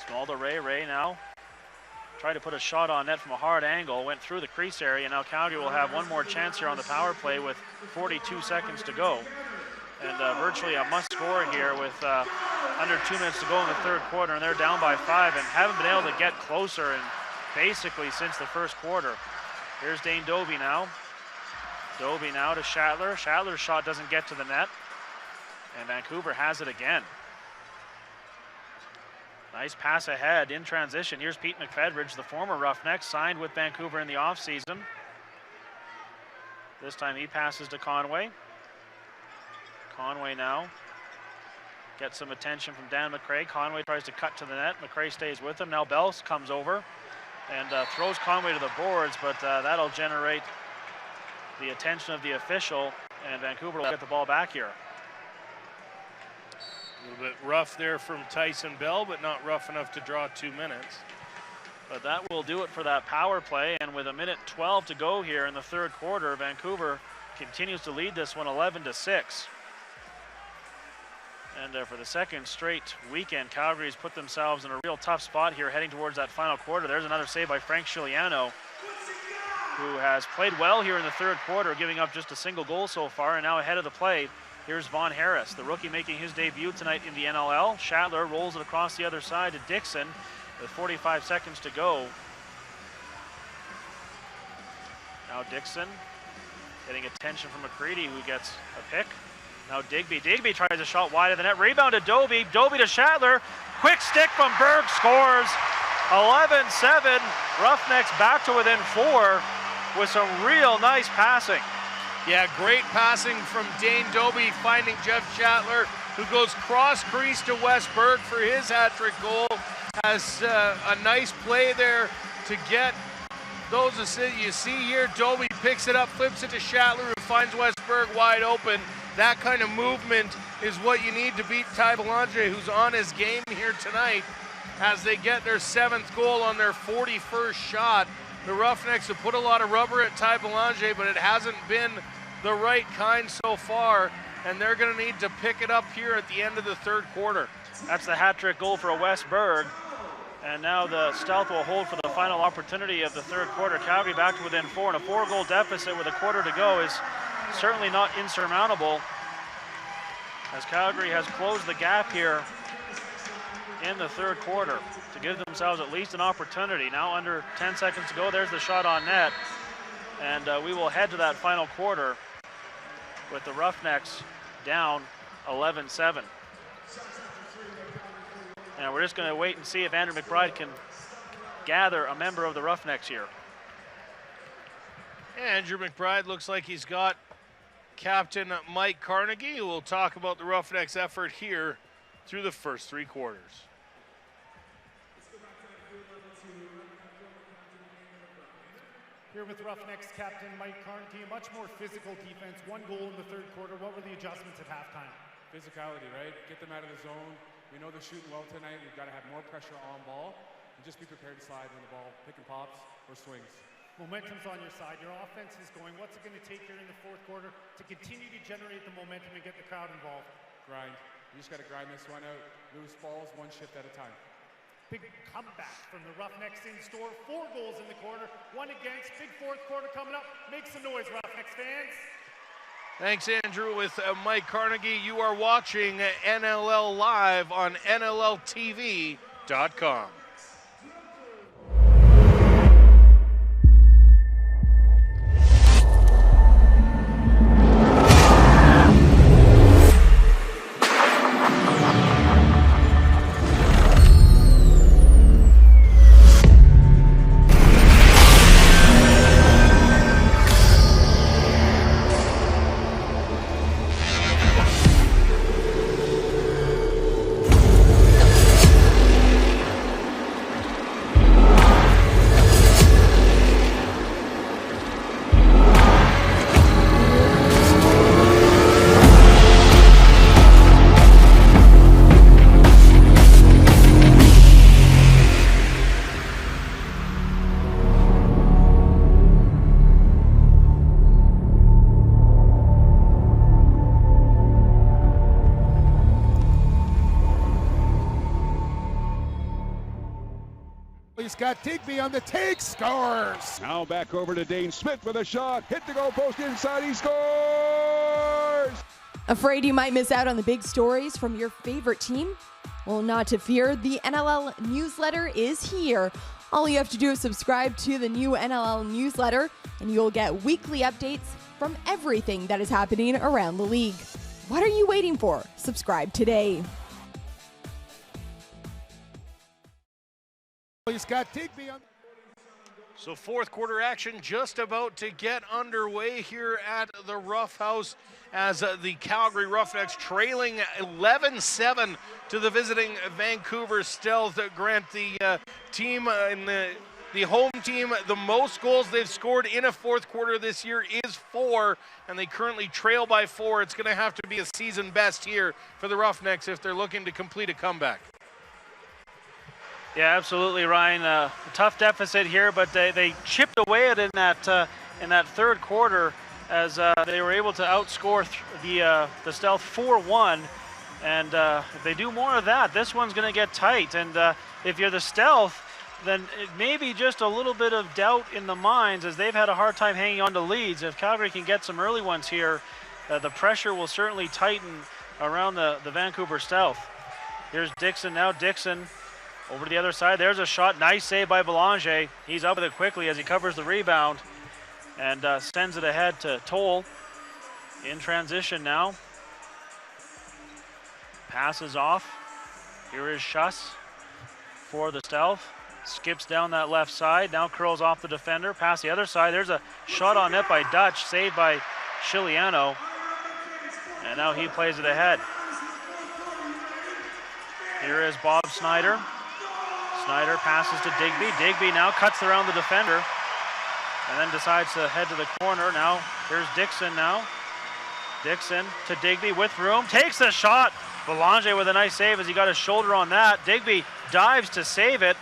Small to Ray. Ray now tried to put a shot on net from a hard angle, went through the crease area. Now Calgary will have one more chance here on the power play with 42 seconds to go. And virtually a must score here with under 2 minutes to go in the third quarter, and they're down by 5 and haven't been able to get closer and basically since the first quarter. Here's Dane Doby now. Doby now to Shatler. Shatler's shot doesn't get to the net, and Vancouver has it again. Nice pass ahead in transition. Here's Pete McFedridge, the former Roughneck, signed with Vancouver in the offseason. This time he passes to Conway. Conway now gets some attention from Dan McRae. Conway tries to cut to the net. McRae stays with him. Now Bells comes over and throws Conway to the boards, but that'll generate the attention of the official, and Vancouver will get the ball back here. A little bit rough there from Tyson Bell, but not rough enough to draw 2 minutes. But that will do it for that power play, and with 1:12 to go here in the third quarter, Vancouver continues to lead this one 11-6. And for the second straight weekend, Calgary's put themselves in a real tough spot here heading towards that final quarter. There's another save by Frank Chiliano, who has played well here in the third quarter, giving up just a single goal so far, and now ahead of the play. Here's Vaughn Harris, the rookie making his debut tonight in the NLL. Shatler rolls it across the other side to Dixon with 45 seconds to go. Now Dixon getting attention from McCready, who gets a pick. Now Digby. Digby tries a shot wide of the net. Rebound to Doby. Doby to Shatler. Quick stick from Berg, scores. 11-7. Roughnecks back to within 4 with some real nice passing. Yeah, great passing from Dane Doby, finding Jeff Shatler, who goes cross crease to Wes Berg for his hat-trick goal. has a nice play there to get those you see here. Dobie picks it up, flips it to Shatler, who finds Westberg wide open. That kind of movement is what you need to beat Ty Belanger, who's on his game here tonight, as they get their 7th goal on their 41st shot. The Roughnecks have put a lot of rubber at Ty Belanger, but it hasn't been the right kind so far, and they're going to need to pick it up here at the end of the 3rd quarter. That's the hat-trick goal for Westberg. And now the Stealth will hold for the final opportunity of the 3rd quarter. Calgary back to within 4, and a 4-goal deficit with a quarter to go is certainly not insurmountable, as Calgary has closed the gap here in the 3rd quarter to give themselves at least an opportunity. Now under 10 seconds to go, there's the shot on net, and we will head to that final quarter with the Roughnecks down 11-7. And we're just going to wait and see if Andrew McBride can gather a member of the Roughnecks here. Andrew McBride looks like he's got Captain Mike Carnegie, who will talk about the Roughnecks' effort here through the first 3 quarters. Here with Roughnecks captain Mike Carnegie, much more physical defense, 1 goal in the 3rd quarter. What were the adjustments at halftime? Physicality, right? Get them out of the zone. We know they're shooting well tonight. We've got to have more pressure on ball and just be prepared to slide when the ball pick and pops or swings. Momentum's on your side. Your offense is going. What's it going to take here in the 4th quarter to continue to generate the momentum and get the crowd involved? Grind. You just got to grind this one out. Loose balls, 1 shift at a time. Big comeback from the Roughnecks in store. 4 goals in the quarter, 1 against. Big 4th quarter coming up. Make some noise, Roughnecks fans. Thanks, Andrew. With Mike Carnegie, you are watching NLL Live on NLLTV.com. He's got Digby on the take, scores! Now back over to Dane Smith with a shot, hit the goal post inside, he scores! Afraid you might miss out on the big stories from your favorite team? Well, not to fear, the NLL newsletter is here. All you have to do is subscribe to the new NLL newsletter, and you'll get weekly updates from everything that is happening around the league. What are you waiting for? Subscribe today. He's got Digby on. So 4th quarter action just about to get underway here at the Rough House, as the Calgary Roughnecks trailing 11-7 to the visiting Vancouver Stealth. Grant, the team in the home team, the most goals they've scored in a 4th quarter this year is 4, and they currently trail by 4. It's going to have to be a season best here for the Roughnecks if they're looking to complete a comeback. Yeah, absolutely, Ryan. A tough deficit here, but they chipped away at it in that 3rd quarter, as they were able to outscore the Stealth 4-1. And if they do more of that, this one's going to get tight. And if you're the Stealth, then it may be just a little bit of doubt in the minds, as they've had a hard time hanging on to leads. If Calgary can get some early ones here, the pressure will certainly tighten around the Vancouver Stealth. Here's Dixon now. Dixon over to the other side. There's a shot. Nice save by Belanger. He's up with it quickly as he covers the rebound and sends it ahead to Toll. In transition now. Passes off. Here is Schuss for the Stealth. Skips down that left side. Now curls off the defender. Past the other side. There's a shot on net by Dutch. Saved by Chiliano. And now he plays it ahead. Here is Bob Snyder. Snyder passes to Digby. Digby now cuts around the defender and then decides to head to the corner. Now here's Dixon now. Dixon to Digby with room. Takes the shot. Belanger with a nice save as he got his shoulder on that. Digby dives to save it.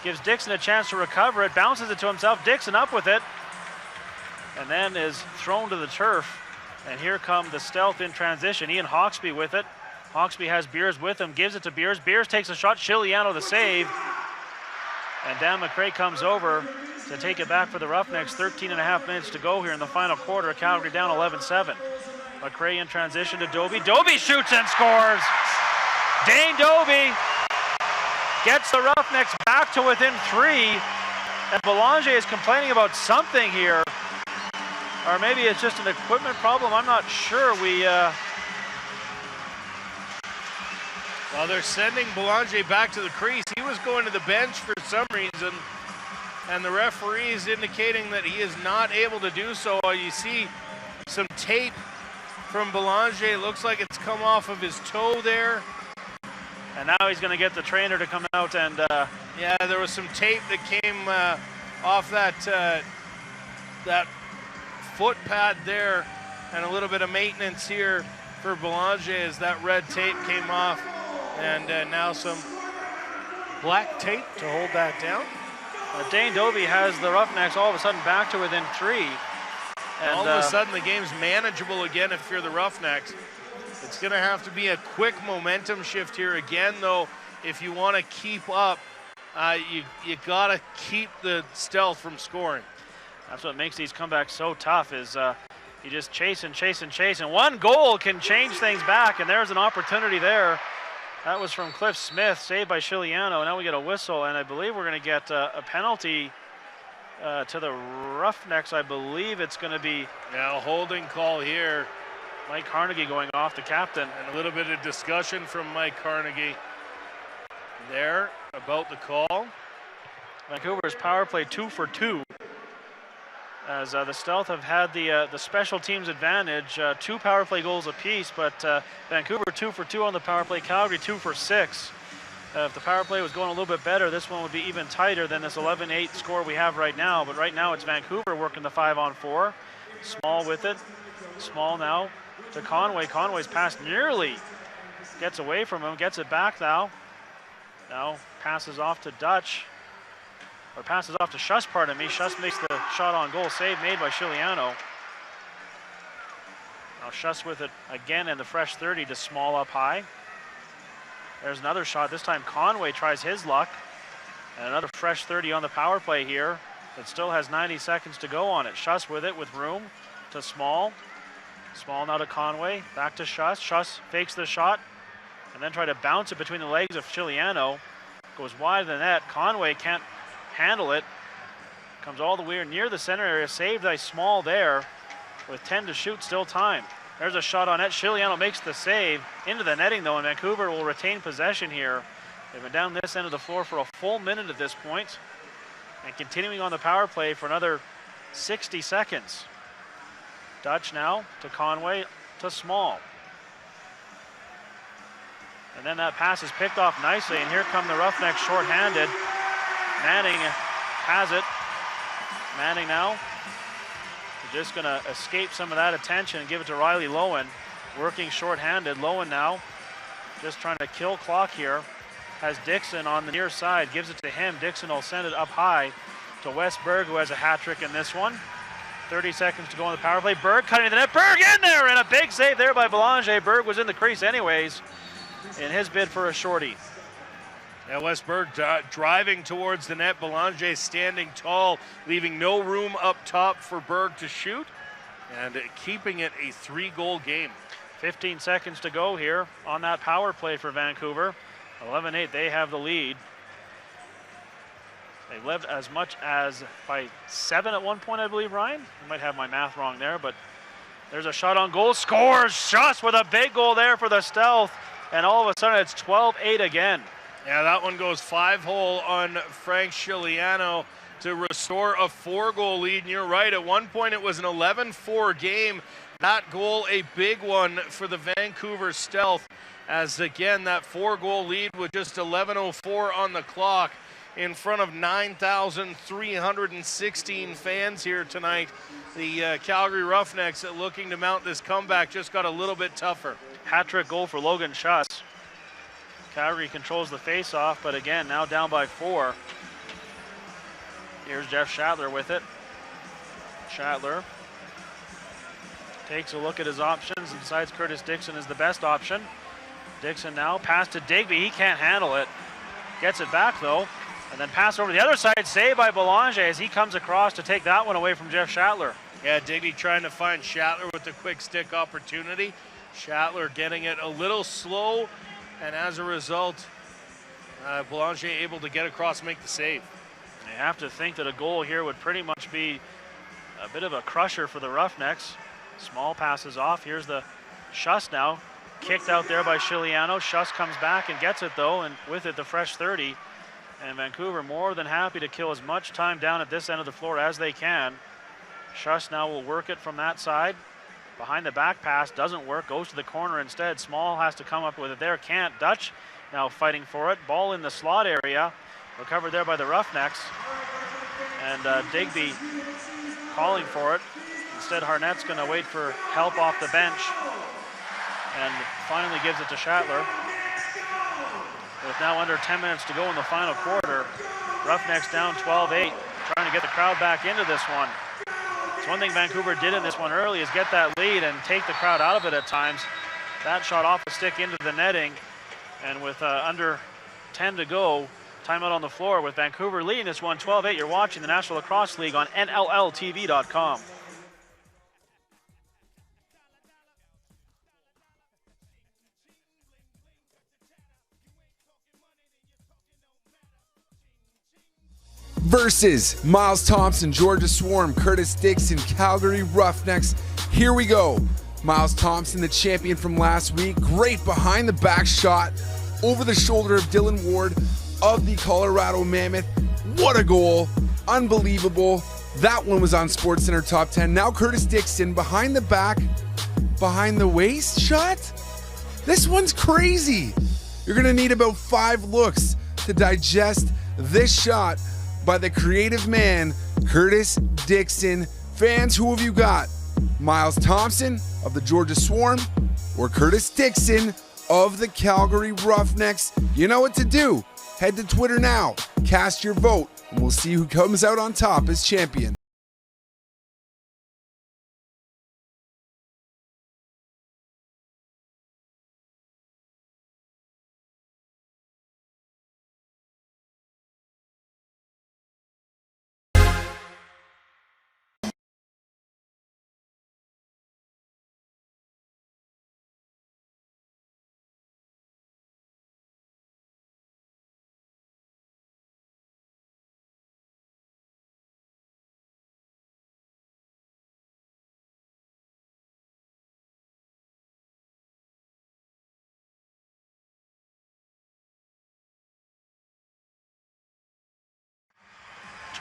Gives Dixon a chance to recover it. Bounces it to himself. Dixon up with it. And then is thrown to the turf. And here come the Stealth in transition. Ian Hawksby with it. Hawksby has Beers with him. Gives it to Beers. Beers takes a shot. Chiliano the save. And Dan McRae comes over to take it back for the Roughnecks. 13.5 minutes to go here in the final quarter. Calgary down 11-7. McRae in transition to Doby. Doby shoots and scores. Dane Doby gets the Roughnecks back to within 3. And Belanger is complaining about something here. Or maybe it's just an equipment problem. I'm not sure. Well, they're sending Belanger back to the crease. He was going to the bench for some reason, and the referee is indicating that he is not able to do so. You see some tape from Belanger. It looks like it's come off of his toe there. And now he's going to get the trainer to come out and... Yeah, there was some tape that came off that foot pad there, and a little bit of maintenance here for Belanger as that red tape came off. And now some black tape to hold that down. Dane Doby has the Roughnecks all of a sudden back to within 3. And all of a sudden the game's manageable again if you're the Roughnecks. It's going to have to be a quick momentum shift here again, though. If you want to keep up, you got to keep the Stealth from scoring. That's what makes these comebacks so tough is you just chase and chase and chase. And one goal can change things back, and there's an opportunity there. That was from Cliff Smith, saved by Chiliano. Now we get a whistle, and I believe we're going to get a penalty to the Roughnecks. I believe it's going to be... Yeah, a holding call here. Mike Carnegie going off, the captain. And a little bit of discussion from Mike Carnegie there about the call. Vancouver's power play 2 for 2. As the Stealth have had the special teams advantage, 2 power play goals apiece, but Vancouver 2 for 2 on the power play, Calgary 2 for 6. If the power play was going a little bit better, this one would be even tighter than this 11-8 score we have right now. But right now it's Vancouver working the 5-on-4. Small with it. Small now to Conway. Conway's pass nearly gets away from him, gets it back now. Now passes off to Dutch. Or passes off to Schuss, pardon me. Schuss makes the shot on goal. Save made by Chiliano. Now Schuss with it again and the fresh 30 to Small up high. There's another shot. This time Conway tries his luck. And another fresh 30 on the power play here. It still has 90 seconds to go on it. Schuss with it with room to Small. Small now to Conway. Back to Schuss. Schuss fakes the shot. And then try to bounce it between the legs of Chiliano. Goes wide of the net. Conway can't handle it. Comes all the way near the center area. Saved by Small there. With 10 to shoot, still time. There's a shot on net. Chiliano makes the save. Into the netting though, and Vancouver will retain possession here. They've been down this end of the floor for a full minute at this point. And continuing on the power play for another 60 seconds. Dutch now to Conway to Small. And then that pass is picked off nicely, and here come the Roughnecks shorthanded. Manning has it. Manning now just going to escape some of that attention and give it to Riley Lowen. Working shorthanded. Lowen now just trying to kill clock here. Has Dixon on the near side. Gives it to him. Dixon will send it up high to Wes Berg, who has a hat trick in this one. 30 seconds to go on the power play. Berg cutting the net. Berg in there, and a big save there by Belanger. Berg was in the crease anyways in his bid for a shorty. Yeah, Wes Berg driving towards the net. Belanger standing tall, leaving no room up top for Berg to shoot, and keeping it a 3-goal game. 15 seconds to go here on that power play for Vancouver. 11-8, they have the lead. They led as much as by 7 at one point, I believe, Ryan. I might have my math wrong there, but there's a shot on goal. Scores! Schuss with a big goal there for the Stealth, and all of a sudden it's 12-8 again. Yeah, that one goes 5-hole on Frank Chiliano to restore a 4-goal lead. And you're right, at one point it was an 11-4 game. That goal, a big one for the Vancouver Stealth, as again, that 4-goal lead with just 11:04 on the clock in front of 9,316 fans here tonight. The Calgary Roughnecks looking to mount this comeback just got a little bit tougher. Hat-trick goal for Logan Schuss. Calgary controls the face-off, but again, now down by 4. Here's Jeff Shatler with it. Shatler takes a look at his options and decides Curtis Dixon is the best option. Dixon now pass to Digby. He can't handle it. Gets it back though, and then pass over to the other side. Saved by Belanger as he comes across to take that one away from Jeff Shatler. Yeah, Digby trying to find Shatler with the quick stick opportunity. Shatler getting it a little slow, and as a result, Belanger able to get across and make the save. You have to think that a goal here would pretty much be a bit of a crusher for the Roughnecks. Small passes off. Here's the Schuss now. Kicked out there by Chiliano. Schuss comes back and gets it though, and with it the fresh 30. And Vancouver more than happy to kill as much time down at this end of the floor as they can. Schuss now will work it from that side. Behind the back pass doesn't work, goes to the corner instead. Small has to come up with it there, can't. Dutch now fighting for it. Ball in the slot area. Recovered there by the Roughnecks. And Digby calling for it. Instead, Harnett's going to wait for help off the bench. And finally gives it to Shatler. With now under 10 minutes to go in the final quarter, Roughnecks down 12-8, trying to get the crowd back into this one. It's one thing Vancouver did in this one early is get that lead and take the crowd out of it at times. That shot off the stick into the netting, and with under 10 to go, timeout on the floor with Vancouver leading this one 12-8. You're watching the National Lacrosse League on NLLTV.com. Versus Miles Thompson, Georgia Swarm, Curtis Dixon, Calgary Roughnecks. Here we go. Miles Thompson, the champion from last week. Great behind the back shot over the shoulder of Dylan Ward of the Colorado Mammoth. What a goal. Unbelievable. That one was on SportsCenter Top 10. Now Curtis Dixon behind the back, behind the waist shot. This one's crazy. You're going to need about 5 looks to digest this shot by the creative man, Curtis Dixon. Fans, who have you got? Miles Thompson of the Georgia Swarm or Curtis Dixon of the Calgary Roughnecks? You know what to do. Head to Twitter now, cast your vote, and we'll see who comes out on top as champion.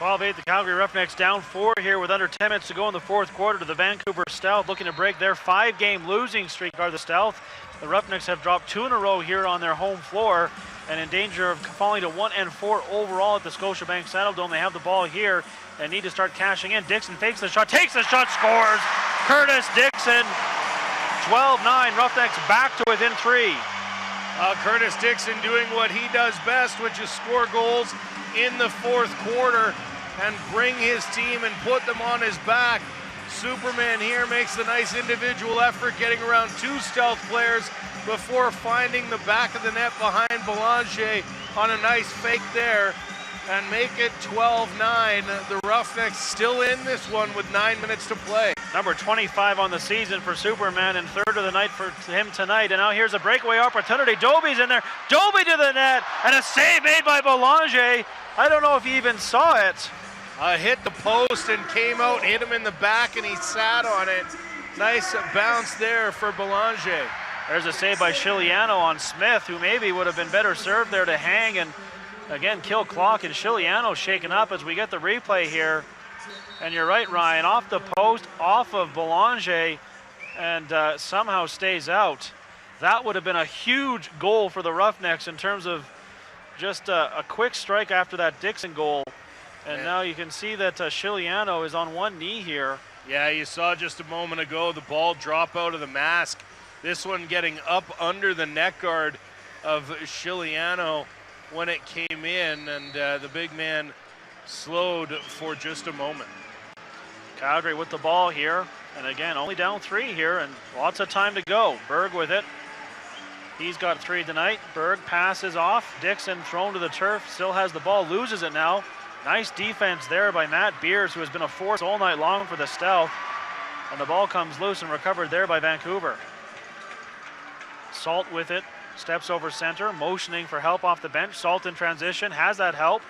The Calgary Roughnecks down 4 here with under 10 minutes to go in the fourth quarter to the Vancouver Stealth, looking to break their 5-game losing streak. Are the Stealth. The Roughnecks have dropped 2 in a row here on their home floor and in danger of falling to 1-4 overall at the Scotiabank Saddledome. They have the ball here and need to start cashing in. Dixon fakes the shot, takes the shot, scores. Curtis Dixon, 12-9. Roughnecks back to within 3. Curtis Dixon doing what he does best, which is score goals in the fourth quarter and bring his team and put them on his back. Superman here makes a nice individual effort, getting around 2 Stealth players before finding the back of the net behind Belanger on a nice fake there and make it 12-9. The Roughnecks still in this one with 9 minutes to play. Number 25 on the season for Superman and 3rd of the night for him tonight. And now here's a breakaway opportunity. Doby's in there. Doby to the net and a save made by Belanger. I don't know if he even saw it. Hit the post and came out, hit him in the back, and he sat on it. Nice bounce there for Belanger. There's a save by Chiliano on Smith, who maybe would have been better served there to hang and again kill clock. And Chiliano shaken up as we get the replay here. And you're right, Ryan, off the post, off of Belanger, and somehow stays out. That would have been a huge goal for the Roughnecks in terms of just a quick strike after that Dixon goal. And now you can see that Chiliano is on one knee here. Yeah, you saw just a moment ago the ball drop out of the mask. This one getting up under the neck guard of Chiliano when it came in, and the big man slowed for just a moment. Calgary with the ball here, and again, only down 3 here, and lots of time to go. Berg with it. He's got 3 tonight. Berg passes off. Dixon thrown to the turf, still has the ball, loses it now. Nice defense there by Matt Beers, who has been a force all night long for the Stealth. And the ball comes loose and recovered there by Vancouver. Salt with it, steps over center, motioning for help off the bench. Salt in transition, has that help.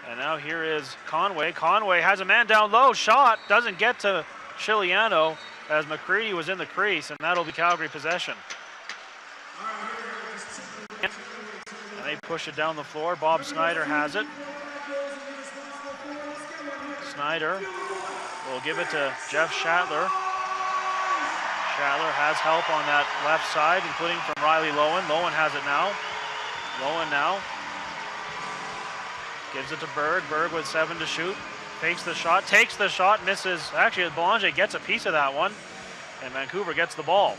And now here is Conway. Conway has a man down low, shot, doesn't get to Chiliano as McCready was in the crease, and that'll be Calgary possession. And they push it down the floor. Bob Snyder has it. Snyder will give it to Jeff Shatler. Shatler has help on that left side, including from Riley Lowen. Lowen has it now. Lowen now gives it to Berg. Berg with 7 to shoot. Fakes the shot, takes the shot, misses. Actually, Belanger gets a piece of that one, and Vancouver gets the ball.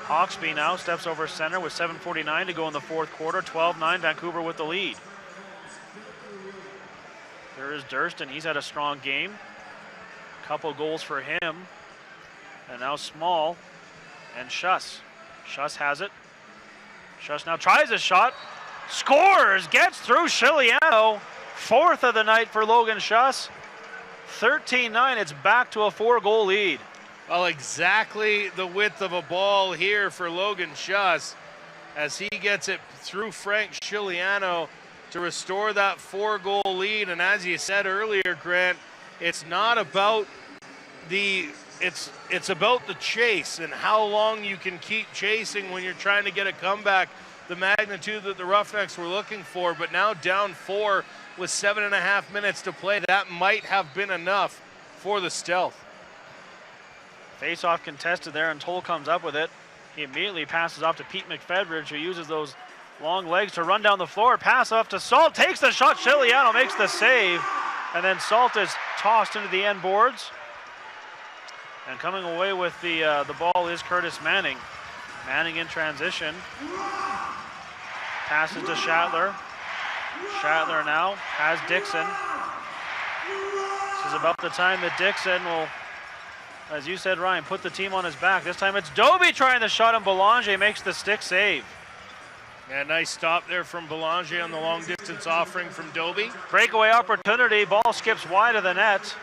Hawksby now steps over center with 7:49 to go in the fourth quarter. 12-9, Vancouver with the lead. There is Durston. He's had a strong game. Couple goals for him. And now Small and Schuss. Schuss has it. Schuss now tries a shot. Scores! Gets through Chiliano. 4th of the night for Logan Schuss. 13-9. It's back to a 4-goal lead. Well, exactly the width of a ball here for Logan Schuss as he gets it through Frank Chiliano to restore that 4-goal lead. And as you said earlier, Grant, it's not about it's about the chase and how long you can keep chasing when you're trying to get a comeback, the magnitude that the Roughnecks were looking for. But now down 4 with 7.5 minutes to play, that might have been enough for the Stealth. Face-off contested there, and Toll comes up with it. He immediately passes off to Pete McFedridge, who uses those long legs to run down the floor. Pass off to Salt, takes the shot. Chiliano makes the save, and then Salt is tossed into the end boards. And coming away with the ball is Curtis Manning. Manning in transition. Passes to Shatler. Shatler now has Dixon. This is about the time that Dixon will, as you said, Ryan, put the team on his back. This time it's Doby trying the shot, and Belanger makes the stick save. Yeah, nice stop there from Belanger on the long distance offering from Doby. Breakaway opportunity, ball skips wide of the net.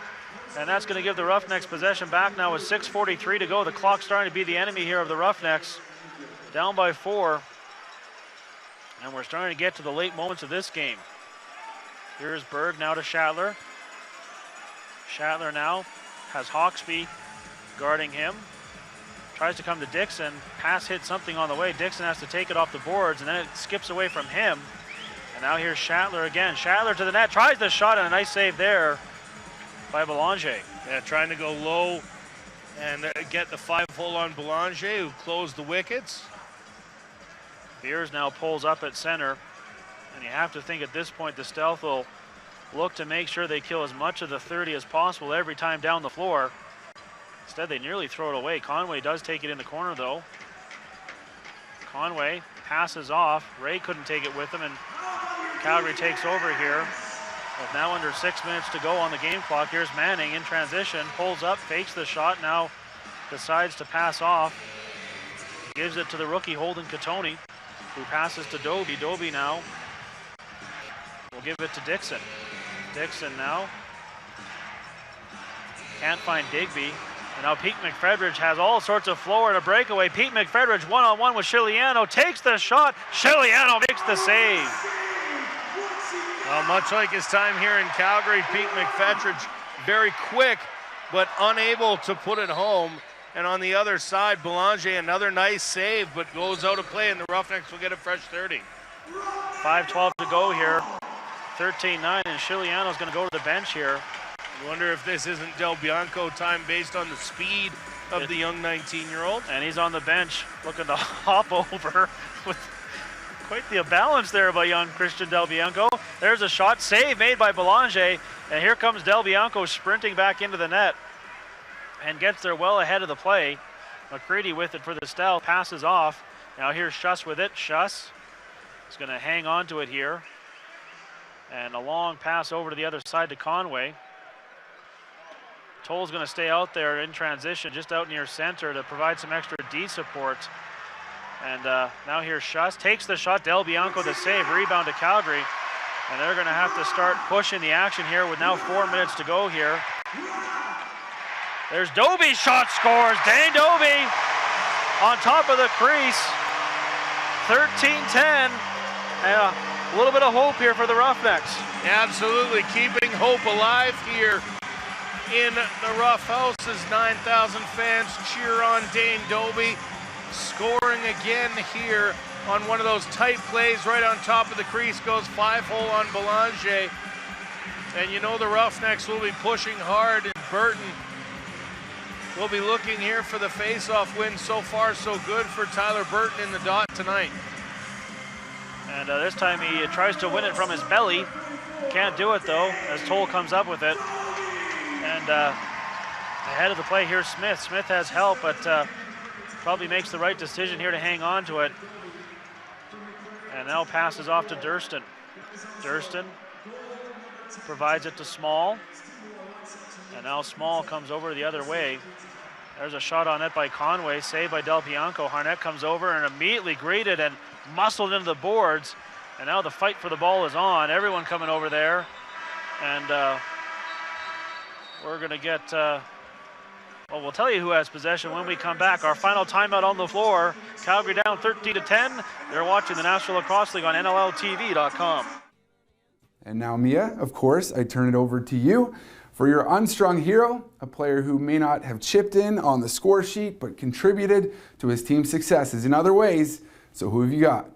And that's going to give the Roughnecks possession back now with 6:43 to go. The clock's starting to be the enemy here of the Roughnecks. Down by 4. And we're starting to get to the late moments of this game. Here's Berg now to Shatler. Shatler now has Hawksby guarding him. Tries to come to Dixon. Pass hits something on the way. Dixon has to take it off the boards, and then it skips away from him. And now here's Shatler again. Shatler to the net. Tries the shot, and a nice save there by Belanger. Yeah, trying to go low and get the 5-hole on Belanger, who closed the wickets. Beers now pulls up at center, and you have to think at this point the Stealth will look to make sure they kill as much of the 30 as possible every time down the floor. Instead, they nearly throw it away. Conway does take it in the corner, though. Conway passes off. Ray couldn't take it with him, and Calgary takes over here. With now under 6 minutes to go on the game clock, here's Manning in transition, pulls up, fakes the shot, now decides to pass off. Gives it to the rookie Holden Katoni, who passes to Doby. Doby now will give it to Dixon. Dixon now can't find Digby. And now Pete McFedridge has all sorts of floor and a breakaway. Pete McFedridge one-on-one with Chiliano, takes the shot. Chiliano makes the save. Well, much like his time here in Calgary, Pete McFedridge very quick, but unable to put it home. And on the other side, Belanger, another nice save, but goes out of play, and the Roughnecks will get a fresh 30. 5:12 to go here. 13-9, and Chiliano's going to go to the bench here. I wonder if this isn't Del Bianco time based on the speed of the young 19-year-old. And he's on the bench looking to hop over with quite the balance there by young Christian Del Bianco. There's a shot, save made by Belanger, and here comes Del Bianco sprinting back into the net and gets there well ahead of the play. McCready with it for the Stout, passes off. Now here's Schuss with it. Schuss is going to hang on to it here. And a long pass over to the other side to Conway. Toll's going to stay out there in transition, just out near center to provide some extra D support. And now here's Schuss, takes the shot, Del Bianco the save, rebound to Calgary. And they're going to have to start pushing the action here with now 4 minutes to go here. There's Doby, shot scores, Dane Doby on top of the crease. 13-10, and a little bit of hope here for the Roughnecks. Absolutely, keeping hope alive here in the Rough Houses. 9,000 fans cheer on Dane Doby, scoring again here on one of those tight plays right on top of the crease. Goes 5-hole on Belanger. And you know the Roughnecks will be pushing hard, and Burton will be looking here for the face-off win. So far, so good for Tyler Burton in the dot tonight. And this time he tries to win it from his belly. Can't do it though, as Toll comes up with it. And ahead of the play here, Smith. Smith has help, but probably makes the right decision here to hang on to it. And now passes off to Durston. Durston provides it to Small. And now Small comes over the other way. There's a shot on net by Conway, saved by Del Bianco. Harnett comes over and immediately greeted and muscled into the boards. And now the fight for the ball is on. Everyone coming over there. And we're going to get, well, we'll tell you who has possession when we come back. Our final timeout on the floor. Calgary down 13-10. They're watching the National Lacrosse League on NLLTV.com. And now, Mia, of course, I turn it over to you for your unsung hero, a player who may not have chipped in on the score sheet, but contributed to his team's successes in other ways. So who have you got?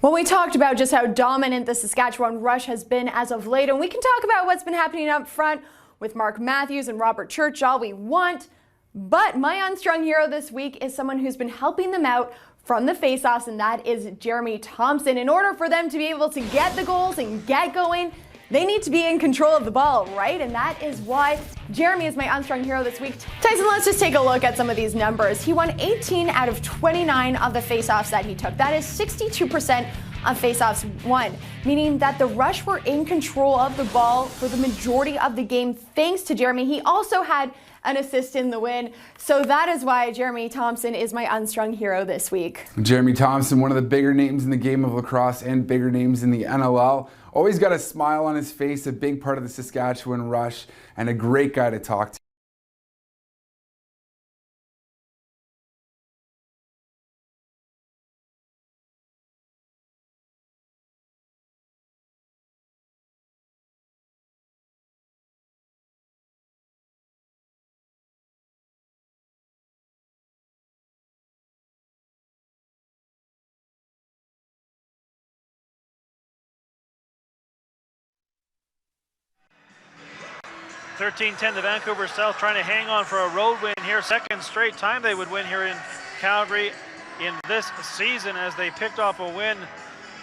Well, we talked about just how dominant the Saskatchewan Rush has been as of late, and we can talk about what's been happening up front with Mark Matthews and Robert Church all we want. But my unsung hero this week is someone who's been helping them out from the faceoffs, and that is Jeremy Thompson. In order for them to be able to get the goals and get going, they need to be in control of the ball, right? And that is why Jeremy is my unsung hero this week. Tyson, let's just take a look at some of these numbers. He won 18 out of 29 of the faceoffs that he took. That is 62% of faceoffs won, meaning that the Rush were in control of the ball for the majority of the game thanks to Jeremy. He also had an assist in the win. So that is why Jeremy Thompson is my unsung hero this week. Jeremy Thompson, one of the bigger names in the game of lacrosse and bigger names in the NLL. Always got a smile on his face, a big part of the Saskatchewan Rush, and a great guy to talk to. (13-10) the Vancouver South trying to hang on for a road win here. Second straight time they would win here in Calgary in this season, as they picked off a win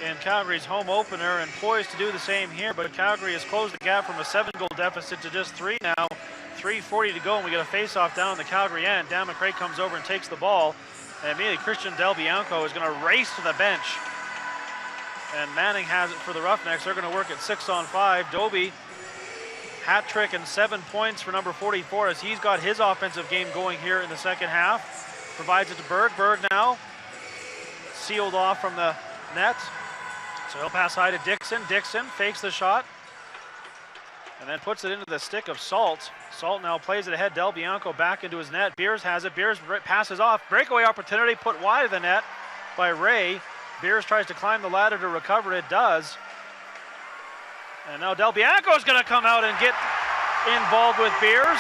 in Calgary's home opener and poised to do the same here. But Calgary has closed the gap from a 7-goal deficit to just 3 now. 3:40 to go, and we get a face-off down the Calgary end. Dan McRae comes over and takes the ball. And immediately Christian Del Bianco is going to race to the bench. And Manning has it for the Roughnecks. They're going to work at 6-on-5. Doby, hat trick and 7 points for number 44 as he's got his offensive game going here in the second half. Provides it to Berg. Berg now sealed off from the net. So he'll pass high to Dixon. Dixon fakes the shot and then puts it into the stick of Salt. Salt now plays it ahead. Del Bianco back into his net. Beers has it. Beers passes off. Breakaway opportunity put wide of the net by Ray. Beers tries to climb the ladder to recover. It does. And now Del Bianco is going to come out and get involved with Beers.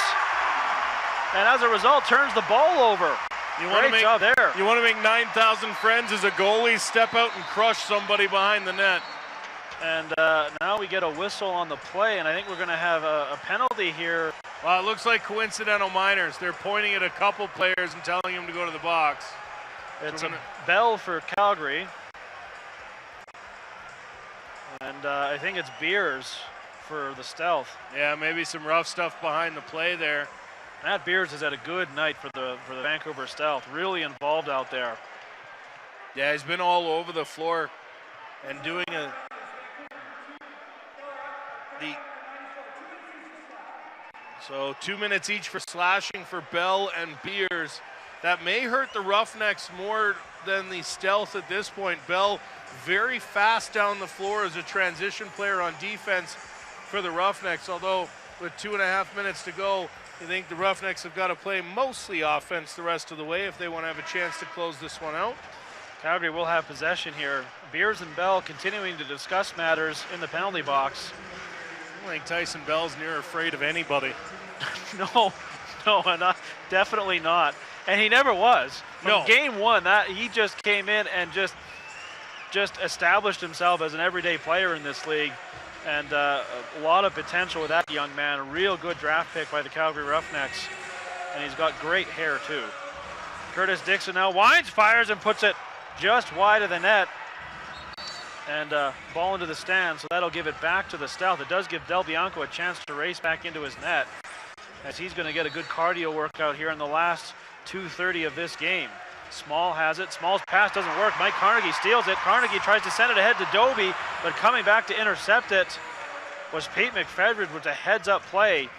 And as a result, turns the ball over. Great job there. You want to make 9,000 friends as a goalie, step out and crush somebody behind the net. And now we get a whistle on the play, and I think we're going to have a penalty here. Well, it looks like coincidental minors. They're pointing at a couple players and telling them to go to the box. It's a bell for Calgary. And I think it's Beers for the Stealth. Yeah, maybe some rough stuff behind the play there. Matt Beers has had a good night for the Vancouver Stealth. Really involved out there. Yeah, he's been all over the floor and doing so 2 minutes each for slashing for Bell and Beers. That may hurt the Roughnecks more than the Stealth at this point. Bell very fast down the floor as a transition player on defense for the Roughnecks, although with 2.5 minutes to go, I think the Roughnecks have got to play mostly offense the rest of the way if they want to have a chance to close this one out. Calgary will have possession here. Beers and Bell continuing to discuss matters in the penalty box. I don't think Tyson Bell's near afraid of anybody. No, definitely not. And he never was. From game one, he just came in and just established himself as an everyday player in this league. And a lot of potential with that young man. A real good draft pick by the Calgary Roughnecks. And he's got great hair, too. Curtis Dixon now winds, fires, and puts it just wide of the net. And ball into the stand, so that'll give it back to the Stealth. It does give Del Bianco a chance to race back into his net, as he's going to get a good cardio workout here in the last 2:30 of this game. Small has it. Small's pass doesn't work. Mike Carnegie steals it. Carnegie tries to send it ahead to Doby, but coming back to intercept it was Pete McFedrid with a heads-up play,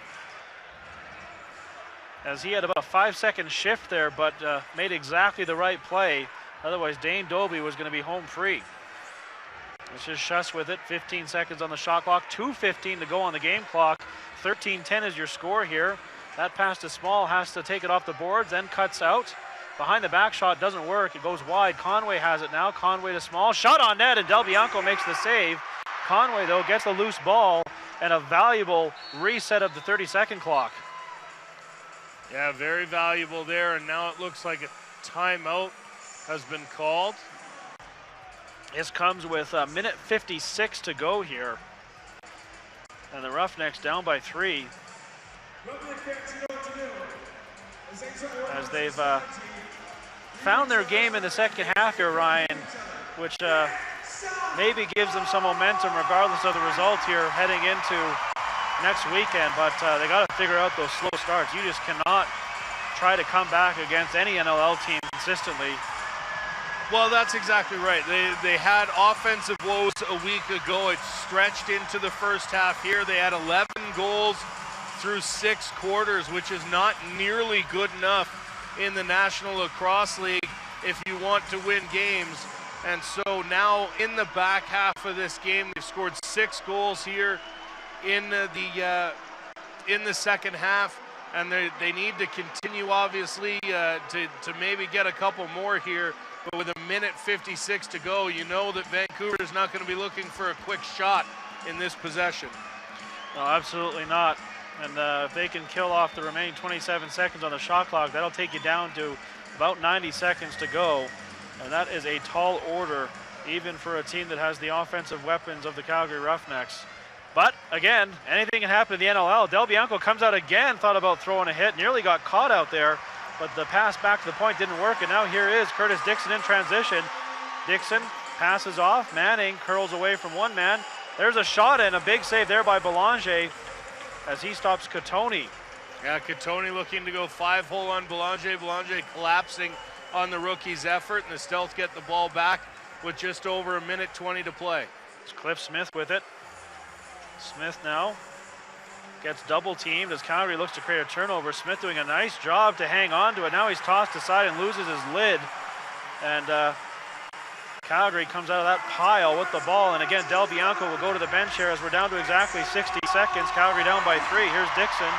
as he had about a 5-second shift there, but made exactly the right play. Otherwise, Dane Doby was going to be home free. This is Schuss with it. 15 seconds on the shot clock. 2:15 to go on the game clock. 13-10 is your score here. That pass to Small has to take it off the boards, then cuts out. Behind the back shot doesn't work. It goes wide. Conway has it now. Conway to Small. Shot on net, and Del Bianco makes the save. Conway, though, gets a loose ball and a valuable reset of the 30-second clock. Yeah, very valuable there, and now it looks like a timeout has been called. This comes with a minute 56 to go here. And the Roughnecks down by 3. As they've found their game in the second half here, Ryan, which maybe gives them some momentum regardless of the result here heading into next weekend. But they got to figure out those slow starts. You just cannot try to come back against any NLL team consistently. Well, that's exactly right. They had offensive woes a week ago. It stretched into the first half here. They had 11 goals through 6 quarters, which is not nearly good enough in the National Lacrosse League if you want to win games. And so now in the back half of this game, they've scored 6 goals here in the second half, and they need to continue, obviously, to maybe get a couple more here. But with a minute 56 to go, you know that Vancouver is not going to be looking for a quick shot in this possession. No, absolutely not. And if they can kill off the remaining 27 seconds on the shot clock, that'll take you down to about 90 seconds to go. And that is a tall order, even for a team that has the offensive weapons of the Calgary Roughnecks. But again, anything can happen in the NLL. Del Bianco comes out again, thought about throwing a hit, nearly got caught out there. But the pass back to the point didn't work, and now here is Curtis Dixon in transition. Dixon passes off. Manning curls away from one man. There's a shot and a big save there by Belanger as he stops Catoni. Yeah, Catoni looking to go 5-hole on Belanger. Belanger collapsing on the rookie's effort, and the Stealth get the ball back with just over a minute 20 to play. It's Cliff Smith with it. Smith now gets double teamed as Calgary looks to create a turnover. Smith doing a nice job to hang on to it. Now he's tossed aside and loses his lid. And Calgary comes out of that pile with the ball. And again, Del Bianco will go to the bench here as we're down to exactly 60 seconds. Calgary down by 3. Here's Dixon.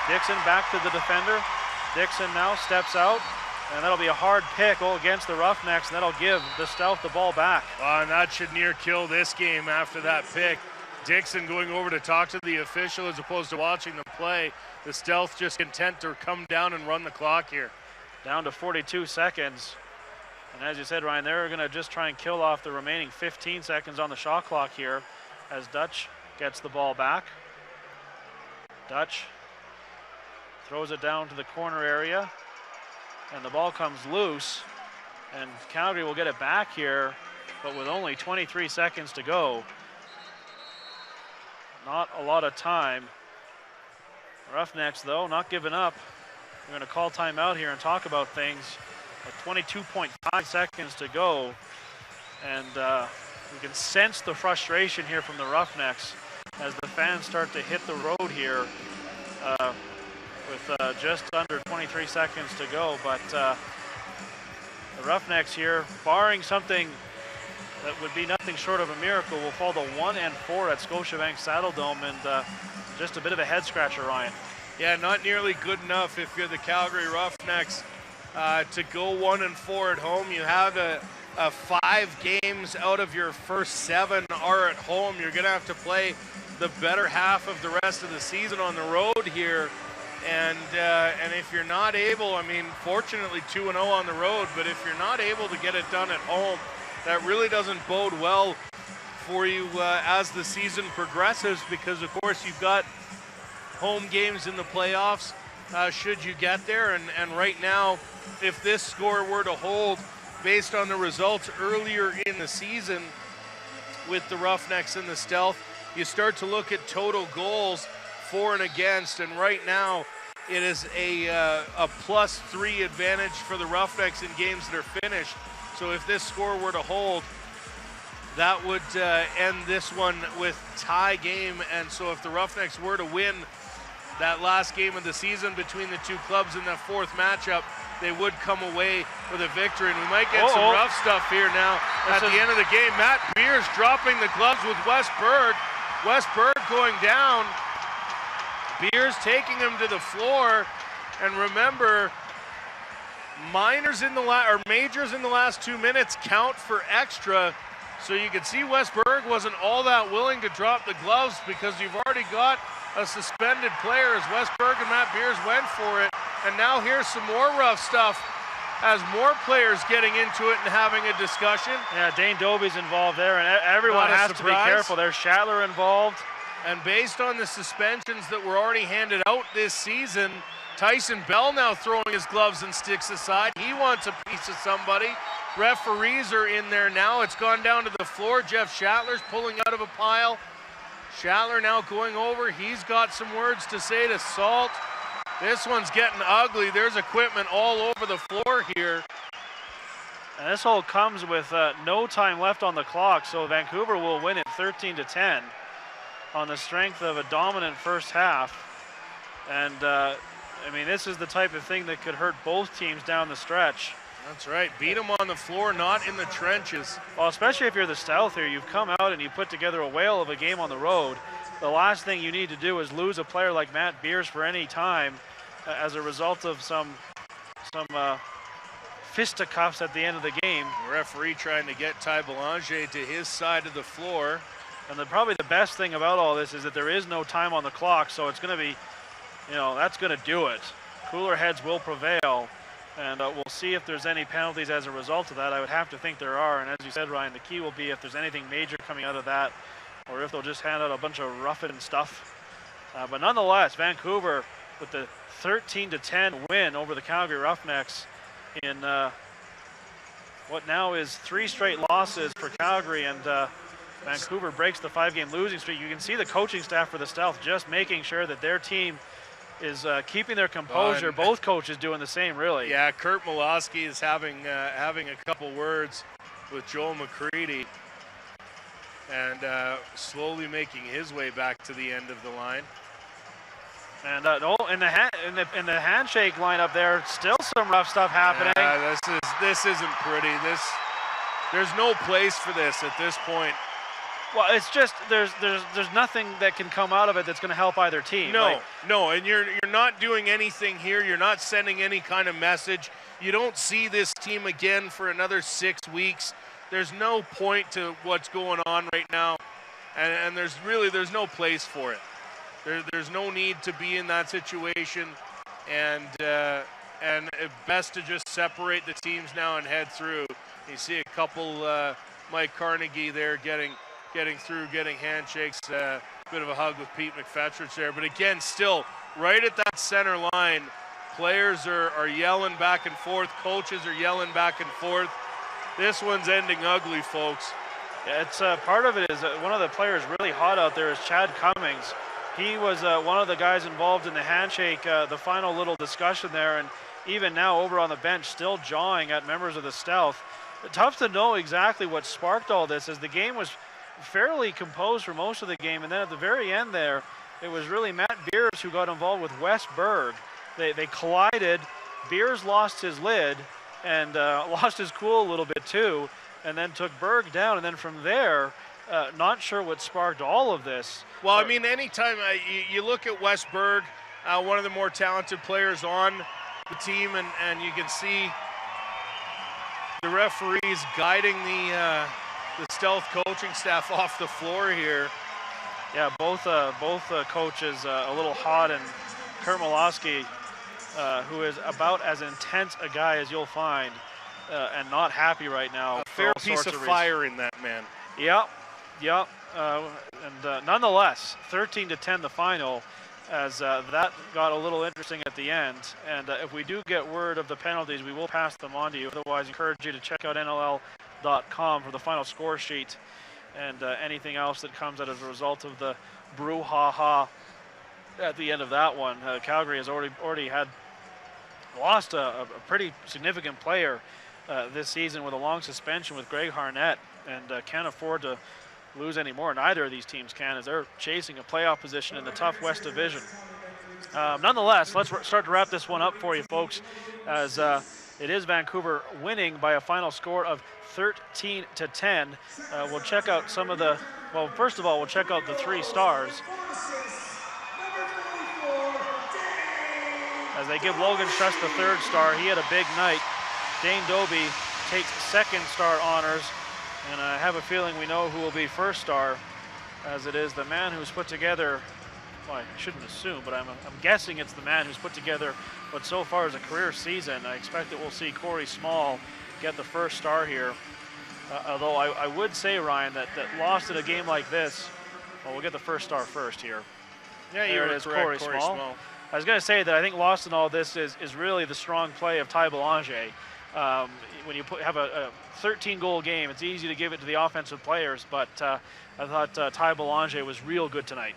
Dixon back to the defender. Dixon now steps out. And that'll be a hard pick against the Roughnecks. And that'll give the Stealth the ball back. And that should near kill this game after that pick. Dixon going over to talk to the official as opposed to watching the play. The Stealth just content to come down and run the clock here. Down to 42 seconds. And as you said, Ryan, they're going to just try and kill off the remaining 15 seconds on the shot clock here. as Dutch gets the ball back. Dutch throws it down to the corner area, and the ball comes loose, and Calgary will get it back here, but with only 23 seconds to go. Not a lot of time. Roughnecks, though, not giving up. We're going to call timeout here and talk about things. 22.5 seconds to go, and we can sense the frustration here from the Roughnecks as the fans start to hit the road here with just under 23 seconds to go. But the Roughnecks here, barring something that would be nothing short of a miracle, will fall to 1-4 at Scotiabank Saddledome, and just a bit of a head scratcher, Ryan. Yeah, not nearly good enough if you're the Calgary Roughnecks to go 1-4 at home. You have 5 games out of your first 7 are at home. You're going to have to play the better half of the rest of the season on the road here. And if you're not able, I mean, fortunately 2-0 on the road, but if you're not able to get it done at home, that really doesn't bode well for you as the season progresses, because of course you've got home games in the playoffs should you get there. And right now, if this score were to hold based on the results earlier in the season with the Roughnecks and the Stealth, you start to look at total goals for and against, and right now it is a +3 advantage for the Roughnecks in games that are finished. So if this score were to hold, that would end this one with tie game. And so if the Roughnecks were to win that last game of the season between the two clubs in that 4th matchup, they would come away with a victory. And we might get some rough stuff here now at the end of the game. Matt Beers dropping the gloves with Wes Berg. Wes Berg going down. Beers taking him to the floor. And remember, majors in the last 2 minutes count for extra. So you can see Wes Berg wasn't all that willing to drop the gloves, because you've already got a suspended player as Wes Berg and Matt Beers went for it. And now here's some more rough stuff as more players getting into it and having a discussion. Yeah, Dane Dobie's involved there, and everyone has to be careful. There's Shatler involved. And based on the suspensions that were already handed out this season, Tyson Bell now throwing his gloves and sticks aside. He wants a piece of somebody. Referees are in there now. It's gone down to the floor. Jeff Shatler's pulling out of a pile. Shatler now going over. He's got some words to say to Salt. This one's getting ugly. There's equipment all over the floor here. And this all comes with no time left on the clock, so Vancouver will win it 13-10 on the strength of a dominant first half. And I mean, this is the type of thing that could hurt both teams down the stretch. That's right. Beat them on the floor, not in the trenches. Well, especially if you're the Stealth here, you've come out and you put together a whale of a game on the road. The last thing you need to do is lose a player like Matt Beers for any time as a result of some fisticuffs at the end of the game. The referee trying to get Ty Belanger to his side of the floor. And probably the best thing about all this is that there is no time on the clock, so it's going to be, that's going to do it. Cooler heads will prevail. And we'll see if there's any penalties as a result of that. I would have to think there are. And as you said, Ryan, the key will be if there's anything major coming out of that, or if they'll just hand out a bunch of rough-in stuff. But nonetheless, Vancouver with the 13-10 win over the Calgary Roughnecks in what now is 3 straight losses for Calgary. And Vancouver breaks the 5-game losing streak. You can see the coaching staff for the Stealth just making sure that their team is keeping their composure. Both coaches doing the same, really. Yeah, Kurt Molosky is having a couple words with Joel McCready, and slowly making his way back to the end of the line. And in the handshake lineup there, still some rough stuff happening. Yeah, this isn't pretty. There's no place for this at this point. Well, it's just there's nothing that can come out of it that's going to help either team. No, and you're not doing anything here. You're not sending any kind of message. You don't see this team again for another 6 weeks. There's no point to what's going on right now, and there's no place for it. There's no need to be in that situation, and best to just separate the teams now and head through. You see a couple, Mike Carnegie there getting getting through, getting handshakes, bit of a hug with Pete McFetrich there. But again, still right at that center line, players are yelling back and forth, coaches are yelling back and forth. This one's ending ugly, folks. Yeah, it's part of it is one of the players really hot out there is Chad Cummings. He was one of the guys involved in the handshake, the final little discussion there, and even now over on the bench still jawing at members of the Stealth. Tough to know exactly what sparked all this, as the game was fairly composed for most of the game, and then at the very end there, it was really Matt Beers who got involved with Wes Berg. They collided. Beers lost his lid and lost his cool a little bit too, and then took Berg down, and then from there, not sure what sparked all of this. Well, I mean, anytime you look at Wes Berg, one of the more talented players on the team, and you can see the referees guiding the Stealth coaching staff off the floor here. Yeah, both coaches a little hot, and Kurt Malosky, who is about as intense a guy as you'll find, and not happy right now. A fair piece of fire in that man. Yep. And nonetheless, 13-10 the final, as that got a little interesting at the end. And if we do get word of the penalties, we will pass them on to you. Otherwise, encourage you to check out NLL.com for the final score sheet and anything else that comes out as a result of the brouhaha at the end of that one. Calgary has already had lost a pretty significant player this season with a long suspension with Greg Harnett, and can't afford to lose any more. Neither of these teams can, as they're chasing a playoff position in the tough West Division. Nonetheless, let's start to wrap this one up for you folks, as it is Vancouver winning by a final score of 13-10. We'll check out some of the, well, first of all, we'll check out the 3 stars as they give Logan Schuss the 3rd star. He had a big night. Dane Doby takes 2nd star honors, and I have a feeling we know who will be 1st star, as it is the man who's put together, well, I shouldn't assume, but I'm guessing it's the man who's put together what so far is a career season. I expect that we'll see Corey Small get the 1st star here. Although I would say, Ryan, that lost in a game like this, well, we'll get the 1st star first here. Yeah, there it is, Corey Small. I was going to say that I think lost in all this is really the strong play of Ty Belanger. When you have a 13-goal game, it's easy to give it to the offensive players, but I thought Ty Belanger was real good tonight.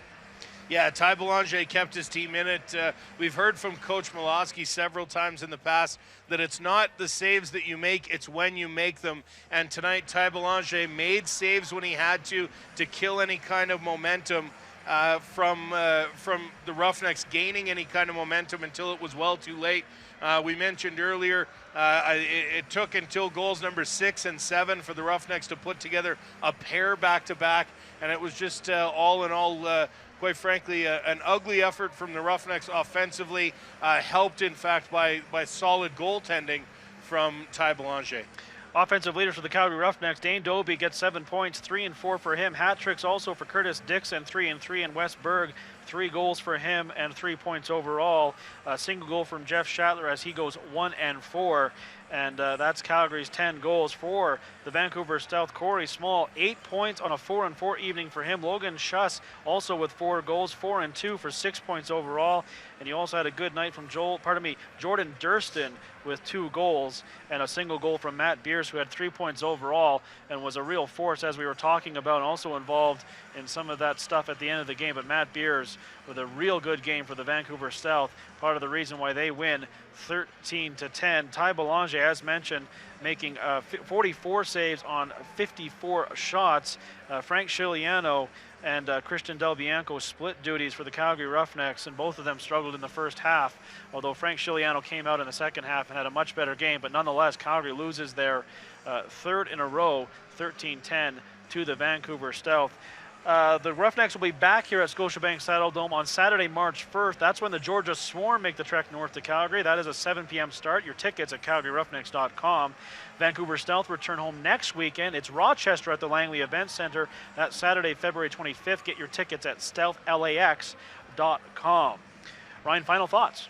Yeah, Ty Belanger kept his team in it. We've heard from Coach Malosky several times in the past that it's not the saves that you make, it's when you make them. And tonight, Ty Belanger made saves when he had to kill any kind of momentum from the Roughnecks gaining any kind of momentum until it was well too late. We mentioned earlier, it took until goals number 6 and 7 for the Roughnecks to put together a pair back-to-back, and it was just all in all, quite frankly, an ugly effort from the Roughnecks offensively, helped in fact by solid goaltending from Ty Belanger. Offensive leaders for the Calgary Roughnecks, Dane Doby gets 7 points, 3 and 4 for him. Hat tricks also for Curtis Dixon, 3 and 3, and Wes Berg, 3 goals for him and 3 points overall. A single goal from Jeff Schattler as he goes 1 and 4. And that's Calgary's 10 goals for the Vancouver Stealth. Corey Small, 8 points on a 4 and 4 evening for him. Logan Schuss also with 4 goals, 4 and 2 for 6 points overall. And he also had a good night from Jordan Durston with 2 goals and a single goal from Matt Beers, who had 3 points overall and was a real force, as we were talking about, and also involved in some of that stuff at the end of the game. But Matt Beers with a real good game for the Vancouver Stealth, part of the reason why they win 13-10. Ty Belanger, as mentioned, making 44 saves on 54 shots. Frank Chiliano and Christian Del Bianco split duties for the Calgary Roughnecks, and both of them struggled in the first half, although Frank Chiliano came out in the second half and had a much better game. But nonetheless, Calgary loses their 3rd in a row, 13-10 to the Vancouver Stealth. The Roughnecks will be back here at Scotiabank Saddledome on Saturday, March 1st. That's when the Georgia Swarm make the trek north to Calgary. That is a 7 p.m. start. Your tickets at CalgaryRoughnecks.com. Vancouver Stealth return home next weekend. It's Rochester at the Langley Event Center. That's Saturday, February 25th. Get your tickets at StealthLAX.com. Ryan, final thoughts?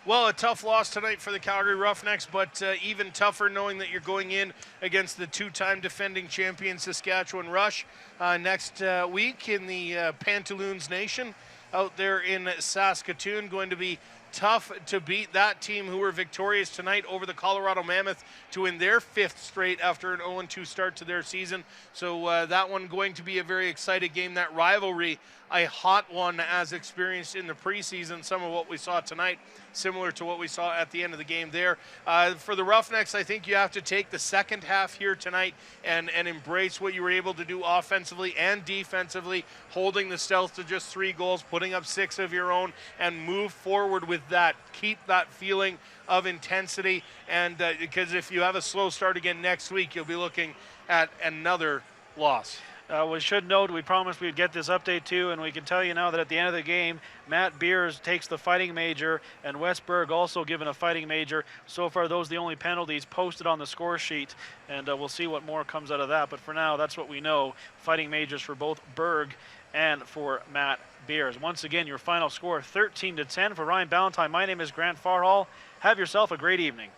Well, a tough loss tonight for the Calgary Roughnecks, but even tougher knowing that you're going in against the two-time defending champion Saskatchewan Rush next week in the Pantaloons Nation out there in Saskatoon. Going to be tough to beat that team who were victorious tonight over the Colorado Mammoth to win their 5th straight after an 0-2 start to their season. So that one going to be a very exciting game. That rivalry, a hot one as experienced in the preseason. Some of what we saw tonight, similar to what we saw at the end of the game there. For the Roughnecks, I think you have to take the second half here tonight and embrace what you were able to do offensively and defensively, holding the stealth to just 3 goals, putting up 6 of your own, and move forward with that. Keep that feeling of intensity, and because if you have a slow start again next week, you'll be looking at another loss. We should note, we promised we'd get this update too, and we can tell you now that at the end of the game, Matt Beers takes the fighting major, and Wes Berg also given a fighting major. So far, those are the only penalties posted on the score sheet, and we'll see what more comes out of that. But for now, that's what we know. Fighting majors for both Berg and for Matt Beers. Once again, your final score, 13-10 for Ryan Ballantyne. My name is Grant Farhall. Have yourself a great evening.